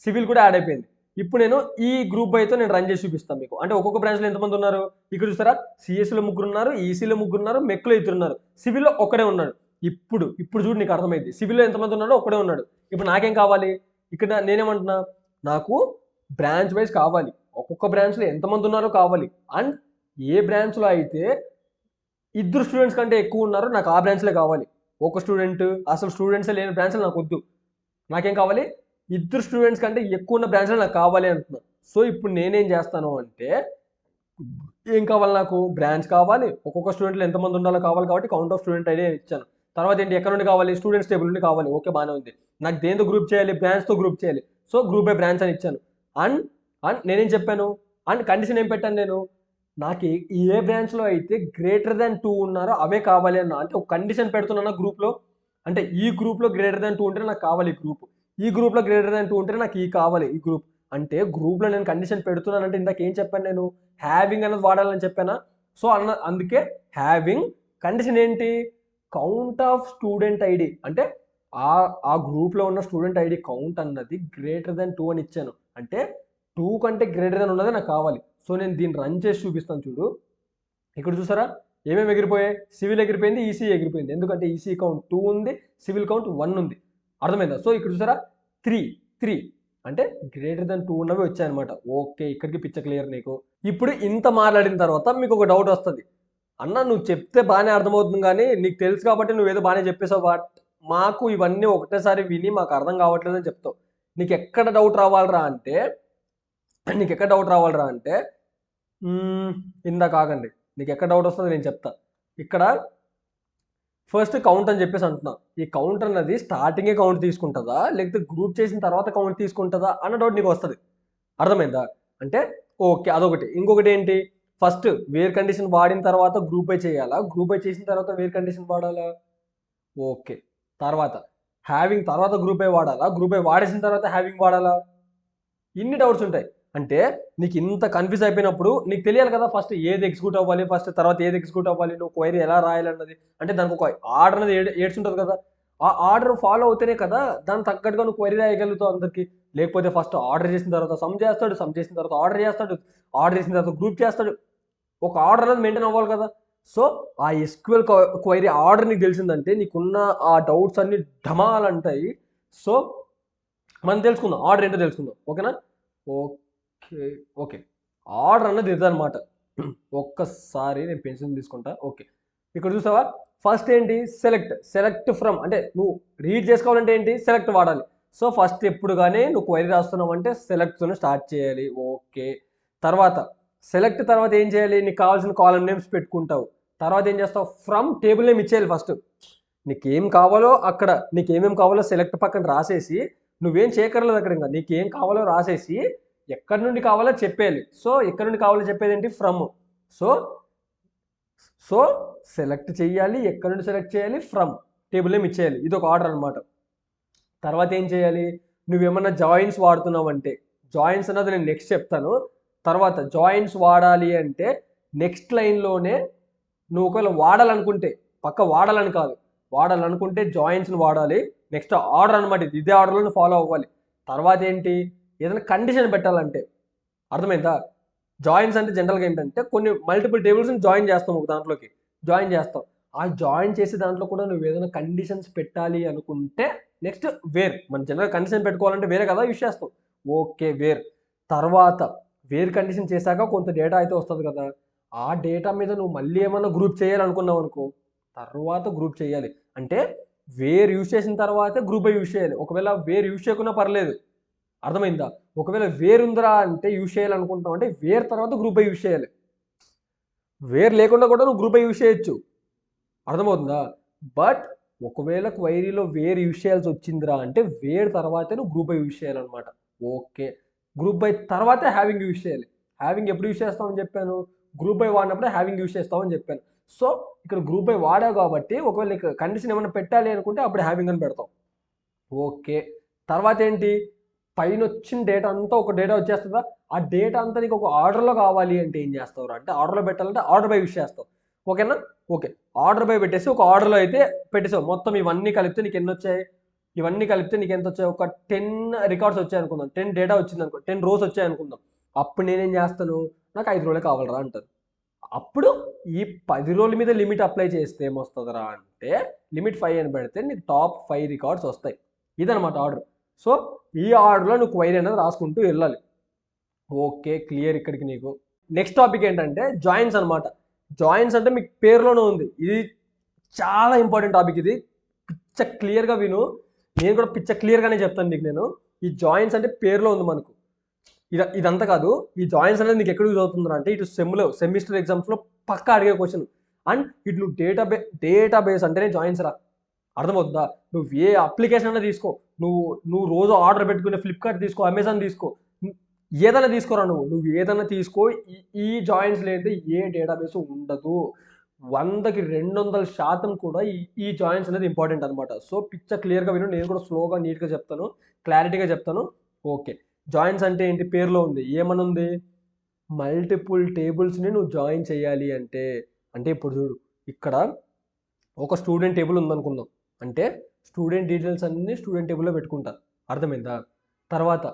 సివిల్ కూడా యాడ్ అయిపోయింది. ఇప్పుడు నేను ఈ గ్రూప్ అయితే నేను రన్ చేసి చూపిస్తాను మీకు. అంటే ఒక్కొక్క బ్రాంచ్లో ఎంతమంది ఉన్నారు, ఇక్కడ చూసారా, సిఎస్సిలో 3 ఉన్నారు, ఈసీలో 3 ఉన్నారు, మెక్లో 2 ఉన్నారు, సివిల్లో ఒక్కడే ఉన్నాడు. ఇప్పుడు చూడు నీకు అర్థమైంది, సివిల్లో ఎంతమంది ఉన్నాడో ఒక్కడే ఉన్నాడు. ఇప్పుడు నాకేం కావాలి, ఇక్కడ నేనేమంటున్నా, నాకు బ్రాంచ్ వైజ్ కావాలి, ఒక్కొక్క బ్రాంచ్లో ఎంతమంది ఉన్నారో కావాలి. అండ్ ఏ బ్రాంచ్లో అయితే 2 స్టూడెంట్స్ కంటే ఎక్కువ ఉన్నారో నాకు ఆ బ్రాంచ్లే కావాలి. ఒక స్టూడెంట్, అసలు స్టూడెంట్సే లేని బ్రాంచ్లు నాకు వద్దు. నాకేం కావాలి, 2 స్టూడెంట్స్ కంటే ఎక్కువ ఉన్న బ్రాంచ్లు నాకు కావాలి అంటున్నా. సో ఇప్పుడు నేనేం చేస్తాను అంటే, ఏం కావాలి, నాకు బ్రాంచ్ కావాలి, ఒక్కొక్క స్టూడెంట్లో ఎంతమంది ఉండాలో కావాలి కాబట్టి కౌంట్ ఆఫ్ స్టూడెంట్ ఐడి ఇచ్చాను. తర్వాత ఏంటి, ఎక్కడ నుండి కావాలి, స్టూడెంట్స్ టేబుల్ నుండి కావాలి. ఓకే, బాగానే ఉంది. నాకు దేంతో గ్రూప్ చేయాలి, బ్రాంచ్తో గ్రూప్ చేయాలి. సో గ్రూప్ బై బ్రాంచ్ అని ఇచ్చాను. అండ్ నేనేం చెప్పాను, అండ్ కండిషన్ ఏం పెట్టాను నేను, నాకు ఏ బ్రాంచ్లో అయితే గ్రేటర్ దాన్ 2 ఉన్నారో అవే కావాలి అన్న. అంటే ఒక కండిషన్ పెడుతున్నా గ్రూప్లో, అంటే ఈ గ్రూప్లో గ్రేటర్ దాన్ 2 ఉంటే నాకు కావాలి ఈ గ్రూప్, ఈ గ్రూప్లో గ్రేటర్ దాన్ 2 ఉంటే నాకు ఈ కావాలి ఈ గ్రూప్. అంటే గ్రూప్లో నేను కండిషన్ పెడుతున్నానంటే ఇందాక ఏం చెప్పాను నేను, హ్యావింగ్ అనేది వాడాలని చెప్పానా. సో అందుకే హ్యావింగ్ కండిషన్ ఏంటి, కౌంట్ ఆఫ్ స్టూడెంట్ ఐడి అంటే ఆ గ్రూప్లో ఉన్న స్టూడెంట్ ఐడి కౌంట్ అన్నది గ్రేటర్ దెన్ 2 అని ఇచ్చాను, అంటే 2 కంటే గ్రేటర్ దెన్ ఉన్నది నాకు కావాలి. సో నేను దీన్ని రన్ చేసి చూపిస్తాను చూడు. ఇక్కడ చూసారా ఏమేమి ఎగిరిపోయాయి, సివిల్ ఎగిరిపోయింది, ఈసీ ఎగిరిపోయింది. ఎందుకంటే ఈసీ కౌంట్ 2 ఉంది, సివిల్ కౌంట్ 1 ఉంది. అర్థమైందా? సో ఇక్కడ చూసారా 3 అంటే గ్రేటర్ దెన్ 2 ఉన్నవి వచ్చాయన్నమాట. ఓకే, ఇక్కడికి పిచ్చ క్లియర్ నీకు. ఇప్పుడు ఇంత మాట్లాడిన తర్వాత మీకు ఒక డౌట్ వస్తుంది, అన్న నువ్వు చెప్తే బాగానే అర్థమవుతుంది కానీ నీకు తెలుసు కాబట్టి నువ్వేదో బాగానే చెప్పేసావు, బట్ మాకు ఇవన్నీ ఒకటేసారి విని మాకు అర్థం కావట్లేదని చెప్తావు. నీకు ఎక్కడ డౌట్ రావాలరా అంటే ఇందాక ఆగండి, నీకు ఎక్కడ డౌట్ వస్తుందో నేను చెప్తా. ఇక్కడ ఫస్ట్ కౌంట్ అని చెప్పేసి అంటున్నా, ఈ కౌంట్ అన్నది స్టార్టింగే కౌంట్ తీసుకుంటుందా లేకపోతే గ్రూప్ చేసిన తర్వాత కౌంట్ తీసుకుంటుందా అన్న డౌట్ నీకు వస్తుంది. అర్థమైందా? అంటే ఓకే, అదొకటి. ఇంకొకటి ఏంటి, ఫస్ట్ వేర్ కండిషన్ వాడిన తర్వాత గ్రూప్ బై చేయాలా, గ్రూప్ బై చేసిన తర్వాత వేర్ కండిషన్ వాడాలా? ఓకే. తర్వాత హ్యావింగ్ తర్వాత గ్రూప్ బై వాడాలా, గ్రూప్ బై వాడేసిన తర్వాత హ్యావింగ్ వాడాలా? ఇన్ని డౌట్స్ ఉంటాయి. అంటే నీకు ఇంత కన్ఫ్యూజ్ అయిపోయినప్పుడు నీకు తెలియాలి కదా, ఫస్ట్ ఏది ఎగ్జిక్యూట్ అవ్వాలి, ఫస్ట్ తర్వాత ఏది ఎగ్జిక్యూట్ అవ్వాలి, నువ్వు క్వైరీ ఎలా రాయాలన్నది. అంటే దానికి ఒక ఆర్డర్ అనేది ఏడ్స్ ఉంటుంది కదా, ఆ ఆర్డర్ ఫాలో అవుతేనే కదా దానికి తగ్గట్టుగా నువ్వు క్వైరీ రాయగలుగుతావు అందరికి. లేకపోతే ఫస్ట్ ఆర్డర్ చేసిన తర్వాత సమ్ చేస్తాడు, సమ్ చేసిన తర్వాత ఆర్డర్ చేస్తాడు, ఆర్డర్ చేసిన తర్వాత గ్రూప్ చేస్తాడు. ఒక ఆర్డర్ అనేది మెయింటైన్ అవ్వాలి కదా. సో ఆ ఎస్క్యూఎల్ క్వైరీ ఆర్డర్ నీకు తెలిసిందంటే నీకున్న ఆ డౌట్స్ అన్ని ఢమాలంటాయి. సో మనం తెలుసుకుందాం, ఆర్డర్ ఏంటో తెలుసుకుందాం. ఓకేనా? ఓకే ఆర్డర్ అన్నది ఇదనమాట. ఒక్కసారి నేను పెన్సిల్ తీసుకుంటా. ఓకే, ఇక్కడ చూసావా, ఫస్ట్ ఏంటి, సెలెక్ట్ ఫ్రమ్, అంటే నువ్వు రీడ్ చేసుకోవాలంటే ఏంటి, సెలెక్ట్ వాడాలి. సో ఫస్ట్ ఎప్పుడు కానీ నువ్వు క్వైరీ రాస్తున్నావు అంటే సెలెక్ట్తో స్టార్ట్ చేయాలి. ఓకే, తర్వాత సెలెక్ట్ తర్వాత ఏం చేయాలి, నీకు కావాల్సిన కాలం నేమ్స్ పెట్టుకుంటావు. తర్వాత ఏం చేస్తావు, ఫ్రమ్ టేబుల్ నేమ్ ఇచ్చేయాలి. ఫస్ట్ నీకేం కావాలో అక్కడ నీకేమేం కావాలో సెలెక్ట్ పక్కన రాసేసి, నువ్వేం చేయక్కర్లేదు అక్కడ, ఇంకా నీకేం కావాలో రాసేసి ఎక్కడి నుండి కావాలో చెప్పేయాలి. సో ఎక్కడి నుండి కావాలో చెప్పేది ఏంటి, ఫ్రమ్. సో సెలెక్ట్ చేయాలి, ఎక్కడి నుండి సెలెక్ట్ చేయాలి, ఫ్రమ్ టేబుల్ నేమ్ ఇచ్చేయాలి. ఇది ఒక ఆర్డర్ అనమాట. తర్వాత ఏం చేయాలి, నువ్వేమన్నా జాయిన్స్ వాడుతున్నావు అంటే, జాయిన్స్ అన్నది నేను నెక్స్ట్ చెప్తాను. తర్వాత జాయిన్స్ వాడాలి అంటే నెక్స్ట్ లైన్లోనే నువ్వు ఒకవేళ వాడాలనుకుంటే, పక్క వాడాలని కాదు, వాడాలనుకుంటే జాయిన్స్ని వాడాలి. నెక్స్ట్ ఆర్డర్ అనమాట, ఇదే ఆర్డర్లో ఫాలో అవ్వాలి. తర్వాత ఏంటి, ఏదైనా కండిషన్ పెట్టాలంటే, అర్థమైందా? జాయిన్స్ అంటే జనరల్గా ఏంటంటే కొన్ని మల్టిపుల్ టేబుల్స్ని జాయిన్ చేస్తాం, ఒక దాంట్లోకి జాయిన్ చేస్తాం. ఆ జాయిన్ చేసే దాంట్లో కూడా నువ్వు ఏదైనా కండిషన్స్ పెట్టాలి అనుకుంటే నెక్స్ట్ వేర్. మన జనరల్ కండిషన్ పెట్టుకోవాలంటే వేరే కదా యూస్ చేస్తాం. Okay, where. తర్వాత వేర్ కండిషన్ చేశాక కొంత డేటా అయితే వస్తుంది కదా, ఆ డేటా మీద నువ్వు మళ్ళీ ఏమన్నా గ్రూప్ చేయాలనుకున్నావు అనుకో, తర్వాత గ్రూప్ చేయాలి. అంటే వేర్ యూజ్ చేసిన తర్వాతే గ్రూప్ బై యూజ్ చేయాలి. ఒకవేళ వేర్ యూజ్ చేయకున్నా పర్లేదు. అర్థమైందా? ఒకవేళ వేర్ ఉందిరా అంటే యూజ్ చేయాలనుకుంటున్నావు అంటే వేర్ తర్వాత గ్రూప్ బై యూజ్ చేయాలి. వేర్ లేకుండా కూడా నువ్వు గ్రూప్ బై యూజ్ చేయొచ్చు. అర్థమవుతుందా? బట్ ఒకవేళ క్వైరీలో వేర్ యూజ్ చేయాల్సి వచ్చిందిరా అంటే వేర్ తర్వాతే నువ్వు గ్రూప్ బై యూజ్ చేయాలన్నమాట. ఓకే, గ్రూప్ బై తర్వాతే హ్యావింగ్ యూజ్ చేయాలి. హ్యావింగ్ ఎప్పుడు యూజ్ చేస్తామని చెప్పాను, గ్రూప్ బై వాడినప్పుడు హ్యావింగ్ యూజ్ చేస్తామని చెప్పాను. సో ఇక్కడ గ్రూప్ బై వాడావు కాబట్టి ఒకవేళ నీకు కండిషన్ ఏమైనా పెట్టాలి అనుకుంటే అప్పుడు హ్యావింగ్ అని పెడతాం. ఓకే, తర్వాత ఏంటి, పైన వచ్చిన డేటా అంతా ఒక డేటా వచ్చేస్తుందా, ఆ డేటా అంతా నీకు ఒక ఆర్డర్లో కావాలి అంటే ఏం చేస్తావు అంటే, ఆర్డర్లో పెట్టాలంటే ఆర్డర్ బై యూజ్ చేస్తావు. ఓకేనా? ఓకే, ఆర్డర్ బై పెట్టేసి ఒక ఆర్డర్లో అయితే పెట్టేసావు. మొత్తం ఇవన్నీ కలిపితే నీకు ఎన్ని వచ్చాయి, ఇవన్నీ కలిపితే నీకు ఎంత వచ్చాయి, ఒక 10 రికార్డ్స్ వచ్చాయి అనుకుందాం, 10 డేటా వచ్చింది అనుకో, 10 రోస్ వచ్చాయి అనుకుందాం. అప్పుడు నేనేం చేస్తాను, నాకు 5 రోజులే కావాలరా అంటారు. అప్పుడు ఈ 10 రోజుల మీద లిమిట్ అప్లై చేస్తే ఏమొస్తుందిరా అంటే, లిమిట్ 5 అని పెడితే నీకు టాప్ 5 రికార్డ్స్ వస్తాయి. ఇదనమాట ఆర్డర్. సో ఈ ఆర్డర్లో నువ్వు క్వైరీ అనేది రాసుకుంటూ వెళ్ళాలి. ఓకే, క్లియర్ ఇక్కడికి నీకు. నెక్స్ట్ టాపిక్ ఏంటంటే జాయిన్స్ అనమాట. జాయిన్స్ అంటే మీకు పేరులోనే ఉంది, ఇది చాలా ఇంపార్టెంట్ టాపిక్. ఇది పిచ్చ క్లియర్గా విను, నేను కూడా పిచ్చ క్లియర్గానే చెప్తాను నీకు. నేను ఈ జాయిన్స్ అంటే పేరులో ఉంది మనకు. ఇదంతా కాదు, ఈ జాయిన్స్ అనేది నీకు ఎక్కడ యూజ్ అవుతుందా అంటే ఇటు సెమిస్టర్ ఎగ్జామ్స్లో పక్కా అడిగే క్వశ్చన్. అండ్ ఇటు నువ్వు డేటాబేస్ అంటేనే జాయిన్స్ రా. అర్థమవుతుందా? నువ్వు ఏ అప్లికేషన్ అయినా తీసుకో, నువ్వు రోజు ఆర్డర్ పెట్టుకునే ఫ్లిప్కార్ట్ తీసుకో, అమెజాన్ తీసుకో, ఏదైనా తీసుకోరా, నువ్వు ఏదైనా తీసుకో, ఈ జాయిన్స్ లేనిదే ఏ డేటాబేస్ ఉండదు. 100కి 200% కూడా ఈ జాయిన్స్ అనేది ఇంపార్టెంట్ అనమాట. సో పిచ్చ క్లియర్గా విను, నేను కూడా స్లోగా నీట్గా చెప్తాను, క్లారిటీగా చెప్తాను. ఓకే, జాయిన్స్ అంటే ఏంటి, పేరులో ఉంది. ఏమనుంది, మల్టిపుల్ టేబుల్స్ని నువ్వు జాయిన్ చేయాలి అంటే, అంటే ఇప్పుడు చూడు, ఇక్కడ ఒక స్టూడెంట్ టేబుల్ ఉందనుకుందాం. అంటే స్టూడెంట్ డీటెయిల్స్ అన్నీ స్టూడెంట్ టేబుల్లో పెట్టుకుంటా. అర్థమైందా? తర్వాత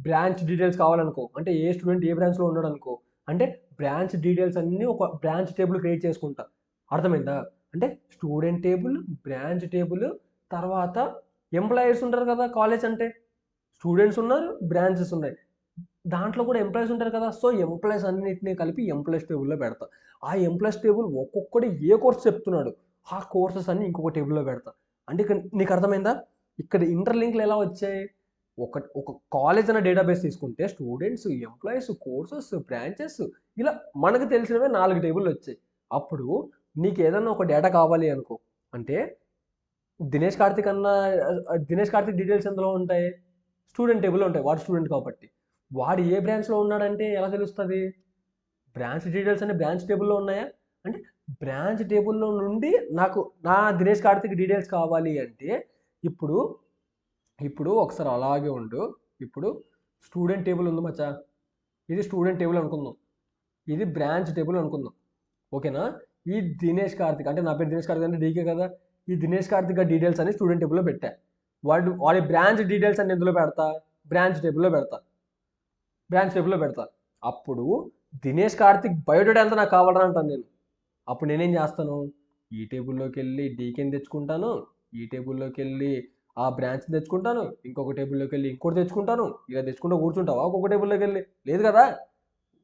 బ్రాంచ్ డీటెయిల్స్ కావాలనుకో, అంటే ఏ స్టూడెంట్ ఏ బ్రాంచ్లో ఉన్నాడు అనుకో, అంటే బ్రాంచ్ డీటెయిల్స్ అన్నీ ఒక బ్రాంచ్ టేబుల్ క్రియేట్ చేసుకుంటా. అర్థమైందా? అంటే స్టూడెంట్ టేబుల్, బ్రాంచ్ టేబుల్, తర్వాత ఎంప్లాయీస్ ఉంటారు కదా కాలేజ్ అంటే. స్టూడెంట్స్ ఉన్నారు, బ్రాంచెస్ ఉన్నాయి. దాంట్లో కూడా ఎంప్లాయీస్ ఉంటారు కదా. సో ఎంప్లాయీస్ అన్నిటినీ కలిపి ఎంప్లాయీస్ టేబుల్లో పెడతా. ఆ ఎంప్లాయీస్ టేబుల్ ఒక్కొక్కటి ఏ కోర్స్ చెప్తున్నాడు, ఆ కోర్సెస్ అన్ని ఇంకొక టేబుల్లో పెడతా. అంటే ఇక్కడ నీకు అర్థమైందా? ఇక్కడ ఇంటర్లింక్లు ఎలా వచ్చాయి? ఒక కాలేజ్ అనే డేటాబేస్ తీసుకుంటే స్టూడెంట్స్, ఎంప్లాయీస్, కోర్సెస్, బ్రాంచెస్, ఇలా మనకు తెలిసినవే 4 టేబుల్ వచ్చాయి. అప్పుడు నీకు ఏదన్నా ఒక డేటా కావాలి అనుకో, అంటే దినేష్ కార్తిక్ డీటెయిల్స్ ఎందులో ఉంటాయి? స్టూడెంట్ టేబుల్లో ఉంటాయి. వాడు స్టూడెంట్ కాబట్టి. వాడు ఏ బ్రాంచ్లో ఉన్నాడంటే ఎలా తెలుస్తుంది? బ్రాంచ్ డీటెయిల్స్ అనే బ్రాంచ్ టేబుల్లో ఉన్నాయా? అంటే బ్రాంచ్ టేబుల్లో నుండి నా దినేష్ కార్తిక్ డీటెయిల్స్ కావాలి అంటే ఇప్పుడు ఇప్పుడు ఒకసారి అలాగే ఉండు. ఇప్పుడు స్టూడెంట్ టేబుల్ ఉంది మచ్చా. ఇది స్టూడెంట్ టేబుల్ అనుకుందాం. ఇది బ్రాంచ్ టేబుల్ అనుకుందాం. ఓకేనా? ఈ దినేష్ కార్తిక్, అంటే నా పేరు దినేష్ కార్తిక్ అంటే డీకే కదా. ఈ దినేష్ కార్తిక్ డీటెయిల్స్ అని స్టూడెంట్ టేబుల్లో పెట్టా. వాడి బ్రాంచ్ డీటెయిల్స్ అన్ని ఎందులో పెడతా? బ్రాంచ్ టేబుల్లో పెడతా. అప్పుడు దినేష్ కార్తిక్ బయోడేటా ఎంత నాకు కావాలని అంటాను నేను. అప్పుడు నేనేం చేస్తాను? ఈ టేబుల్లోకి వెళ్ళి డీకేని తెచ్చుకుంటాను, ఈ టేబుల్లోకి వెళ్ళి ఆ బ్రాంచ్ తెచ్చుకుంటాను, ఇంకొక టేబుల్లోకి వెళ్ళి ఇంకోటి తెచ్చుకుంటాను. ఇలా తెచ్చుకుంటూ కూర్చుంటావా ఒక్కొక్క టేబుల్లోకి వెళ్ళి? లేదు కదా.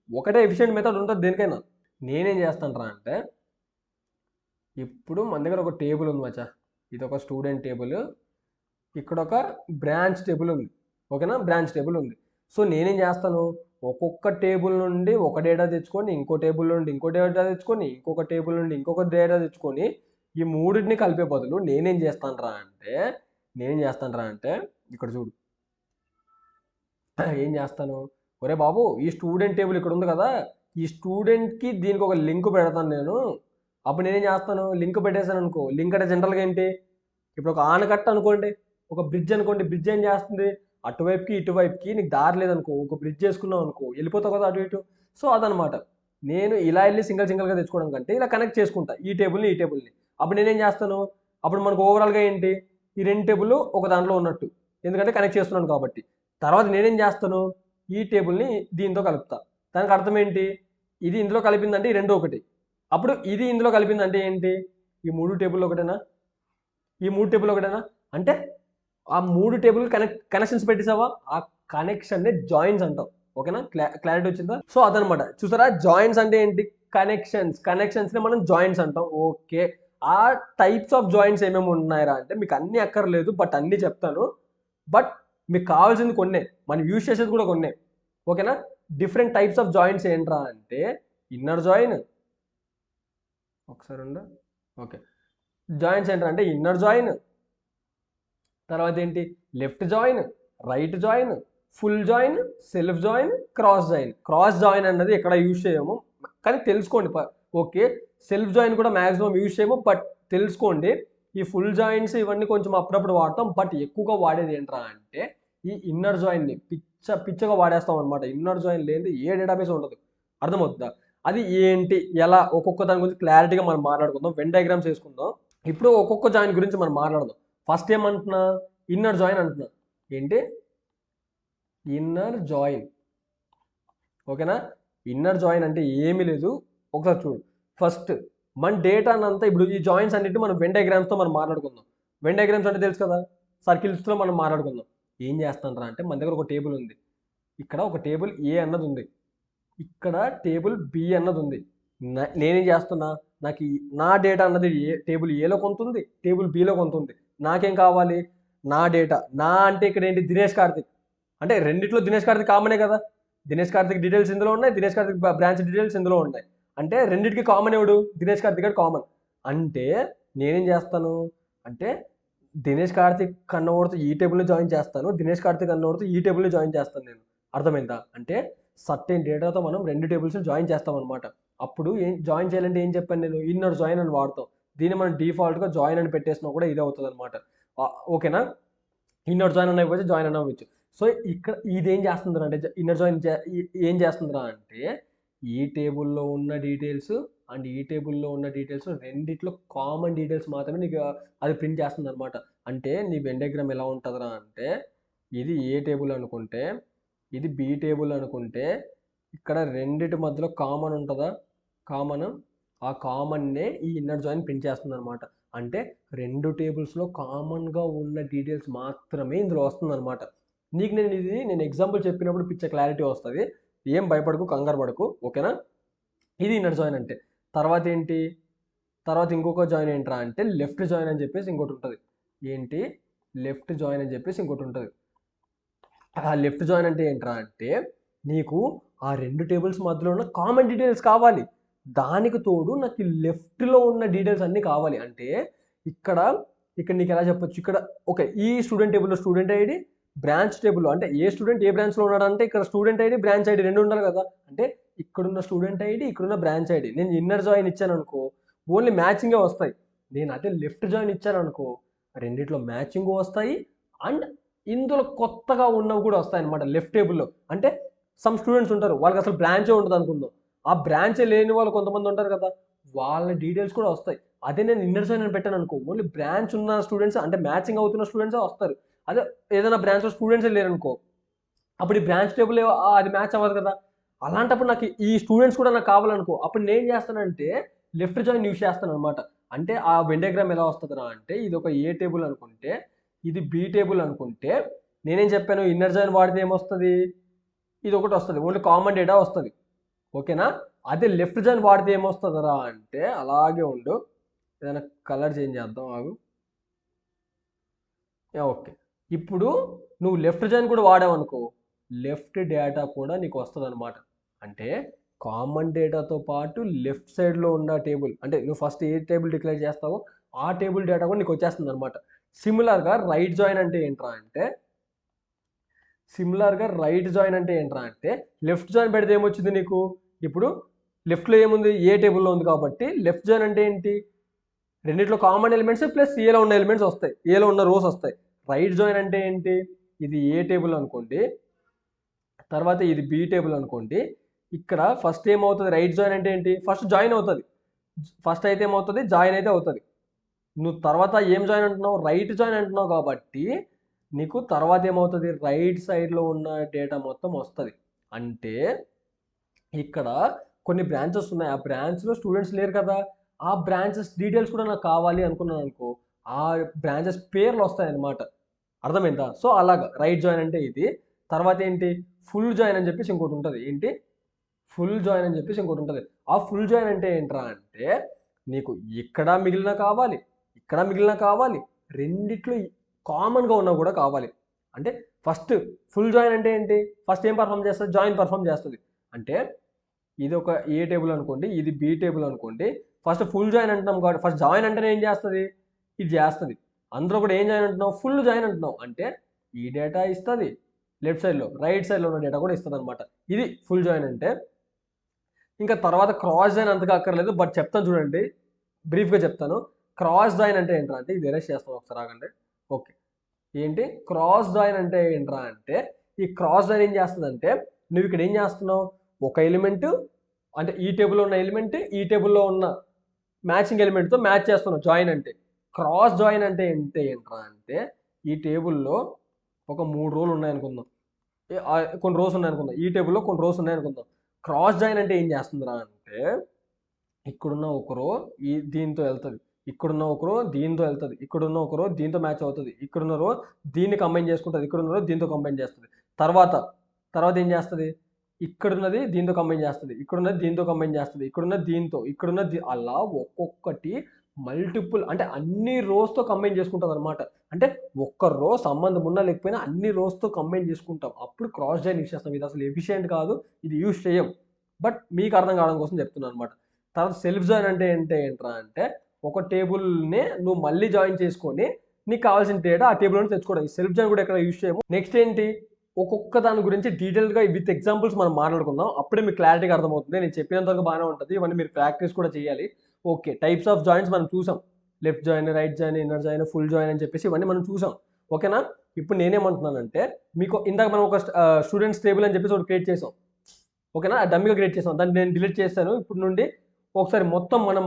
ఒకటే ఎఫిషియెంట్ మెథడ్ ఉంటుంది దేనికైనా. నేనేం చేస్తాను అంటే, ఇప్పుడు మన దగ్గర ఒక టేబుల్ ఉంది మచ్చా. ఇది ఒక స్టూడెంట్ టేబుల్, ఇక్కడ ఒక బ్రాంచ్ టేబుల్ ఉంది. ఓకేనా? బ్రాంచ్ టేబుల్ ఉంది. సో నేనేం చేస్తాను? ఒక్కొక్క టేబుల్ నుండి ఒక డేటా తెచ్చుకొని, ఇంకో టేబుల్ నుండి ఇంకో డేటా తెచ్చుకొని, ఇంకొక టేబుల్ నుండి ఇంకొక డేటా తెచ్చుకొని, ఈ మూడింటిని కలిపే బదులు నేనేం చేస్తాను అంటే ఇక్కడ చూడు. ఏం చేస్తాను? ఒరే బాబు, ఈ స్టూడెంట్ టేబుల్ ఇక్కడ ఉంది కదా, ఈ స్టూడెంట్కి దీనికి ఒక లింక్ పెడతాను నేను. అప్పుడు నేనేం చేస్తాను? లింక్ పెట్టేశాను అనుకో. లింక్ అంటే జనరల్గా ఏంటి? ఇప్పుడు ఒక ఆనకట్ట అనుకోండి, ఒక బ్రిడ్జ్ అనుకోండి. బ్రిడ్జ్ ఏం చేస్తుంది? అటువైపుకి ఇటువైపుకి నీకు దారి లేదనుకో, ఒక బ్రిడ్జ్ చేసుకున్నావు అనుకో, వెళ్ళిపోతావు కదా అటు ఇటు. సో అదనమాట. నేను ఇలా వెళ్ళి సింగిల్గా తెచ్చుకోవడం కంటే ఇలా కనెక్ట్ చేసుకుంటా ఈ టేబుల్ని ఈ టేబుల్ని. అప్పుడు నేనేం చేస్తాను? అప్పుడు మనకు ఓవరాల్గా ఏంటి? ఈ రెండు టేబుల్ ఒక దాంట్లో ఉన్నట్టు, ఎందుకంటే కనెక్ట్ చేస్తున్నాను కాబట్టి. తర్వాత నేనేం చేస్తాను? ఈ టేబుల్ని దీంతో కలుపుతా. దానికి అర్థం ఏంటి? ఇది ఇందులో కలిపిందంటే ఈ రెండు ఒకటి. అప్పుడు ఇది ఇందులో కలిపిందంటే ఏంటి? ఈ మూడు టేబుల్ ఒకటేనా? అంటే ఆ మూడు టేబుల్ కనెక్షన్స్ పెట్టేసావా? ఆ కనెక్షన్ని జాయిన్స్ అంటాం. ఓకేనా? క్లారిటీ వచ్చిందా? సో అదనమాట. చూసారా, జాయిన్స్ అంటే ఏంటి? కనెక్షన్స్ని మనం జాయిన్స్ అంటాం. ఓకే. ఆ టైప్స్ ఆఫ్ జాయిన్స్ ఏమేమి ఉన్నాయరా అంటే మీకు అన్నీ అక్కర్లేదు, బట్ అన్నీ చెప్తాను. బట్ మీకు కావాల్సింది కొన్నే, మనం యూజ్ చేసేది కూడా కొన్నే. ఓకేనా? డిఫరెంట్ టైప్స్ ఆఫ్ జాయిన్స్ ఏంట్రా అంటే ఇన్నర్ జాయిన్, ఒకసారి ఉండు. ఓకే, జాయిన్స్ ఏంటంటే ఇన్నర్ జాయిన్, తర్వాత ఏంటి? Left join, right join, full join, self join, cross join అన్నది ఎక్కడ యూజ్ చేయము, కానీ తెలుసుకోండి. ఓకే, సెల్ఫ్ జాయిన్ కూడా మ్యాక్సిమం యూజ్ చేయము, బట్ తెలుసుకోండి. ఈ ఫుల్ జాయిన్స్ ఇవన్నీ కొంచెం అప్పుడప్పుడు వాడతాం, బట్ ఎక్కువగా వాడేది ఏంట్రా అంటే ఈ ఇన్నర్ జాయిన్ని పిచ్చగా వాడేస్తాం అనమాట. ఇన్నర్ జాయిన్ లేనిది ఏ డేటాబేస్ ఉండదు. అర్థమవుతుందా? అది ఏంటి, ఎలా, ఒక్కొక్క దాని గురించి క్లారిటీగా మనం మాట్లాడుకుందాం. వెన్ డయాగ్రామ్స్ వేసుకుందాం. ఇప్పుడు ఒక్కొక్క జాయిన్ గురించి మనం మాట్లాడదాం. ఫస్ట్ ఏమంటున్నా? ఇన్నర్ జాయిన్ అంటున్నా. ఏంటి? Inner join. ఓకేనా? ఇన్నర్ జాయిన్ అంటే ఏమీ లేదు. ఒకసారి చూడు. ఫస్ట్ మన డేటా అంతా, ఇప్పుడు ఈ జాయిన్స్ అన్నిటి మనం వెన్ డయాగ్రామ్స్తో మనం మాట్లాడుకుందాం. వెన్ డయాగ్రామ్స్ అంటే తెలుసు కదా, సర్కిల్స్తో మనం మాట్లాడుకుందాం. ఏం చేస్తానరా అంటే మన దగ్గర ఒక టేబుల్ ఉంది. ఇక్కడ ఒక టేబుల్ ఏ అన్నది ఉంది, ఇక్కడ టేబుల్ బి అన్నది ఉంది. నేనేం చేస్తున్నా? నాకు నా డేటా అన్నది టేబుల్ ఏలో కొంత ఉంది, టేబుల్ బిలో కొంత ఉంది. నాకేం కావాలి? నా డేటా. నా అంటే ఇక్కడ ఏంటి? దినేష్ కార్తిక్. అంటే రెండిట్లో దినేష్ కార్తిక్ కామనే కదా. దినేష్ కార్తిక్ డీటెయిల్స్ ఇందులో ఉన్నాయి, దినేష్ కార్తిక్ బ్రాంచ్ డీటెయిల్స్ ఇందులో ఉన్నాయి. అంటే రెండింటికి కామన్ ఎవడు? దినేష్ కార్తిక్ గారు కామన్. అంటే నేనేం చేస్తాను అంటే దినేష్ కార్తిక్ కన్నోడితో ఈ టేబుల్ని జాయిన్ చేస్తాను, దినేష్ కార్తిక్ కన్నోడితో ఈ టేబుల్ని జాయిన్ చేస్తాను నేను. అర్థమైందా? అంటే సర్టెన్ డేటాతో మనం రెండు టేబుల్స్ని జాయిన్ చేస్తాం అనమాట. అప్పుడు జాయిన్ చేయాలంటే ఏం చెప్పాను నేను? ఇన్నర్ జాయిన్ అని వాడతాం. దీన్ని మనం డిఫాల్ట్గా జాయిన్ అని పెట్టేసినా కూడా ఇది అవుతుంది అనమాట. ఓకేనా? ఇన్నర్ జాయిన్ అని ఇవ్వచ్చు, జాయిన్ అని అవ్వచ్చు. సో ఇక్కడ ఇది ఏం చేస్తుందిరా అంటే ఇన్నర్ జాయిన్ ఏం చేస్తుందిరా అంటే ఈ టేబుల్లో ఉన్న డీటెయిల్స్ అండ్ ఈ టేబుల్లో ఉన్న డీటెయిల్స్ రెండిట్లో కామన్ డీటెయిల్స్ మాత్రమే నీకు అది ప్రింట్ చేస్తుంది అనమాట. అంటే నీ వెన్ డయాగ్రామ్ ఎలా ఉంటుందిరా అంటే, ఇది ఏ టేబుల్ అనుకుంటే, ఇది బి టేబుల్ అనుకుంటే, ఇక్కడ రెండిటి మధ్యలో కామన్ ఉంటుందా, కామన్, ఆ కామన్నే ఈ ఇన్నర్ జాయిన్ ప్రింట్ చేస్తుంది అనమాట. అంటే రెండు టేబుల్స్లో కామన్గా ఉన్న డీటెయిల్స్ మాత్రమే ఇందులో వస్తుంది అనమాట. నీకు నేను ఎగ్జాంపుల్ చెప్పినప్పుడు పిచ్చ క్లారిటీ వస్తుంది. ఏం భయపడకు, కంగారు పడకు, ఓకేనా. ఇది ఇన్నర్ జాయిన్ అంటే. తర్వాత ఏంటి, తర్వాత ఇంకొక జాయిన్ ఏంట్రా అంటే లెఫ్ట్ జాయిన్ అని చెప్పేసి ఇంకోటి ఉంటుంది. ఏంటి, లెఫ్ట్ జాయిన్ అని చెప్పేసి ఇంకోటి ఉంటుంది. ఆ లెఫ్ట్ జాయిన్ అంటే ఏంట్రా అంటే, నీకు ఆ రెండు టేబుల్స్ మధ్యలో ఉన్న కామన్ డీటెయిల్స్ కావాలి. దానికి తోడు నాకు లెఫ్ట్లో ఉన్న డీటెయిల్స్ అన్నీ కావాలి. అంటే ఇక్కడ ఇక్కడ నీకు ఎలా చెప్పొచ్చు, ఇక్కడ ఓకే, ఈ స్టూడెంట్ టేబుల్లో స్టూడెంట్ ఐడి, బ్రాంచ్ టేబుల్లో అంటే ఏ స్టూడెంట్ ఏ బ్రాంచ్లో ఉన్నాడంటే ఇక్కడ స్టూడెంట్ ఐడి బ్రాంచ్ ఐడి రెండు ఉండాలి కదా. అంటే ఇక్కడున్న స్టూడెంట్ ఐడి, ఇక్కడున్న బ్రాంచ్ ఐడి. నేను ఇన్నర్ జాయిన్ ఇచ్చాను అనుకో, ఓన్లీ మ్యాచింగే వస్తాయి. నేను అదే లెఫ్ట్ జాయిన్ ఇచ్చాను అనుకో, రెండిట్లో మ్యాచింగ్ వస్తాయి అండ్ ఇందులో కొత్తగా ఉన్నవి కూడా వస్తాయి అనమాట లెఫ్ట్ టేబుల్లో. అంటే సమ్ స్టూడెంట్స్ ఉంటారు, వాళ్ళకి అసలు బ్రాంచే ఉంటుంది అనుకుందాం. ఆ బ్రాంచే లేని వాళ్ళు కొంతమంది ఉంటారు కదా, వాళ్ళ డీటెయిల్స్ కూడా వస్తాయి. అదే నేను ఇన్నర్ జాయిన్ అని పెట్టాను అనుకో, ఓన్లీ బ్రాంచ్ ఉన్న స్టూడెంట్స్ అంటే మ్యాచింగ్ అవుతున్న స్టూడెంట్సే వస్తారు. అదే ఏదైనా బ్రాంచ్లో స్టూడెంట్సే లేరనుకో, అప్పుడు ఈ బ్రాంచ్ టేబుల్ అది మ్యాచ్ అవ్వదు కదా. అలాంటప్పుడు నాకు ఈ స్టూడెంట్స్ కూడా నాకు కావాలనుకో, అప్పుడు నేను చేస్తానంటే లెఫ్ట్ జాయిన్ యూస్ చేస్తాను అనమాట. అంటే ఆ వెన్ డయాగ్రామ్ ఎలా వస్తుందిరా అంటే, ఇది ఒక ఏ టేబుల్ అనుకుంటే, ఇది బి టేబుల్ అనుకుంటే, నేనేం చెప్పాను, ఇన్నర్ జాయిన్ వాడితే ఏమొస్తుంది, ఇది ఒకటి వస్తుంది, ఓన్లీ కామన్ డేటా వస్తుంది, ఓకేనా. అదే లెఫ్ట్ జాయిన్ వాడితే ఏమొస్తుందిరా అంటే, అలాగే ఉండు, ఏదైనా కలర్ చేంజ్ చేద్దాం ఆగు. ఓకే, ఇప్పుడు నువ్వు లెఫ్ట్ జాయిన్ కూడా వాడావు అనుకో, లెఫ్ట్ డేటా కూడా నీకు వస్తుంది అనమాట. అంటే కామన్ డేటాతో పాటు లెఫ్ట్ సైడ్లో ఉన్న టేబుల్, అంటే నువ్వు ఫస్ట్ ఏ టేబుల్ డిక్లేర్ చేస్తావో ఆ టేబుల్ డేటా కూడా నీకు వచ్చేస్తుంది అనమాట. సిమిలర్గా రైట్ జాయిన్ అంటే ఏంట్రా అంటే, లెఫ్ట్ జాయిన్ పెడితే ఏమొచ్చింది నీకు, ఇప్పుడు లెఫ్ట్లో ఏముంది, ఏ టేబుల్లో ఉంది కాబట్టి లెఫ్ట్ జాయిన్ అంటే ఏంటి, రెండిట్లో కామన్ ఎలిమెంట్స్ ప్లస్ ఏలో ఉన్న ఎలిమెంట్స్ వస్తాయి, ఏలో ఉన్న రోస్ వస్తాయి. రైట్ జాయిన్ అంటే ఏంటి, ఇది ఏ టేబుల్ అనుకోండి, తర్వాత ఇది బి టేబుల్ అనుకోండి. ఇక్కడ ఫస్ట్ ఏమవుతుంది, రైట్ జాయిన్ అంటే ఏంటి, ఫస్ట్ జాయిన్ అవుతుంది, ఫస్ట్ అయితే ఏమవుతుంది, జాయిన్ అయితే అవుతుంది. నువ్వు తర్వాత ఏం జాయిన్ అంటున్నావు, రైట్ జాయిన్ అంటున్నావు కాబట్టి నీకు తర్వాత ఏమవుతుంది, రైట్ సైడ్లో ఉన్న డేటా మొత్తం వస్తుంది. అంటే ఇక్కడ కొన్ని బ్రాంచెస్ ఉన్నాయి, ఆ బ్రాంచ్లో స్టూడెంట్స్ లేరు కదా, ఆ బ్రాంచెస్ డీటెయిల్స్ కూడా నాకు కావాలి అనుకున్నాను అనుకో, ఆ బ్రాంచెస్ పేర్లు వస్తాయన్నమాట. అర్థమైందా. సో అలాగా రైట్ జాయిన్ అంటే ఇది. తర్వాత ఏంటి, ఫుల్ జాయిన్ అని చెప్పేసి ఇంకోటి ఉంటుంది. ఏంటి, ఫుల్ జాయిన్ అని చెప్పేసి ఇంకోటి ఉంటుంది. ఆ ఫుల్ జాయిన్ అంటే ఏంట్రా అంటే, నీకు ఇక్కడ మిగిలిన కావాలి, ఇక్కడ మిగిలిన కావాలి, రెండిట్లో కామన్గా ఉన్నా కూడా కావాలి. అంటే ఫస్ట్ ఫుల్ జాయిన్ అంటే ఏంటి, ఫస్ట్ ఏం పర్ఫామ్ చేస్తుంది, జాయిన్ పర్ఫామ్ చేస్తుంది. అంటే ఇది ఒక ఏ టేబుల్ అనుకోండి, ఇది బి టేబుల్ అనుకోండి, ఫస్ట్ ఫుల్ జాయిన్ అంటున్నాం కాబట్టి ఫస్ట్ జాయిన్ అంటేనే ఏం చేస్తుంది, ఇది చేస్తుంది. అందులో కూడా ఏం జాయిన్ అంటున్నావు, ఫుల్ జాయిన్ అంటున్నావు. అంటే ఈ డేటా ఇస్తుంది, లెఫ్ట్ సైడ్లో రైట్ సైడ్లో ఉన్న డేటా కూడా ఇస్తుంది అనమాట. ఇది ఫుల్ జాయిన్ అంటే. ఇంకా తర్వాత క్రాస్ జాయిన్ అంతగా అక్కర్లేదు, బట్ చెప్తాను చూడండి, బ్రీఫ్గా చెప్తాను. క్రాస్ జాయిన్ అంటే ఏంట్రా అంటే, ఇది ఎరేస్ చేస్తాను ఒకసారి ఆగండి. ఓకే, ఏంటి క్రాస్ జాయిన్ అంటే ఏంట్రా అంటే, ఈ క్రాస్ జాయిన్ ఏం చేస్తుందంటే, నువ్వు ఇక్కడ ఏం చేస్తున్నావు, ఒక ఎలిమెంట్ అంటే ఈ టేబుల్లో ఉన్న ఎలిమెంట్ ఈ టేబుల్లో ఉన్న మ్యాచింగ్ ఎలిమెంట్తో మ్యాచ్ చేస్తున్నావు జాయిన్ అంటే. క్రాస్ జాయిన్ అంటే ఏంట్రా అంటే, ఈ టేబుల్లో ఒక 3 రోలు ఉన్నాయనుకుందాం, కొన్ని రోస్ ఉన్నాయనుకుందాం, ఈ టేబుల్లో కొన్ని రోస్ ఉన్నాయనుకుందాం. క్రాస్ జాయిన్ అంటే ఏం చేస్తుందిరా అంటే, ఇక్కడున్న ఒక రో దీంతో వెళ్తుంది, ఇక్కడున్న ఒక రో దీంతో వెళ్తుంది, ఇక్కడున్న ఒక రో దీంతో మ్యాచ్ అవుతుంది, ఇక్కడున్న రో దీన్ని కంబైన్ చేసుకుంటుంది, ఇక్కడున్న రో దీంతో కంబైన్ చేస్తుంది. తర్వాత ఏం చేస్తుంది, ఇక్కడున్నది దీంతో కంబైన్ చేస్తుంది, ఇక్కడున్నది దీంతో కంబైన్ చేస్తుంది, ఇక్కడున్నది దీంతో, ఇక్కడున్నది అలా ఒక్కొక్కటి మల్టిపుల్ అంటే అన్ని రోస్తో కంబైన్ చేసుకుంటుంది అనమాట. అంటే ఒక్క రో సంబంధం ఉన్నా లేకపోయినా అన్ని రోస్తో కంబైన్ చేసుకుంటాం, అప్పుడు క్రాస్ జాయిన్ యూస్ చేస్తాం. ఇది అసలు ఎఫిషియెంట్ కాదు, ఇది యూస్ చేయం, బట్ మీకు అర్థం కావడం కోసం చెప్తున్నాను అనమాట. తర్వాత సెల్ఫ్ జాయిన్ అంటే ఏంట్రా అంటే, ఒక టేబుల్ని నువ్వు మళ్ళీ జాయిన్ చేసుకొని నీకు కావాల్సిన డేటా ఆ టేబుల్ నుంచి తెచ్చుకోవడం. ఈ సెల్ఫ్ జాయిన్ కూడా ఎక్కడ యూస్ చేయము. నెక్స్ట్ ఏంటి, ఒక్కొక్క దాని గురించి డీటెయిల్గా విత్ ఎగ్జాంపుల్స్ మనం మాట్లాడుకుందాం, అప్పుడే మీకు క్లారిటీగా అర్థమవుతుంది. నేను చెప్పినంత వరకు బాగానే ఉంటుంది, ఇవన్నీ మీరు ప్రాక్టీస్ కూడా చేయాలి. ఓకే, టైప్స్ ఆఫ్ జాయిన్స్ మనం చూసాం, left join, right join, inner join, full join అని చెప్పేసి ఇవన్నీ మనం చూసాం, ఓకేనా. ఇప్పుడు నేనేమంటున్నానంటే, మీకు ఇందాక మనం ఒక స్టూడెంట్స్ టేబుల్ అని చెప్పేసి ఒకటి క్రియేట్ చేసాం, ఓకేనా, డమ్మిగా క్రియేట్ చేసాం, దాన్ని నేను డిలీట్ చేస్తాను. ఇప్పుడు నుండి ఒకసారి మొత్తం మనం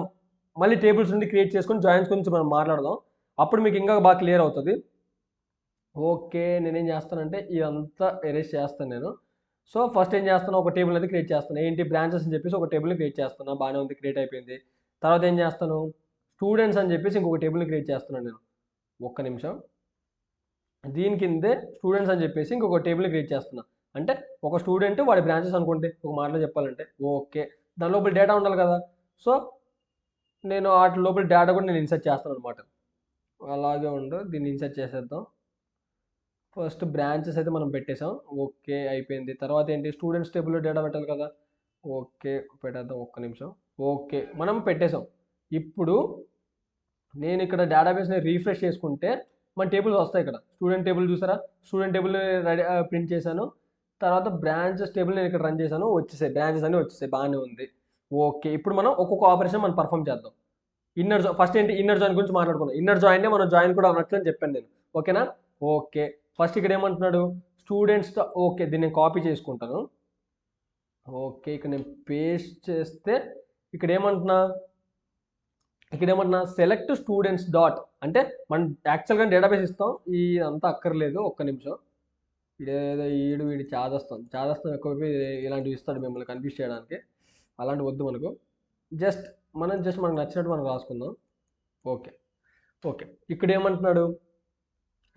మళ్ళీ టేబుల్స్ నుండి క్రియేట్ చేసుకొని జాయిన్స్ గురించి మనం మాట్లాడదాం. అప్పుడు మీకు ఇంకా బాగా క్లియర్ అవుతుంది. ఓకే, నేనేం చేస్తానంటే ఇదంతా ఎరేజ్ చేస్తాను నేను. సో ఫస్ట్ ఏం చేస్తాను, ఒక టేబుల్ అనేది క్రియేట్ చేస్తాను. ఏంటి, బ్రాంచెస్ అని చెప్పేసి ఒక టేబుల్ని క్రియేట్ చేస్తాను. బాగానే ఉంది, క్రియేట్ అయిపోయింది. తర్వాత ఏం చేస్తాను, స్టూడెంట్స్ అని చెప్పేసి ఇంకొక టేబుల్ని క్రియేట్ చేస్తున్నాను నేను. ఒక్క నిమిషం. దీని కిందే స్టూడెంట్స్ అని చెప్పేసి ఇంకొక టేబుల్ని క్రియేట్ చేస్తున్నా. అంటే ఒక స్టూడెంట్ వాడి బ్రాంచెస్ అనుకోండి, ఒక మాటలో చెప్పాలంటే. ఓకే, దాని లోపల డేటా ఉండాలి కదా. సో నేను వాటి లోపల డేటా కూడా నేను ఇన్సర్ట్ చేస్తాను అనమాట. అలాగే ఉండు, దీన్ని ఇన్సర్ట్ చేసేద్దాం. ఫస్ట్ బ్రాంచెస్ అయితే మనం పెట్టేసాం. ఓకే, అయిపోయింది. తర్వాత ఏంటి, స్టూడెంట్స్ టేబుల్లో డేటా పెట్టాలి కదా. ఓకే, పెట్టేద్దాం. ఒక్క నిమిషం. ఓకే, మనం పెట్టేసాం. ఇప్పుడు నేను ఇక్కడ డేటాబేస్ని రీఫ్రెష్ చేసుకుంటే మన టేబుల్స్ వస్తాయి. ఇక్కడ స్టూడెంట్ టేబుల్ చూసారా, స్టూడెంట్ టేబుల్ రెడీ ప్రింట్ చేశాను. తర్వాత బ్రాంచెస్ టేబుల్ నేను ఇక్కడ రన్ చేశాను, వచ్చేసాయి బ్రాంచెస్ అన్నీ వచ్చేసాయి, బాగానే ఉంది. ఓకే, ఇప్పుడు మనం ఒక్కొక్క ఆపరేషన్ మనం పర్ఫామ్ చేద్దాం. ఫస్ట్ ఏంటి, ఇన్నర్ జాయిన్ గురించి మాట్లాడుకున్నాం. ఇన్నర్ జాయిన్ మనం జాయిన్ కూడా అనొచ్చు అని చెప్పాను నేను. ఓకేనా. ఓకే, ఫస్ట్ ఇక్కడ ఏమంటున్నాడు, స్టూడెంట్స్. ఓకే, దీన్ని నేను కాపీ చేసుకుంటాను. ఓకే, ఇక్కడ నేను పేస్ట్ చేస్తే ఇక్కడ ఏమంటున్నా, సెలెక్ట్ స్టూడెంట్స్ డాట్, అంటే మనం యాక్చువల్గా డేటాబేస్ ఇస్తాం. ఈ అంతా అక్కర్లేదు, ఒక్క నిమిషం. వీడి చాదస్తాం ఎక్కువ ఇలాంటివి ఇస్తాడు మిమ్మల్ని కన్ఫ్యూజ్ చేయడానికి. అలాంటివి వద్దు మనకు. మనకు నచ్చినట్టు మనం రాసుకుందాం. ఓకే, ఇక్కడ ఏమంటున్నాడు,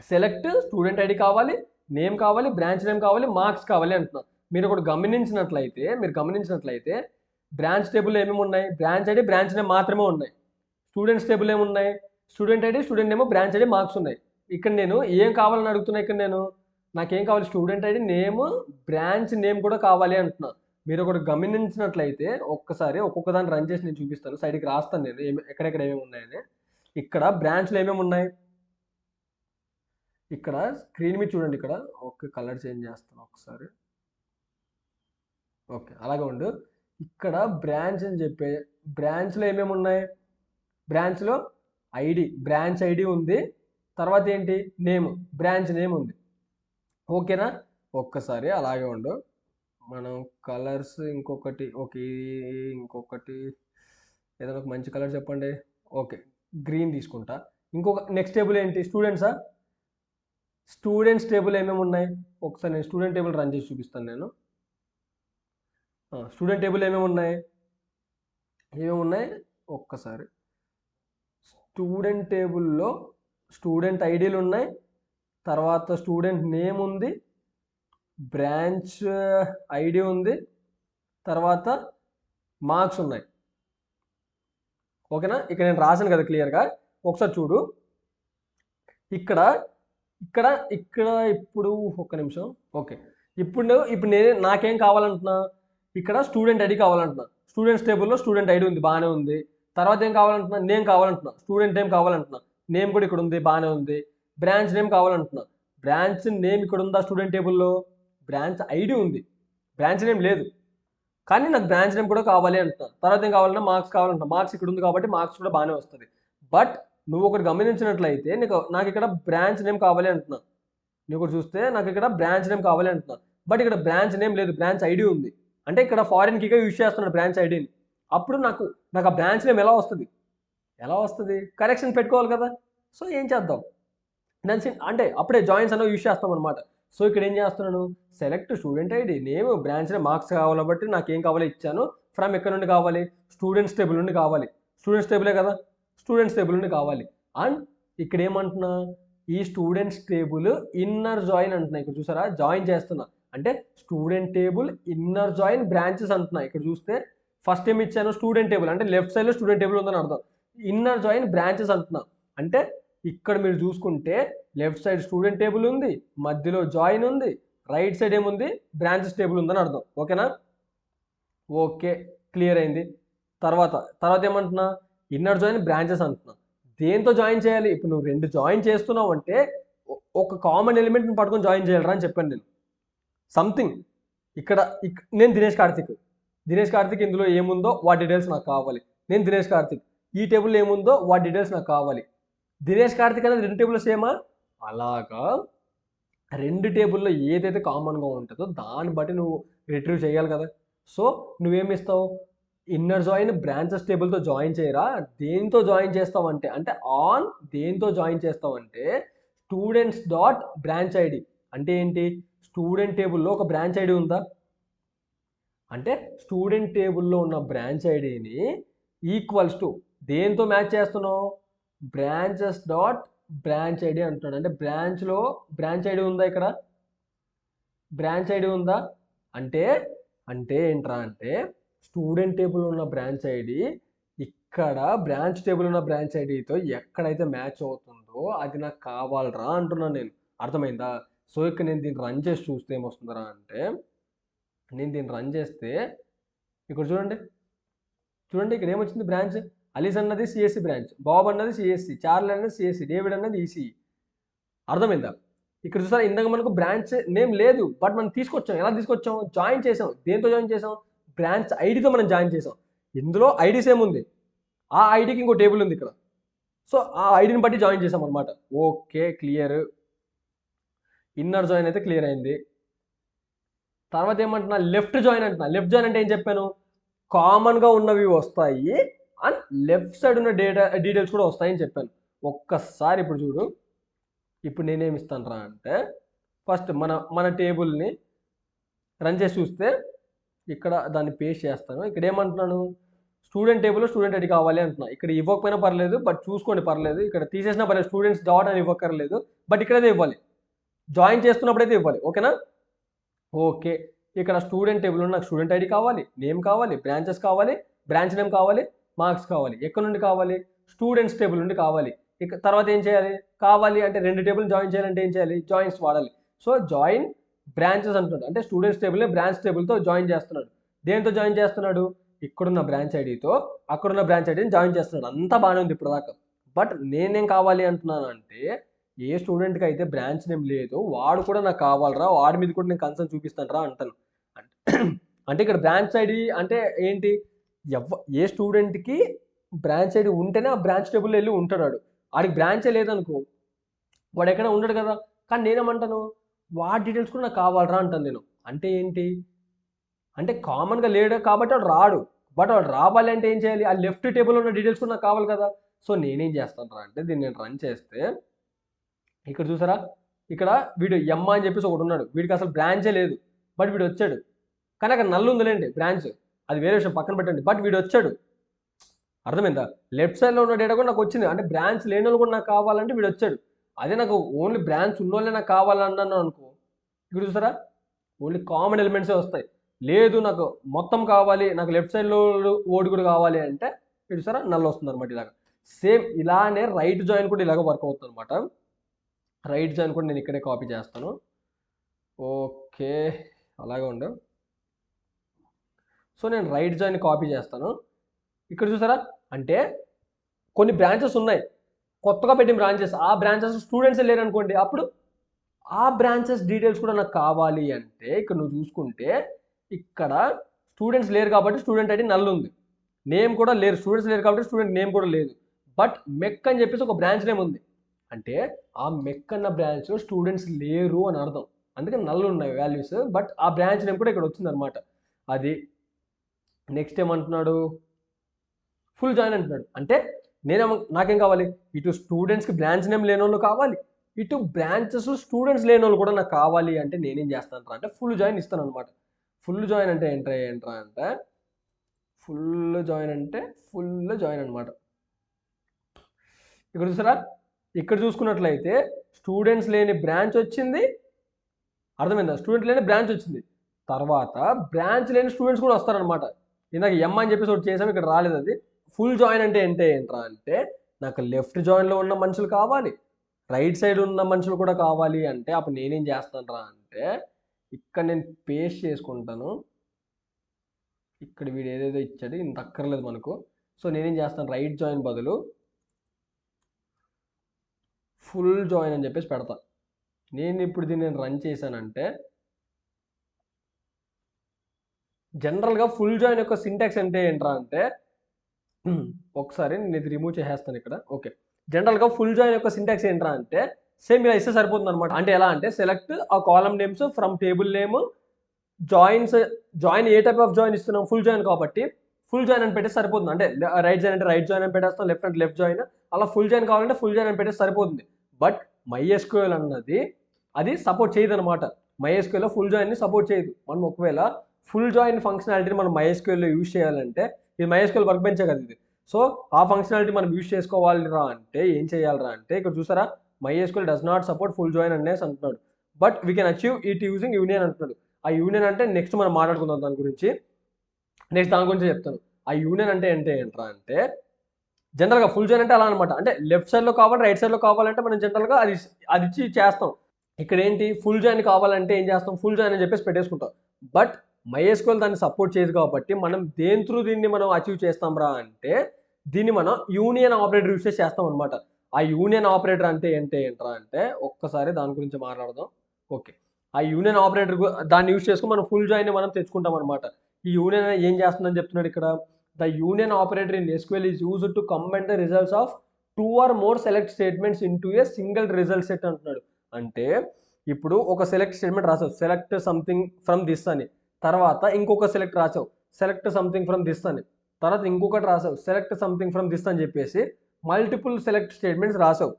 సెలెక్ట్ స్టూడెంట్ ఐడి కావాలి, నేమ్ కావాలి, బ్రాంచ్ నేమ్ కావాలి, మార్క్స్ కావాలి అంటున్నాం. మీరు ఒకటి గమనించినట్లయితే బ్రాంచ్ టేబుల్ ఏమేమి ఉన్నాయి, బ్రాంచ్ ఐడి, బ్రాంచ్ నేమ్ మాత్రమే ఉన్నాయి. స్టూడెంట్స్ టేబుల్ ఏమున్నాయి, student ID, student name, branch ID, marks ఉన్నాయి. ఇక్కడ నేను ఏం కావాలని అడుగుతున్నా, నాకేం కావాలి, student ID, name, branch name కూడా కావాలి అంటున్నా. మీరు ఒకటి గమనించినట్లయితే ఒక్కసారి ఒక్కొక్క దాన్ని రన్ చేసి నేను చూపిస్తాను. సైడ్కి రాస్తాను నేను ఎక్కడెక్కడ ఏమేమి ఉన్నాయని. ఇక్కడ బ్రాంచ్లో ఏమేమి ఉన్నాయి, ఇక్కడ స్క్రీన్ మీద చూడండి. ఇక్కడ ఓకే, కలర్ చేంజ్ చేస్తాను ఒకసారి. ఓకే, అలాగే ఉండు. ఇక్కడ బ్రాంచ్ అని చెప్పే బ్రాంచ్లో ఏమేమి ఉన్నాయి, బ్రాంచ్లో బ్రాంచ్ ఐడి ఉంది. తర్వాత ఏంటి, నేమ్, బ్రాంచ్ నేమ్ ఉంది. ఓకేనా. ఒక్కసారి అలాగే ఉండు. మనం కలర్స్ ఇంకొకటి ఏదైనా ఒక మంచి కలర్ చెప్పండి. ఓకే, గ్రీన్ తీసుకుంటా. ఇంకొక నెక్స్ట్ టేబుల్ ఏంటి, స్టూడెంట్స్ టేబుల్ ఏమేమి ఉన్నాయి. ఒకసారి నేను స్టూడెంట్ టేబుల్ రన్ చేసి చూపిస్తాను నేను. స్టూడెంట్ టేబుల్ ఏమేమి ఉన్నాయి ఒక్కసారి. స్టూడెంట్ టేబుల్లో స్టూడెంట్ ఐడీలు ఉన్నాయి, తర్వాత స్టూడెంట్ నేమ్ ఉంది, బ్రాంచ్ ఐడి ఉంది, తర్వాత మార్క్స్ ఉన్నాయి. ఓకేనా. ఇక్కడ నేను రాశాను కదా క్లియర్గా, ఒకసారి చూడు. ఇక్కడ ఇప్పుడు ఒక్క నిమిషం. ఓకే, ఇప్పుడు నాకేం కావాలంటున్నా, ఇక్కడ స్టూడెంట్ ఐడి కావాలంటున్నా. స్టూడెంట్స్ టేబుల్లో స్టూడెంట్ ఐడి ఉంది, బాగానే ఉంది. తర్వాత ఏం కావాలంటున్నా, నేమ్ కావాలంటున్నా. స్టూడెంట్ నేమ్ కావాలంటున్నా, నేమ్ కూడా ఇక్కడ ఉంది, బాగానే ఉంది. బ్రాంచ్ నేమ్ కావాలంటున్నా. బ్రాంచ్ నేమ్ ఇక్కడ ఉందా, స్టూడెంట్ టేబుల్లో బ్రాంచ్ ఐడి ఉంది, బ్రాంచ్ నేమ్ లేదు. కానీ నాకు బ్రాంచ్ నేమ్ కూడా కావాలి అంటున్నా. తర్వాత ఏం కావాలన్నా, మార్క్స్ కావాలంటున్నా. మార్క్స్ ఇక్కడ ఉంది కాబట్టి మార్క్స్ కూడా బాగానే వస్తుంది. బట్ నువ్వు ఒకటి గమనించినట్లయితే నాకు ఇక్కడ బ్రాంచ్ నేమ్ కావాలి అంటున్నా. నువ్వు కూడా చూస్తే నాకు ఇక్కడ బ్రాంచ్ నేమ్ కావాలి అంటున్నా. బట్ ఇక్కడ బ్రాంచ్ నేమ్ లేదు, బ్రాంచ్ ఐడి ఉంది. అంటే ఇక్కడ ఫారిన్ కీగా యూజ్ చేస్తున్నాడు బ్రాంచ్ ఐడిని. అప్పుడు నాకు ఆ బ్రాంచ్ నేమ్ ఎలా వస్తుంది, కరెక్షన్ పెట్టుకోవాలి కదా. సో ఏం చేద్దాం, అంటే అప్పుడే జాయిన్స్ అనేవి యూజ్ చేస్తాం అనమాట. సో ఇక్కడ ఏం చేస్తున్నాను, select student ID, name, branch name, marks కావాలి. బట్టి నాకు ఏం కావాలో ఇచ్చాను. ఫ్రమ్ ఎక్కడ నుండి కావాలి, స్టూడెంట్స్ టేబుల్ నుండి కావాలి. స్టూడెంట్స్ టేబులే కదా, స్టూడెంట్స్ టేబుల్ నుండి కావాలి. అండ్ ఇక్కడ ఏమంటున్నా, ఈ స్టూడెంట్స్ టేబుల్ ఇన్నర్ జాయిన్ అంటున్నా. ఇక్కడ చూసారా, జాయిన్ చేస్తున్నా. అంటే student table inner join branches అంటున్నా. ఇక్కడ చూస్తే ఫస్ట్ ఏమి ఇచ్చాను, స్టూడెంట్ టేబుల్, అంటే లెఫ్ట్ సైడ్లో స్టూడెంట్ టేబుల్ ఉందని అర్థం. ఇన్నర్ జాయిన్ బ్రాంచెస్ అంటున్నా. అంటే ఇక్కడ మీరు చూసుకుంటే లెఫ్ట్ సైడ్ స్టూడెంట్ టేబుల్ ఉంది, మధ్యలో జాయిన్ ఉంది, రైట్ సైడ్ ఏముంది, బ్రాంచెస్ టేబుల్ ఉందని అర్థం. ఓకేనా. ఓకే, క్లియర్ అయింది. తర్వాత ఏమంటున్నా, ఇన్నర్ జాయిన్ బ్రాంచెస్ అంటున్నా. దేంతో జాయిన్ చేయాలి, ఇప్పుడు నువ్వు 2 జాయిన్ చేస్తున్నావు అంటే ఒక కామన్ ఎలిమెంట్ని పట్టుకొని జాయిన్ చేయాలరా అని చెప్పాను నేను. సంథింగ్ ఇక్కడ నేను దినేష్ కార్తిక్, ఇందులో ఏముందో వాటి డీటెయిల్స్ నాకు కావాలి. నేను దినేష్ కార్తిక్, ఈ టేబుల్లో ఏముందో వాటి డీటెయిల్స్ నాకు కావాలి. దినేష్ కార్తిక్ అనేది 2 టేబుల్లో సేమా, అలాగా 2 టేబుల్లో ఏదైతే కామన్గా ఉంటుందో దాన్ని బట్టి నువ్వు రిట్రీవ్ చేయాలి కదా. సో నువ్వేమిస్తావు, ఇన్నర్ జాయిన్ బ్రాంచెస్ టేబుల్తో జాయిన్ చేయరా, దేంతో జాయిన్ చేస్తావంటే అంటే ఆన్ దేంతో జాయిన్ చేస్తావంటే స్టూడెంట్స్ డాట్ బ్రాంచ్ ఐడి. అంటే ఏంటి, స్టూడెంట్ టేబుల్లో ఒక బ్రాంచ్ ఐడి ఉందా, అంటే స్టూడెంట్ టేబుల్లో ఉన్న బ్రాంచ్ ఐడిని ఈక్వల్స్ టు దేంతో మ్యాచ్ చేస్తున్నావు, బ్రాంచెస్ డాట్ బ్రాంచ్ ఐడి అంటున్నాడు. అంటే బ్రాంచ్లో బ్రాంచ్ ఐడి ఉందా, ఇక్కడ బ్రాంచ్ ఐడి ఉందా, అంటే అంటే ఏంట్రా అంటే స్టూడెంట్ టేబుల్ ఉన్న బ్రాంచ్ ఐడి ఇక్కడ బ్రాంచ్ టేబుల్ ఉన్న బ్రాంచ్ ఐడితో ఎక్కడైతే మ్యాచ్ అవుతుందో అది నాకు కావాలరా అంటున్నాను నేను. అర్థమైందా? సో ఇక్కడ నేను దీన్ని రన్ చేసి చూస్తే ఏమొస్తుందరా అంటే, నేను దీన్ని రన్ చేస్తే ఇక్కడ చూడండి చూడండి ఇక్కడ ఏమొచ్చింది, బ్రాంచ్ అలీస్ అన్నది సిఎస్సి బ్రాంచ్, బాబ్ అన్నది సిఎస్సి, చార్ల్ అన్నది సిఎస్సి, డేవిడ్ అన్నది ఈసీఈ. అర్థమైందా? ఇక్కడ చూసారా ఇందాక మనకు బ్రాంచ్ నేమ్ లేదు, బట్ మనం తీసుకొచ్చాం. ఎలా తీసుకొచ్చాం, జాయిన్ చేసాం. దేంతో జాయిన్ చేసాం, బ్రాంచ్ ఐడితో మనం జాయిన్ చేసాం. ఇందులో ఐడి సేమ్ ఉంది, ఆ ఐడికి ఇంకో టేబుల్ ఉంది ఇక్కడ. సో ఆ ఐడిని బట్టి జాయిన్ చేసాం అనమాట. ఓకే క్లియర్, ఇన్నర్ జాయిన్ అయితే క్లియర్ అయింది. తర్వాత ఏమంటున్నా, లెఫ్ట్ జాయిన్ అంటున్నా. లెఫ్ట్ జాయిన్ అంటే ఏం చెప్పాను, కామన్గా ఉన్నవి వస్తాయి అండ్ లెఫ్ట్ సైడ్ ఉన్న డీటెయిల్స్ కూడా వస్తాయని చెప్పాను. ఒక్కసారి ఇప్పుడు చూడు, ఇప్పుడు నేనేమి ఇస్తాను రా అంటే ఫస్ట్ మన టేబుల్ని రన్ చేసి చూస్తే ఇక్కడ దాన్ని పేస్ట్ చేస్తాను. ఇక్కడ ఏమంటున్నాను, స్టూడెంట్ టేబుల్లో స్టూడెంట్ ఐడి కావాలి అంటున్నా. ఇక్కడ ఇవ్వకపోయినా పర్లేదు, బట్ చూసుకోండి పర్లేదు. ఇక్కడ తీసేసినా పర్లేదు, స్టూడెంట్స్ డాట్ అని ఇవ్వక్కర్లేదు, బట్ ఇక్కడైతే ఇవ్వాలి, జాయిన్ చేస్తున్నప్పుడైతే ఇవ్వాలి. ఓకేనా? ఓకే, ఇక్కడ స్టూడెంట్ టేబుల్ నాకు స్టూడెంట్ ఐడి కావాలి, నేమ్ కావాలి, బ్రాంచెస్ కావాలి, బ్రాంచ్ నేమ్ కావాలి, మార్క్స్ కావాలి. ఎక్కడ నుండి కావాలి, స్టూడెంట్స్ టేబుల్ నుండి కావాలి. ఇక తర్వాత ఏం చేయాలి, కావాలి అంటే రెండు టేబుల్ జాయిన్ చేయాలంటే ఏం చేయాలి, జాయిన్స్ వాడాలి. సో జాయిన్ బ్రాంచెస్ అంటున్నాడు, అంటే స్టూడెంట్స్ టేబుల్ని బ్రాంచ్ టేబుల్తో జాయిన్ చేస్తున్నాడు. దేంతో జాయిన్ చేస్తున్నాడు, ఇక్కడున్న బ్రాంచ్ ఐడితో అక్కడున్న బ్రాంచ్ ఐడిని జాయిన్ చేస్తున్నాడు. అంతా బాగానే ఉంది ఇప్పుడు దాకా. బట్ నేనేం కావాలి అంటున్నాను అంటే, ఏ స్టూడెంట్కి అయితే బ్రాంచ్ నేమ్ లేదు వాడు కూడా నాకు కావాలరా, వాడి మీద కూడా నేను కన్సర్న్ చూపిస్తాను రా అంటాను. అంటే ఇక్కడ బ్రాంచ్ ఐడి అంటే ఏంటి, ఏ స్టూడెంట్కి బ్రాంచ్ ఐడి ఉంటేనే ఆ బ్రాంచ్ టేబుల్లో వెళ్ళి ఉంటాడు. వాడికి బ్రాంచే లేదనుకో వాడు ఎక్కడ ఉండడు కదా. కానీ నేనేమంటాను, వాడి డీటెయిల్స్ కూడా నాకు కావాలరా అంటాను నేను. అంటే ఏంటి అంటే కామన్గా లేడు కాబట్టి వాడు రాడు, బట్ వాడు రావాలి అంటే ఏం చేయాలి, ఆ లెఫ్ట్ టేబుల్ ఉన్న డీటెయిల్స్ కూడా నాకు కావాలి కదా. సో నేనేం చేస్తాను రా అంటే, దీన్ని నేను రన్ చేస్తే ఇక్కడ చూసారా, ఇక్కడ వీడు ఎమ్మ అని చెప్పేసి ఒకటి ఉన్నాడు, వీడికి అసలు బ్రాంచే లేదు, బట్ వీడు వచ్చాడు. కానీ అక్కడ నల్లు ఉందిలేండి బ్రాంచ్, అది వేరే విషయం పక్కన పెట్టండి, బట్ వీడు వచ్చాడు. అర్థమైందా, లెఫ్ట్ సైడ్లో ఉన్న డేటా కూడా నాకు వచ్చింది, అంటే బ్రాంచ్ లేని వాళ్ళు కూడా నాకు కావాలంటే వీడు వచ్చాడు. అదే నాకు ఓన్లీ బ్రాంచ్ ఉన్న వాళ్ళే నాకు కావాలన్నాను అనుకో, ఇక్కడ చూసారా ఓన్లీ కామన్ ఎలిమెంట్సే వస్తాయి. లేదు నాకు మొత్తం కావాలి, నాకు లెఫ్ట్ సైడ్లో ఓడి కూడా కావాలి అంటే ఇక్కడ చూసారా నల్లు వస్తుంది అనమాట. ఇలాగ సేమ్ ఇలానే రైట్ జాయిన్ కూడా ఇలాగ వర్క్ అవుతుంది అనమాట. రైట్ జాయిన్ కూడా నేను ఇక్కడే కాపీ చేస్తాను. ఓకే అలాగే ఉండు. సో నేను రైట్ జాయిన్ కాపీ చేస్తాను. ఇక్కడ చూసారా, అంటే కొన్ని బ్రాంచెస్ ఉన్నాయి, కొత్తగా పెట్టిన బ్రాంచెస్, ఆ బ్రాంచెస్ స్టూడెంట్స్ లేరు అనుకోండి, అప్పుడు ఆ బ్రాంచెస్ డీటెయిల్స్ కూడా నాకు కావాలి అంటే ఇక్కడ నువ్వు చూసుకుంటే ఇక్కడ స్టూడెంట్స్ లేరు కాబట్టి స్టూడెంట్ ఐడి నల్ ఉంది, నేమ్ కూడా లేరు, స్టూడెంట్స్ లేరు కాబట్టి స్టూడెంట్ నేమ్ కూడా లేదు, బట్ మెక్ అని చెప్పేసి ఒక బ్రాంచ్ నేమ్ ఉంది. అంటే ఆ మెక్ అన్న బ్రాంచ్లో స్టూడెంట్స్ లేరు అని అర్థం, అందుకని నల్లు ఉన్నాయి వాల్యూస్, బట్ ఆ బ్రాంచ్ నేమ్ కూడా ఇక్కడ వచ్చింది అనమాట. అది నెక్స్ట్ ఏమంటున్నాడు, ఫుల్ జాయిన్ అంటున్నాడు. అంటే నాకేం కావాలి, ఇటు స్టూడెంట్స్కి బ్రాంచ్ నేమ్ లేని వాళ్ళు కావాలి, ఇటు బ్రాంచెస్ స్టూడెంట్స్ లేని వాళ్ళు కూడా నాకు కావాలి. అంటే నేనేం చేస్తాను అంటే ఫుల్ జాయిన్ ఇస్తాను అనమాట. ఫుల్ జాయిన్ అంటే ఏంట్రా అంటే ఫుల్ జాయిన్ అనమాట. ఇక్కడ చూసారా, ఇక్కడ చూసుకున్నట్లయితే స్టూడెంట్స్ లేని బ్రాంచ్ వచ్చింది, అర్థమైందా, స్టూడెంట్ లేని బ్రాంచ్ వచ్చింది, తర్వాత బ్రాంచ్ లేని స్టూడెంట్స్ కూడా వస్తారనమాట. ఇందాక ఎమ్ అని చెప్పేసి ఒకటి చేసాము, ఇక్కడ రాలేదు అది. ఫుల్ జాయిన్ అంటే ఏంట్రా అంటే నాకు లెఫ్ట్ జాయిన్లో ఉన్న మనుషులు కావాలి, రైట్ సైడ్ ఉన్న మనుషులు కూడా కావాలి. అంటే అప్పుడు నేనేం చేస్తాను రా అంటే ఇక్కడ నేను పేస్ట్ చేసుకుంటాను, ఇక్కడ వీడు ఏదేదో ఇచ్చాడు ఇంత అక్కర్లేదు మనకు. సో నేనేం చేస్తాను, రైట్ జాయిన్ బదులు ఫుల్ జాయిన్ అని చెప్పేసి పెడతా. నేను ఇప్పుడు దీన్ని రన్ చేశానంటే జనరల్గా ఫుల్ జాయిన్ యొక్క సింటాక్స్ అంటే ఏంట్రా అంటే, ఒకసారి నేను ఇది రిమూవ్ చేసేస్తాను ఇక్కడ. ఓకే, జనరల్గా ఫుల్ జాయిన్ యొక్క సింటాక్స్ ఏంట్రా అంటే సేమ్ ఇలా ఇస్తే సరిపోతుంది అనమాట. అంటే ఎలా అంటే సెలెక్ట్ ఆ column names from table name join a type of join ఇస్తున్నాం, ఫుల్ జాయిన్ కాబట్టి ఫుల్ జాయిన్ అని పెట్టేసి సరిపోతుంది. అంటే రైట్ జాయిన్ అంటే రైట్ జాయిన్ అని పెట్టేస్తాం, లెఫ్ట్ అంటే లెఫ్ట్ జాయిన్, అలా ఫుల్ జాయిన్ కావాలంటే ఫుల్ జాయిన్ అని పెట్టేసి సరిపోతుంది. బట్ MySQL అన్నది అది సపోర్ట్ చేయదు అనమాట. MySQL లో ఫుల్ జాయిన్ని సపోర్ట్ చేయదు. మనం ఒకవేళ ఫుల్ జాయిన్ ఫంక్షనాలిటీని మనం MySQL లో యూజ్ చేయాలంటే, ఇది MySQL వర్క్ బెంచే కదా ఇది. సో ఆ ఫంక్షనాలిటీ మనం యూజ్ చేసుకోవాలిరా అంటే ఏం చేయాలిరా అంటే, ఇక్కడ చూసారా MySQL does not support full join అనేసి అంటున్నాడు. But we can achieve it using union అంటున్నాడు. ఆ యూనియన్ అంటే నెక్స్ట్ మనం మాట్లాడుకుందాం దాని గురించి. నెక్స్ట్ దాని గురించి చెప్తాను. ఆ యూనియన్ అంటే ఏంట్రా అంటే, జనరల్గా ఫుల్ జాయిన్ అంటే అలా అనమాట. అంటే లెఫ్ట్ సైడ్లో కావాలి, రైట్ సైడ్లో కావాలంటే మనం జనరల్గా అది ఇచ్చి చేస్తాం. ఇక్కడ ఏంటి, ఫుల్ జాయిన్ కావాలంటే ఏం చేస్తాం, ఫుల్ జాయిన్ అని చెప్పేసి పెట్టేసుకుంటాం. బట్ MySQL దాన్ని సపోర్ట్ చేయదు కాబట్టి మనం దేని త్రూ దీన్ని మనం అచీవ్ చేస్తాం రా అంటే, దీన్ని మనం యూనియన్ ఆపరేటర్ యూస్ చేసి చేస్తాం అనమాట. ఆ యూనియన్ ఆపరేటర్ అంటే ఏంట్రా అంటే, ఒక్కసారి దాని గురించి మాట్లాడదాం. ఓకే, ఆ యూనియన్ ఆపరేటర్ దాన్ని యూస్ చేసుకుని మనం ఫుల్ జాయిన్ మనం తెచ్చుకుంటాం అనమాట. ఈ యూనియన్ ఏం చేస్తుందని చెప్తున్నాడు ఇక్కడ. The union operator in SQL is used to combine the results of 2 or more select statements into a single result set అంటున్నాడు. అంటే ఇప్పుడు ఒక సెలెక్ట్ స్టేట్మెంట్ రాసావు, సెలెక్ట్ సంథింగ్ ఫ్రమ్ దిస్ అని, తర్వాత ఇంకొక సెలెక్ట్ రాసావు, సెలెక్ట్ సంథింగ్ ఫ్రమ్ దిస్ అని, తర్వాత ఇంకొకటి రాసావు, సెలెక్ట్ సంథింగ్ ఫ్రమ్ దిస్ అని చెప్పేసి మల్టిపుల్ సెలెక్ట్ స్టేట్మెంట్స్ రాసావు.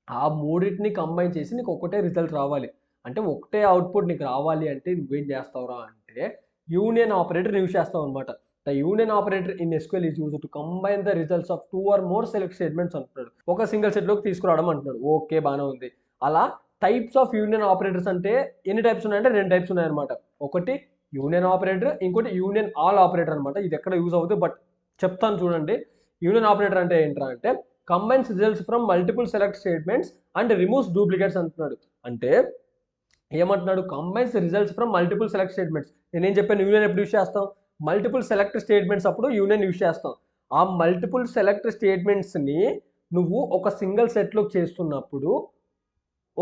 ఆ మూడింటిని కంబైన్ చేసి నీకు ఒకటే రిజల్ట్ రావాలి. అంటే ఒకటే అవుట్పుట్ నీకు రావాలి అంటే నువ్వేం చేస్తావురా అంటే, యూనియన్ ఆపరేటర్ యూజ్ చేస్తావు అనమాట. The union operator in SQL is used to combine the results of 2 or more select statements అంటున్నాడు. ఒక సింగిల్ సెట్లోకి తీసుకురావడం అంటున్నాడు. ఓకే, బాగానే ఉంది. అలా టైప్స్ ఆఫ్ యూనియన్ ఆపరేటర్స్ అంటే ఎన్ని టైప్స్ ఉన్నాయంటే 2 టైప్స్ ఉన్నాయన్నమాట. ఒకటి యూనియన్ ఆపరేటర్, ఇంకోటి యూనియన్ ఆల్ ఆపరేటర్ అనమాట. ఇది ఎక్కడ యూజ్ అవుతుంది బట్ చెప్తాను చూడండి. యూనియన్ ఆపరేటర్ అంటే ఏంట్రా అంటే, combines results from multiple select statements and removes duplicates అంటున్నాడు. అంటే ఏమంటున్నాడు, combines results from multiple select statements. నేనేం చెప్పాను, యూనియన్ ఎప్పుడు యూస్ చేస్తాం, మల్టిపుల్ సెలెక్ట్ స్టేట్మెంట్స్ అప్పుడు యూనియన్ యూస్ చేస్తాం. ఆ మల్టిపుల్ సెలెక్ట్ స్టేట్మెంట్స్ని నువ్వు ఒక సింగిల్ సెట్లోకి చేస్తున్నప్పుడు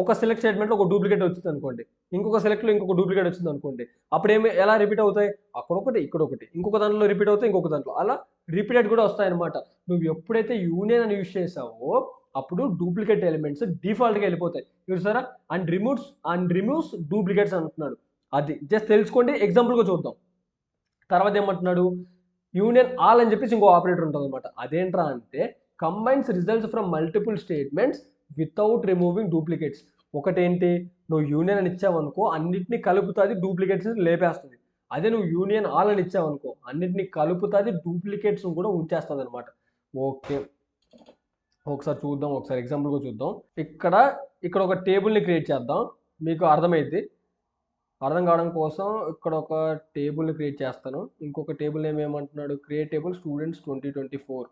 ఒక సెలెక్ట్ స్టేట్మెంట్లో ఒక డూప్లికేట్ వచ్చింది అనుకోండి, ఇంకొక సెలెక్ట్లో ఇంకొక డూప్లికేట్ వచ్చింది అనుకోండి, అప్పుడు ఎలా రిపీట్ అవుతాయి, అక్కడొకటి ఇక్కడొకటి, ఇంకొక దాంట్లో రిపీట్ అవుతాయి, ఇంకొక దాంట్లో అలా రిపీటెడ్ కూడా వస్తాయన్నమాట. నువ్వు ఎప్పుడైతే యూనియన్ అని యూజ్ చేసావో అప్పుడు డూప్లికేట్ ఎలిమెంట్స్ డిఫాల్ట్గా వెళ్ళిపోతాయి. చూసారా, అండ్ రిమూవ్స్ డూప్లికేట్స్ అంటున్నాడు. అది జస్ట్ తెలుసుకోండి, ఎగ్జాంపుల్గా చూద్దాం. తర్వాత ఏమంటున్నాడు, యూనియన్ ఆల్ అని చెప్పేసి ఇంకో ఆపరేటర్ ఉంటుంది అనమాట. అదేంట్రా అంటే, combines results from multiple statements without removing duplicates. ఒకటేంటి, నువ్వు యూనియన్ అని ఇచ్చావనుకో అన్నిటిని కలుపుతుంది, డూప్లికేట్స్ లేపేస్తుంది. అదే నువ్వు యూనియన్ ఆల్ అని ఇచ్చావనుకో అన్నిటిని కలుపుతుంది, డూప్లికేట్స్ కూడా ఉంచేస్తుంది అనమాట. ఓకే, ఒకసారి చూద్దాం, ఒకసారి ఎగ్జాంపుల్గా చూద్దాం. ఇక్కడ ఒక టేబుల్ని క్రియేట్ చేద్దాం, మీకు అర్థమైంది. అర్థం కావడం కోసం ఇక్కడ ఒక టేబుల్ని క్రియేట్ చేస్తాను. ఇంకొక టేబుల్ నేమ్ ఏమంటున్నాడు, క్రియేట్ టేబుల్ స్టూడెంట్స్ 2024.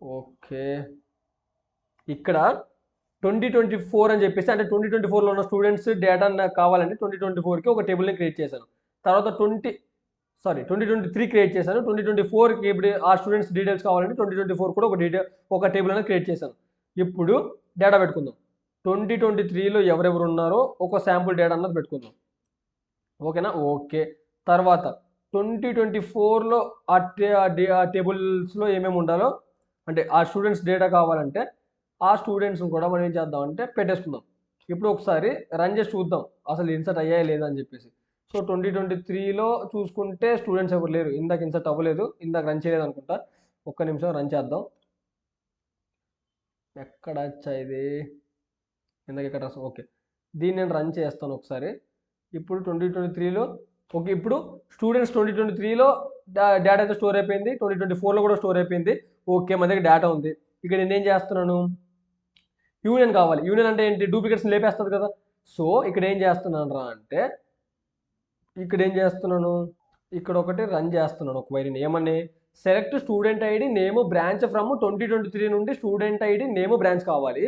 ఓకే, ఇక్కడ 2024 అని చెప్పేసి, అంటే 2024లో ఉన్న స్టూడెంట్స్ డేటా నాకు కావాలంటే 2024కి ఒక టేబుల్ని క్రియేట్ చేశాను. తర్వాత 2023 క్రియేట్ చేశాను. 2024కి ఇప్పుడు ఆ స్టూడెంట్స్ డీటెయిల్స్ కావాలంటే 2024 కూడా ఒక టేబుల్ అనేది క్రియేట్ చేశాను. ఇప్పుడు డేటా పెట్టుకుందాం. 2023లో ఎవరెవరు ఉన్నారో ఒక శాంపుల్ డేటా అన్నది పెట్టుకుందాం. ఓకేనా, ఓకే. తర్వాత 2024లో ఆ టేబుల్స్లో ఏమేమి ఉండాలో, అంటే ఆ స్టూడెంట్స్ డేటా కావాలంటే ఆ స్టూడెంట్స్ని కూడా మనం ఏం చేద్దాం అంటే పెట్టేసుకుందాం. ఇప్పుడు ఒకసారి రన్ చేసి చూద్దాం అసలు ఇన్సర్ట్ అయ్యాయి లేదా అని చెప్పేసి. సో 2023లో చూసుకుంటే స్టూడెంట్స్ ఎవరు లేరు, ఇందాక ఇన్సర్ట్ అవ్వలేదు, ఇందాక రన్ చేయలేదు అనుకుంటా. ఒక్క నిమిషం రన్ చేద్దాం. ఎక్కడ వచ్చా ఇది, ఇందాక ఎక్కడ, ఓకే, దీన్ని నేను రన్ చేస్తాను ఒకసారి. ఇప్పుడు 2023లో ఓకే, ఇప్పుడు స్టూడెంట్స్ 2023లో డేటా అయితే స్టోర్ అయిపోయింది, 2024లో కూడా స్టోర్ అయిపోయింది. ఓకే, మన దగ్గర డేటా ఉంది. ఇక్కడ నేనేం చేస్తున్నాను, యూనియన్ కావాలి. యూనియన్ అంటే ఏంటి, డూప్లికేట్స్ లేపేస్తుంది కదా. సో ఇక్కడ ఏం చేస్తున్నాను రా అంటే, ఇక్కడ ఒకటి రన్ చేస్తున్నాను ఒక వైరీని. ఏమని, select student ID name branch from 2023 నుండి స్టూడెంట్ ఐడి నేమ్ బ్రాంచ్ కావాలి,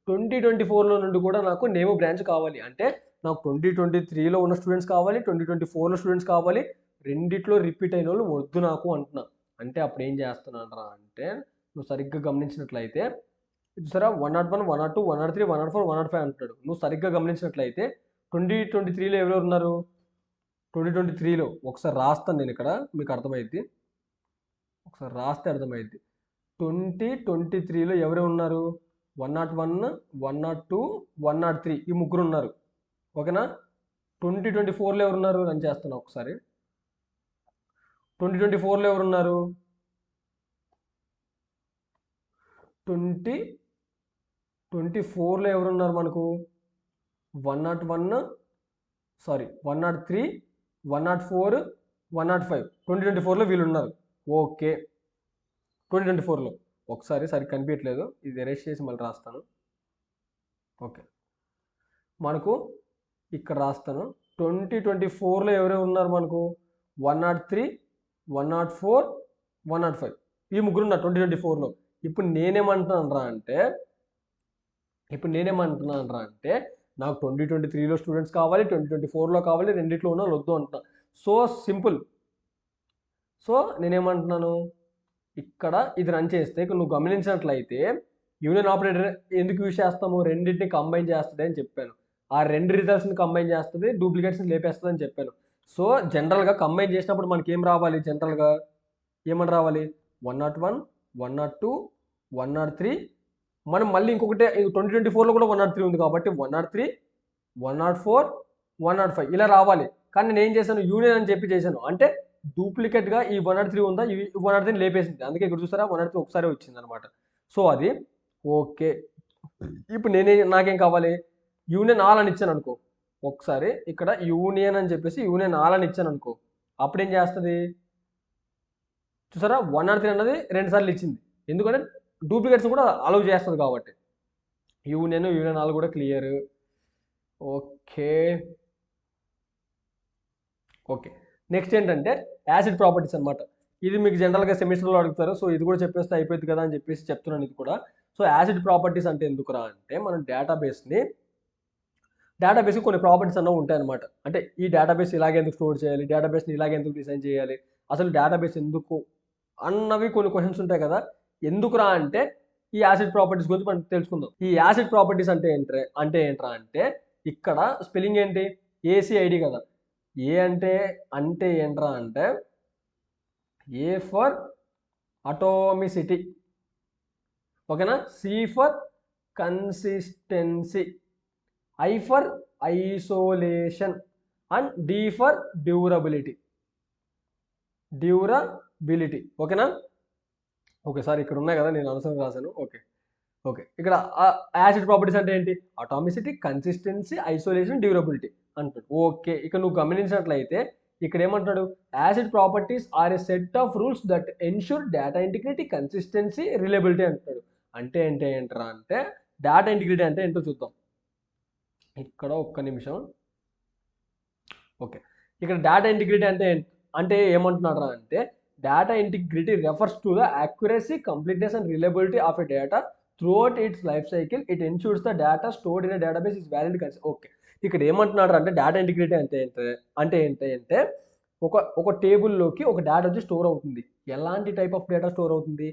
2024లో నుండి కూడా నాకు నేమ్ బ్రాంచ్ కావాలి. అంటే నాకు 2023లో ఉన్న స్టూడెంట్స్ కావాలి, 2024లో స్టూడెంట్స్ కావాలి, రెండిట్లో రిపీట్ అయిన వాళ్ళు వద్దు నాకు అంటున్నా. అంటే అప్పుడు ఏం చేస్తున్నాను రా అంటే, నువ్వు సరిగ్గా గమనించినట్లయితే సరే 101, 102, 103, 104, 105 అంటున్నాడు. నువ్వు సరిగ్గా గమనించినట్లయితే 2023లో ఎవరెవరు ఉన్నారు, 2023లో ఒకసారి రాస్తాను నేను, ఇక్కడ మీకు అర్థమైద్ది. ఒకసారి రాస్తే అర్థమైద్ది. 2023లో ఎవరు ఉన్నారు, 101, 102, 103 ఈ ముగ్గురు ఉన్నారు. ఓకేనా, 2024లో ఎవరున్నారు రన్ చేస్తాను ఒకసారి. 2024లో ఎవరున్నారు? 2024లో ఎవరున్నారు మనకు? 101, సారీ 103, 104, 105. 2024లో వీళ్ళు ఉన్నారు. ఓకే, 2024లో ఒకసారి సరి కనిపించట్లేదు, ఇది ఎరేస్ చేసి మళ్ళీ రాస్తాను. ఓకే, మనకు ఇక్కడ రాస్తాను. 2024లో ఎవరెవరు ఉన్నారు మనకు? 103, 104, 105 ఈ ముగ్గురు ఉన్నారు 2024లో. ఇప్పుడు నేనేమంటున్నాను అంటే నాకు 2023లో స్టూడెంట్స్ కావాలి, 2024లో కావాలి, రెండిట్లో ఉన్న వద్దు అంటున్నా. So simple. సో నేనేమంటున్నాను, ఇక్కడ ఇది రన్ చేస్తే ఇక్కడ నువ్వు గమనించినట్లయితే యూనియన్ ఆపరేటర్ ఎందుకు యూజ్ చేస్తాము? రెండింటిని కంబైన్ చేస్తుంది అని చెప్పాను. ఆ రెండు రిజల్ట్స్ని కంబైన్ చేస్తుంది, డూప్లికేట్స్ని లేపేస్తుంది అని చెప్పాను. సో జనరల్గా కంబైన్ చేసినప్పుడు మనకి ఏం రావాలి? జనరల్గా ఏమని రావాలి? 101, 102, 103. మనం మళ్ళీ ఇంకొకటి 2024లో కూడా 103 ఉంది కాబట్టి 103, 104, 105 ఇలా రావాలి. కానీ నేను ఏం చేశాను? యూనియన్ అని చెప్పి చేశాను. అంటే డూప్లికేట్గా ఈ 103 ఉందా, ఈ 103 లేపేసింది. అందుకే ఇక్కడ చూసారా 103 ఒకసారి వచ్చింది అనమాట. సో అది ఓకే. ఇప్పుడు నాకేం కావాలి? యూనియన్ ఆల్ అని ఇచ్చాను అనుకో. ఒకసారి ఇక్కడ యూనియన్ అని చెప్పేసి యూనియన్ ఆల్ అని ఇచ్చాను అనుకో. అప్పుడు ఏం చేస్తుంది? చూసారా 103 అన్నది 2 సార్లు ఇచ్చింది. ఎందుకంటే డూప్లికేట్స్ కూడా అలౌ చేస్తుంది కాబట్టి. యూనియన్ ఆల్ కూడా క్లియర్. ఓకే, నెక్స్ట్ ఏంటంటే యాసిడ్ ప్రాపర్టీస్ అనమాట. ఇది మీకు జనరల్గా సెమిస్టర్లో అడుగుతారు. సో ఇది కూడా చెప్పేస్తే అయిపోతుంది కదా అని చెప్పేసి చెప్తున్నాను ఇది కూడా. సో యాసిడ్ ప్రాపర్టీస్ అంటే ఎందుకురా అంటే మనం డేటాబేస్కి కొన్ని ప్రాపర్టీస్ అన్నవి ఉంటాయన్నమాట. అంటే ఈ డేటాబేస్ ఇలాగే ఎందుకు స్టోర్ చేయాలి, డేటాబేస్ని ఇలాగే ఎందుకు డిజైన్ చేయాలి, అసలు డేటాబేస్ ఎందుకు అన్నవి కొన్ని క్వశ్చన్స్ ఉంటాయి కదా. ఎందుకురా అంటే ఈ యాసిడ్ ప్రాపర్టీస్ గురించి మనం తెలుసుకుందాం. ఈ యాసిడ్ ప్రాపర్టీస్ అంటే ఏంట్రా అంటే ఇక్కడ స్పెల్లింగ్ ఏంటి? ఏసీఐడి కదా. ఏ అంటే ఏంట్రా అంటే ఏ ఫర్ అటామిసిటీ, ఓకేనా. C for consistency, I for isolation and D for durability. ఓకేనా. ఓకే సార్ ఇక్కడ ఉన్నాయి కదా, నేను అనవసరం రాశాను. ఓకే ఇక్కడ యాసిడ్ ప్రాపర్టీస్ అంటే ఏంటి? అటామిసిటీ, కన్సిస్టెన్సీ, ఐసోలేషన్, డ్యూరబిలిటీ అంటాడు. ఓకే, ఇక నువ్వు గమనించినట్లయితే ఇక్కడ ఏమంటాడు? Acid properties are a set of rules that ensure data integrity, consistency, reliability అంటాడు. అంటే ఏంట్రా అంటే డేటా ఇంటిగ్రిటీ అంటే ఏంటో చూద్దాం. ఇక్కడ ఒక్క నిమిషం. ఓకే, ఇక్కడ డేటా ఇంటిగ్రిటీ అంటే ఏమంటున్నారా అంటే data integrity refers to the accuracy, completeness and reliability of a data throughout it's life cycle. It ensures the data stored in a database is valid. Okay, ఇక్కడ ఏమంటున్నాడు అంటే డేటా ఇంటిగ్రిటీ అంటే ఏంటంటే ఒక టేబుల్లోకి ఒక డేటా వచ్చి స్టోర్ అవుతుంది. ఎలాంటి టైప్ ఆఫ్ డేటా స్టోర్ అవుతుంది?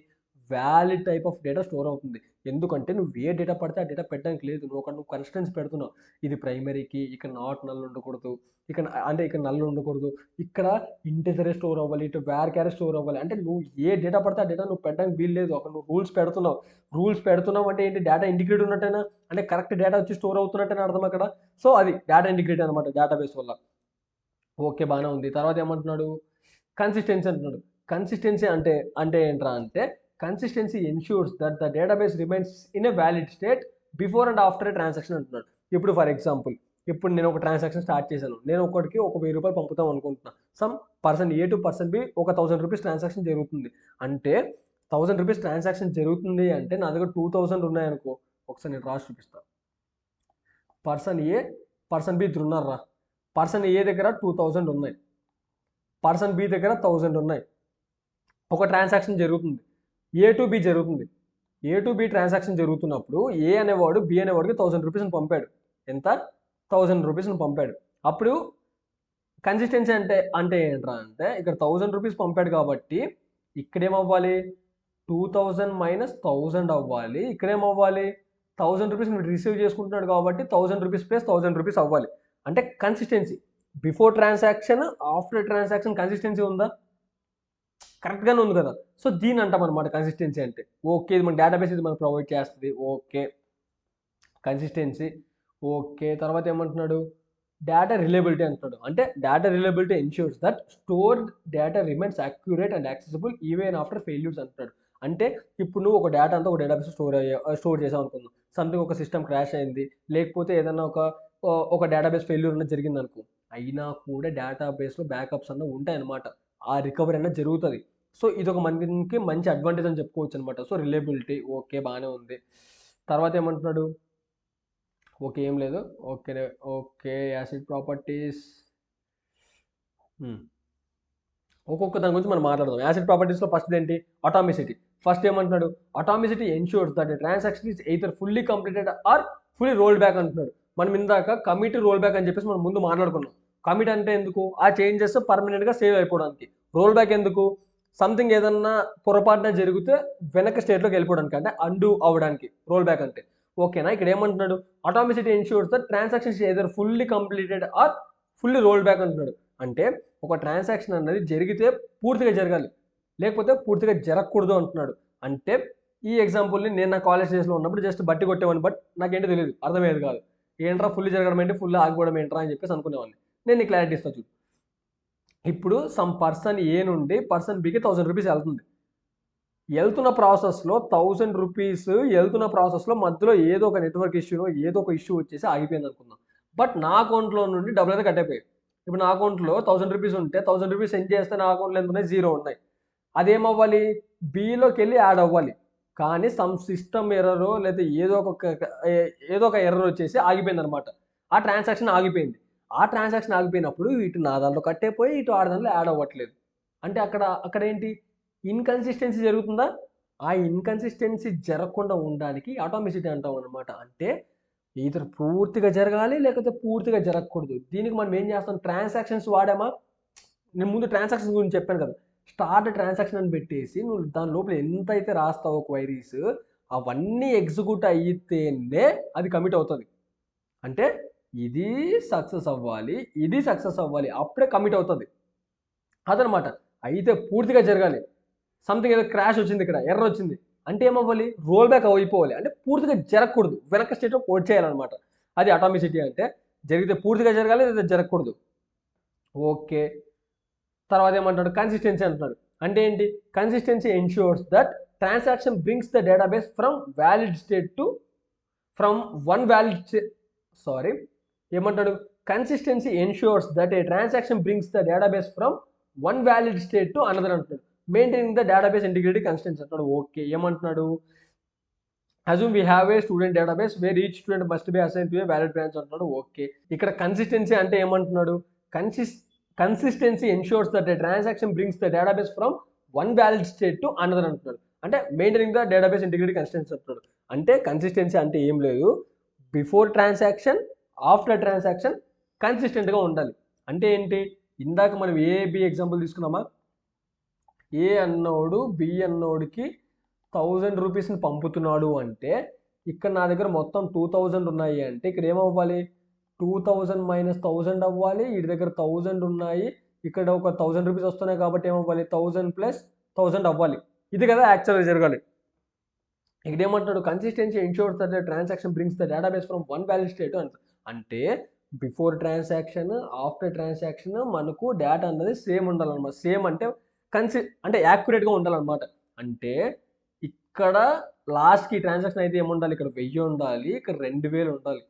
Valid type of data store అవుతుంది. ఎందుకంటే నువ్వు ఏ డేటా పడితే ఆ డేటా పెట్టడానికి లేదు. నువ్వు కన్స్టెన్స్ పెడుతున్నావు. ఇది ప్రైమరీకి, ఇక్కడ నాట్ నల్ ఉండకూడదు, ఇక్కడ నల్ ఉండకూడదు, ఇక్కడ ఇంటిజరే స్టోర్ అవ్వాలి, ఇటు వేర్ క్యారెట్ స్టోర్ అవ్వాలి. అంటే నువ్వు ఏ డేటా పడితే ఆ డేటా నువ్వు పెట్టడానికి వీలు లేదు. అక్కడ నువ్వు రూల్స్ పెడుతున్నావు అంటే ఏంటి? డేటా ఇంటిగ్రేట్ ఉన్నట్టేనా? అంటే కరెక్ట్ డేటా వచ్చి స్టోర్ అవుతున్నట్టేనా అర్థం అక్కడ. సో అది డేటా ఇంటిగ్రేట్ అనమాట డేటాబేస్ వల్ల. ఓకే, బాగానే ఉంది. తర్వాత ఏమంటున్నాడు? కన్సిస్టెన్సీ అంటున్నాడు. కన్సిస్టెన్సీ అంటే ఏంట్రా అంటే consistency ensures that the database remains in a valid state before and after A transaction అంటున్నాడు. ఇప్పుడు ఫర్ ఎగ్జాంపుల్, ఇప్పుడు నేను ఒక ట్రాన్సాక్షన్ స్టార్ట్ చేశాను. నేను ఒకటికి 1000 రూపాయలు పంపుతాం అనుకుంటున్నా. Some person A to person B ఒక 1000 రూపీస్ ట్రాన్సాక్షన్ జరుగుతుంది. అంటే 1000 రూపీస్ ట్రాన్సాక్షన్ జరుగుతుంది అంటే నా దగ్గర 2000 ఉన్నాయనుకో. ఒకసారి నేను రాసి చూపిస్తాను. పర్సన్ ఏ, పర్సన్ బి ఇద్దరు ఉన్నారా. పర్సన్ ఏ దగ్గర 2000 ఉన్నాయి, పర్సన్ బి దగ్గర 1000 ఉన్నాయి. ఒక ట్రాన్సాక్షన్ జరుగుతుంది, ఏ టు బి జరుగుతుంది. ఏ టు బి ట్రాన్సాక్షన్ జరుగుతున్నప్పుడు ఏ అనేవాడు బి అనేవాడికి 1000 రూపీస్ని పంపాడు. ఎంత? 1000 రూపీస్ని పంపాడు. అప్పుడు కన్సిస్టెన్సీ అంటే ఏంట్రా అంటే ఇక్కడ 1000 రూపీస్ పంపాడు కాబట్టి ఇక్కడేమవ్వాలి? 2000 మైనస్ 1000 అవ్వాలి. ఇక్కడేమవ్వాలి? 1000 రూపీస్ రిసీవ్ చేసుకుంటున్నాడు కాబట్టి 1000 రూపీస్ ప్లస్ 1000 రూపీస్ అవ్వాలి. అంటే consistency before transaction, after transaction consistency ఉందా? కరెక్ట్గానే ఉంది కదా. సో దీని అంటాం అనమాట కన్సిస్టెన్సీ అంటే. ఓకే, ఇది మన డేటాబేస్ ఇది మనకు ప్రొవైడ్ చేస్తుంది. Okay, consistency. ఓకే, తర్వాత ఏమంటున్నాడు? డేటా రిలయబిలిటీ అంటున్నాడు. అంటే data reliability ensures that stored data remains accurate and accessible even after failures అంటున్నాడు. అంటే ఇప్పుడు నువ్వు ఒక డేటా అంతా ఒక డేటాబేస్ స్టోర్ చేసావు అనుకుందాం. సంథింగ్ ఒక సిస్టమ్ క్రాష్ అయింది, లేకపోతే ఏదైనా ఒక డేటాబేస్ ఫెయిల్యూర్ అన్నది జరిగింది అనుకో, అయినా కూడా డేటాబేస్లో బ్యాకప్స్ అన్న ఉంటాయన్నమాట. ఆ రికవరీ అనేది జరుగుతుంది. సో ఇది ఒక మనకి మంచి అడ్వాంటేజ్ అని చెప్పుకోవచ్చు అనమాట. సో రిలయబిలిటీ ఓకే, బాగానే ఉంది. తర్వాత ఏమంటున్నాడు, ఓకే ఏం లేదు, ఓకే ఓకే యాసిడ్ ప్రాపర్టీస్. ఒక్కొక్క దాని గురించి మనం మాట్లాడదాం. యాసిడ్ ప్రాపర్టీస్లో ఫస్ట్ ఏంటి, అటామిసిటీ. ఫస్ట్ ఏమంటున్నాడు, atomicity ensures that transaction is either fully completed or fully rolled back అంటున్నాడు. మనం ఇందాక కమిట్ రోల్ బ్యాక్ అని చెప్పేసి మనం ముందు మాట్లాడుకున్నాం. కమిట్ అంటే ఎందుకు, ఆ చేంజెస్ పర్మనెంట్గా సేవ్ అయిపోవడానికి. రోల్ బ్యాక్ ఎందుకు, సంథింగ్ ఏదన్నా పొరపాటున జరిగితే వెనక స్టేట్లోకి వెళ్ళిపోవడానికి, అంటే అండు అవ్వడానికి రోల్ బ్యాక్ అంటే. ఓకేనా, ఇక్కడ ఏమంటున్నాడు, atomicity ensures that transactions either fully completed or fully rolled back అంటున్నాడు. అంటే ఒక ట్రాన్సాక్షన్ అనేది జరిగితే పూర్తిగా జరగాలి, లేకపోతే పూర్తిగా జరగకూడదు అంటున్నాడు. అంటే ఈ ఎగ్జాంపుల్ని నేను నా కాలేజ్ డేస్లో ఉన్నప్పుడు జస్ట్ బట్టి కొట్టేవాడిని, బట్ నాకేంటో తెలియదు, అర్థమయ్యేది కాదు. ఏంట్రా ఫుల్ జరగడం ఏంటి, ఫుల్ ఆగిపోవడం ఏంట్రా అని చెప్పేసి అనుకునేవాడిని. నేను నీ క్లారిటీ ఇస్తాను చూడు. ఇప్పుడు సమ్ పర్సన్ ఏ నుండి పర్సన్ బికి 1000 రూపీస్ వెళ్తుంది. వెళ్తున్న ప్రాసెస్లో 1000 రూపీస్ వెళ్తున్న ప్రాసెస్లో మధ్యలో ఏదో ఒక నెట్వర్క్ ఇష్యూనో ఏదో ఒక ఇష్యూ వచ్చేసి ఆగిపోయింది అనుకుందాం. బట్ నా అకౌంట్లో నుండి డబ్బులు అయితే కట్ అయిపోయాయి. ఇప్పుడు నా అకౌంట్లో 1000 రూపీస్ ఉంటే 1000 రూపీస్ సెండ్ చేస్తే నా అకౌంట్లో ఎంత ఉన్నాయి, 0 ఉన్నాయి. అదేమవ్వాలి, బిలోకి వెళ్ళి యాడ్ అవ్వాలి. కానీ సమ్ సిస్టమ్ ఎర్రరో లేదా ఏదో ఒక ఎర్రర్ వచ్చేసి ఆగిపోయింది అనమాట. ఆ ట్రాన్సాక్షన్ ఆగిపోయింది. ఆ ట్రాన్సాక్షన్ ఆగిపోయినప్పుడు ఇటు నా దాంట్లో కట్ అయిపోయి ఇటు ఆడ దాంట్లో యాడ్ అవ్వట్లేదు. అంటే అక్కడ ఏంటి, ఇన్కన్సిస్టెన్సీ జరుగుతుందా. ఆ ఇన్కన్సిస్టెన్సీ జరగకుండా ఉండడానికి ఆటోమేసిటీ అంటాం అనమాట. అంటే ఈధర్ పూర్తిగా జరగాలి, లేకపోతే పూర్తిగా జరగకూడదు. దీనికి మనం ఏం చేస్తాం, ట్రాన్సాక్షన్స్ వాడామా. నేను ముందు ట్రాన్సాక్షన్స్ గురించి చెప్పాను కదా, స్టార్ట్ ట్రాన్సాక్షన్ అని పెట్టేసి నువ్వు దాని లోపల ఎంత అయితే రాస్తావో క్వైరీస్, అవన్నీ ఎగ్జిక్యూట్ అయితేనే అది కమిట్ అవుతుంది. అంటే ఇది సక్సెస్ అవ్వాలి, ఇది సక్సెస్ అవ్వాలి, అప్పుడే కమిట్ అవుతుంది అదనమాట. అయితే పూర్తిగా జరగాలి. సంథింగ్ ఏదో క్రాష్ వచ్చింది, ఇక్కడ ఎర్రర్ వచ్చింది అంటే ఏమవ్వాలి, రోల్ బ్యాక్ అయిపోవాలి. అంటే పూర్తిగా జరగకూడదు, వెనక స్టేట్లో కోడ్ చేయాలన్నమాట. అది అటామిసిటీ అంటే. జరిగితే పూర్తిగా జరగాలి, లేదా జరగకూడదు. ఓకే, తర్వాత ఏమంటాడు, కన్సిస్టెన్సీ అంటున్నాడు. అంటే ఏంటి, consistency ensures that transaction brings the database from valid state to one valid sorry ఏమంటాడు, consistency ensures that a transaction brings the database from one valid state to another అంటున్నాడు. Maintaining the database integrity consistency అంటున్నాడు. ఓకే, ఏమంటున్నాడు, assume we have a student database where each student must be assigned to a valid branch అంటున్నాడు. ఓకే, ఇక్కడ కన్సిస్టెన్సీ అంటే ఏమంటున్నాడు, consistency ensures that a transaction brings the database from one valid state to another అంటున్నాడు. అంటే maintaining the database integrity consistency అంటున్నాడు. అంటే కన్సిస్టెన్సీ అంటే ఏం లేదు, బిఫోర్ ట్రాన్సాక్షన్ ఆఫ్టర్ ట్రాన్సాక్షన్ కన్సిస్టెంట్గా ఉండాలి. అంటే ఏంటి, ఇందాక మనం బి ఎగ్జాంపుల్ తీసుకున్నామా, ఏ అన్నోడు బి అన్నోడికి 1000 రూపీస్ని పంపుతున్నాడు అంటే, ఇక్కడ నా దగ్గర మొత్తం 2000 ఉన్నాయి అంటే ఇక్కడ ఏమవ్వాలి, 2000 మైనస్ 1000 అవ్వాలి. వీడి దగ్గర 1000 ఉన్నాయి, ఇక్కడ ఒక 1000 రూపీస్ వస్తున్నాయి కాబట్టి ఏమవ్వాలి, 1000 ప్లస్ 1000 అవ్వాలి. ఇది కదా యాక్చువల్గా జరగాలి. ఇక్కడ ఏమంటాడు, consistency ensures that the transaction brings the database from one valid state అంటే బిఫోర్ ట్రాన్సాక్షన్ ఆఫ్టర్ ట్రాన్సాక్షన్ మనకు డేటా అన్నది సేమ్ ఉండాలన్నమాట. సేమ్ అంటే యాక్యురేట్గా ఉండాలన్నమాట. అంటే ఇక్కడ లాస్ట్కి ట్రాన్సాక్షన్ అయితే ఏముండాలి, ఇక్కడ 1000 ఉండాలి, ఇక్కడ 2000 ఉండాలి.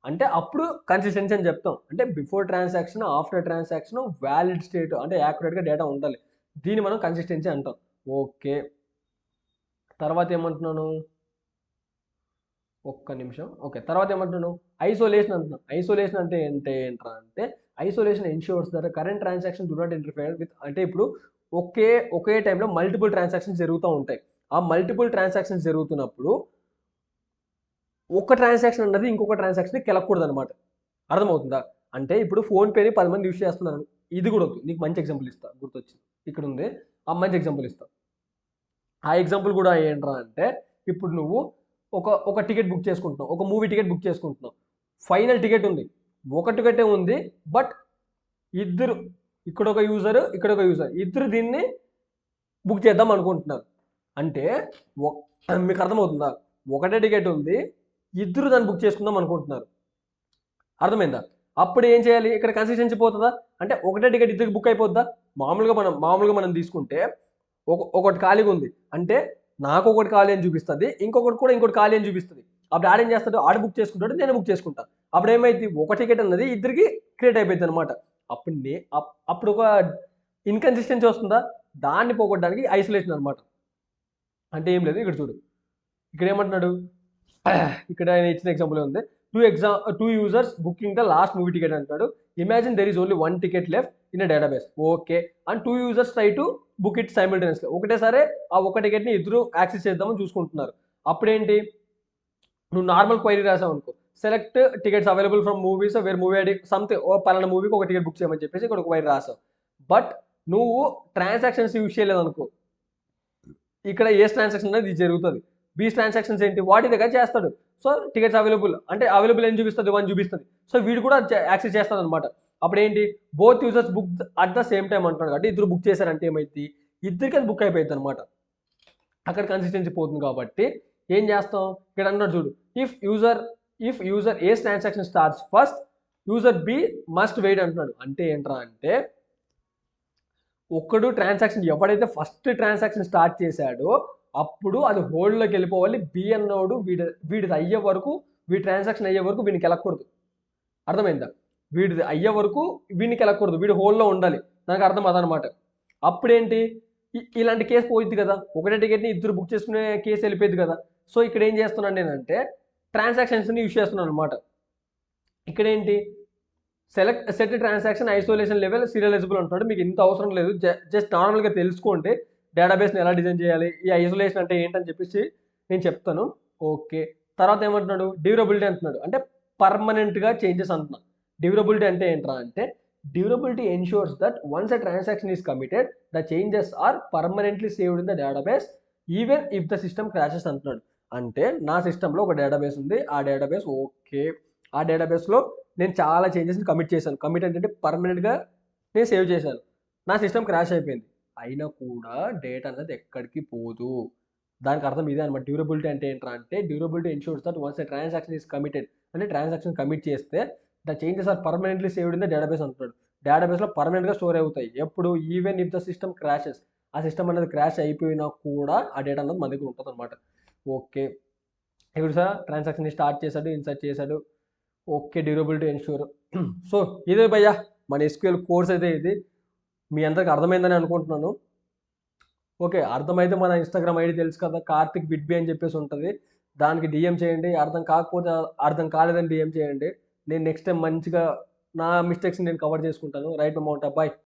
అంటే అప్పుడు కన్సిస్టెన్సీ అని చెప్తాం. అంటే before transaction after transaction valid state అంటే యాక్యురేట్గా డేటా ఉండాలి. దీన్ని మనం కన్సిస్టెన్సీ అంటాం. ఓకే, తర్వాత ఏమంటున్నాను, ఒక్క నిమిషం. ఓకే, తర్వాత ఏమంటున్నాను, ఐసోలేషన్ అంటున్నాను. ఐసోలేషన్ అంటే ఏంట్రా అంటే, isolation ensures that current transaction do not interfere with. అంటే ఇప్పుడు ఒకే టైంలో మల్టిపుల్ ట్రాన్సాక్షన్స్ జరుగుతూ ఉంటాయి. ఆ మల్టిపుల్ ట్రాన్సాక్షన్స్ జరుగుతున్నప్పుడు ఒక ట్రాన్సాక్షన్ అన్నది ఇంకొక ట్రాన్సాక్షన్కి కెలకూడదు అనమాట. అర్థమవుతుందా. అంటే ఇప్పుడు ఫోన్పేని 10 మంది యూజ్ చేస్తున్నారు, ఇది కూడా వద్దు, నీకు మంచి ఎగ్జాంపుల్ ఇస్తా, గుర్తొచ్చింది ఇక్కడ ఉంది, ఆ మంచి ఎగ్జాంపుల్ ఇస్తా. ఆ ఎగ్జాంపుల్ కూడా ఏంట్రా అంటే, ఇప్పుడు నువ్వు ఒక టికెట్ బుక్ చేసుకుంటున్నావు, ఒక మూవీ టికెట్ బుక్ చేసుకుంటున్నావు. ఫైనల్ టికెట్ ఉంది, ఒక టికెటే ఉంది, బట్ ఇద్దరు, ఇక్కడ ఒక యూజర్ ఇద్దరు దీన్ని బుక్ చేద్దాం అనుకుంటున్నారు. అంటే మీకు అర్థమవుతుందా, ఒకటే టికెట్ ఉంది, ఇద్దరు దాన్ని బుక్ చేసుకుందాం అనుకుంటున్నారు. అర్థమైందా. అప్పుడు ఏం చేయాలి? ఇక్కడ కన్సిస్టెన్సీ పోతుందా? అంటే ఒకటే టికెట్ ఇద్దరికి బుక్ అయిపోద్దా? మామూలుగా మనం తీసుకుంటే ఒకటి ఖాళీగా ఉంది అంటే నాకు ఒకటి ఖాళీ అని చూపిస్తుంది, ఇంకొకటి కూడా ఇంకోటి ఖాళీ అని చూపిస్తుంది. అప్పుడు ఆడేం చేస్తాడు? ఆడు బుక్ చేసుకుంటాడు, నేను బుక్ చేసుకుంటా. అప్పుడు ఏమైంది? ఒక టికెట్ అన్నది ఇద్దరికి క్రియేట్ అయిపోయింది అనమాట. అప్పుడు ఒక ఇన్కన్సిస్టెన్సీ వస్తుందా? దాన్ని పోగొట్టడానికి ఐసోలేషన్ అనమాట. అంటే ఏం లేదు, ఇక్కడ చూడు. ఇక్కడ ఏమంటున్నాడు? ఇక్కడ ఆయన ఇచ్చిన ఎగ్జాంపుల్ ఉంది. Two users booking the last movie ticket అంటాడు. Imagine there is only one ticket left in a database. Okay. And two users try to book it simultaneously. ఒకటేసారి ఆ ఒక టికెట్ని ఇద్దరు యాక్సెస్ చేద్దామని చూసుకుంటున్నారు. అప్పుడేంటి? నువ్వు నార్మల్ క్వైరీ రాసావు అనుకో, select tickets available from movies where movie ID something, ఓ పలానా మూవీకి ఒక టికెట్ బుక్ చేయమని చెప్పేసి ఇక్కడ ఒక క్వైరీ రాసావు. బట్ నువ్వు ట్రాన్సాక్షన్స్ యూజ్ చేయలేదనుకో, ఇక్కడ ఏ ట్రాన్సాక్షన్ అనేది జరుగుతుంది. బీ ట్రాన్సాక్షన్స్ ఏంటి? వాటి దగ్గర చేస్తాడు. సో టికెట్స్ అవైలబుల్ అంటే అవైలబుల్ ఏం చూపిస్తుంది? 1 చూపిస్తుంది. సో వీడు కూడా యాక్సెస్ చేస్తాడు అనమాట. అప్పుడు ఏంటి? Both users book at the same time అంటున్నాడు కాబట్టి ఇద్దరు బుక్ చేశారంటే ఏమైంది? ఇద్దరికి అది బుక్ అయిపోయింది అనమాట. అక్కడ కన్సిస్టెన్సీ పోతుంది కాబట్టి ఏం చేస్తాం? ఇక్కడ అన్నాడు చూడు, if user A transaction starts first, user B must wait అంటున్నాడు. అంటే ఏంట్రా అంటే ఒక్కడు ట్రాన్సాక్షన్ ఎవడైతే ఫస్ట్ ట్రాన్సాక్షన్ స్టార్ట్ చేశాడో అప్పుడు అది హోల్డ్లోకి వెళ్ళిపోవాలి. బి అన్నోడు వీడిది అయ్యే వరకు, వీడి ట్రాన్సాక్షన్ అయ్యే వరకు వీడికి వెళ్ళకూడదు. అర్థమైందా? వీడిది అయ్యే వరకు వీడికి వెళ్ళకూడదు, వీడు హోల్డ్లో ఉండాలి. నాకు అర్థం అదనమాట. అప్పుడేంటి? ఇలాంటి కేసు పోయిద్ది కదా, ఒకటే టికెట్ని ఇద్దరు బుక్ చేసుకునే కేసు వెళ్ళిపోయింది కదా. సో ఇక్కడ ఏం చేస్తున్నాను నేనంటే ట్రాన్సాక్షన్స్ని యూజ్ చేస్తున్నాను అనమాట. ఇక్కడ ఏంటి? Set transaction isolation level serializable అంటున్నాడు. మీకు ఇంత అవసరం లేదు, జస్ట్ నార్మల్గా తెలుసుకోండి డేటాబేస్ని ఎలా డిజైన్ చేయాలి, ఈ ఐసోలేషన్ అంటే ఏంటని చెప్పేసి నేను చెప్తాను. ఓకే. తర్వాత ఏమంటున్నాడు? డ్యూరబిలిటీ అంటున్నాడు. అంటే పర్మనెంట్గా చేంజెస్ అంటున్నా. డ్యూరబిలిటీ అంటే ఏంట్రా అంటే durability ensures that once a transaction is committed the changes are permanently saved in the database even if the system crashes అంటున్నాడు. అంటే నా సిస్టంలో ఒక డేటాబేస్ ఉంది, ఆ డేటాబేస్ ఓకే, ఆ డేటాబేస్లో నేను చాలా చేంజెస్ని కమిట్ చేశాను. కమిట్ అంటే పర్మనెంట్గా నేను సేవ్ చేశాను. నా సిస్టమ్ క్రాష్ అయిపోయింది, అయినా కూడా డేటా అనేది ఎక్కడికి పోదు. దానికి అర్థం ఇదే అనమాట. డ్యూరబిలిటీ అంటే ఏంట్రా అంటే durability ensures that once a transaction is committed, అంటే ట్రాన్సాక్షన్ కమిట్ చేస్తే the changes are permanently saved in the database అంటున్నాడు. డేటాబేస్లో పర్మనెంట్గా స్టోర్ అవుతాయి. ఎప్పుడు? Even if the system crashes. ఆ సిస్టమ్ అనేది క్రాష్ అయిపోయినా కూడా ఆ డేటా అనేది మన దగ్గర ఉంటుంది అనమాట. ఓకే. ఇప్పుడు సార్ ట్రాన్సాక్షన్ స్టార్ట్ చేశాడు, ఇన్సర్ట్ చేశాడు. Okay, durability ensure. సో ఇదే భయ్యా మన ఎస్క్యూఎల్ కోర్స్ అయితే ఇది. మీ అందరికి అర్థమైందని అనుకుంటున్నాను. ఓకే, అర్థమైతే మన ఇన్స్టాగ్రామ్ ఐడి తెలుసు కదా, కార్తిక్ విడ్బి అని చెప్పేసి ఉంటుంది. దానికి డిఎం చేయండి. అర్థం కాకపోతే అర్థం కాలేదని డిఎం చేయండి. నేను నెక్స్ట్ టైం మంచిగా నా మిస్టేక్స్ని నేను కవర్ చేసుకుంటాను. Right amount. బాయ్.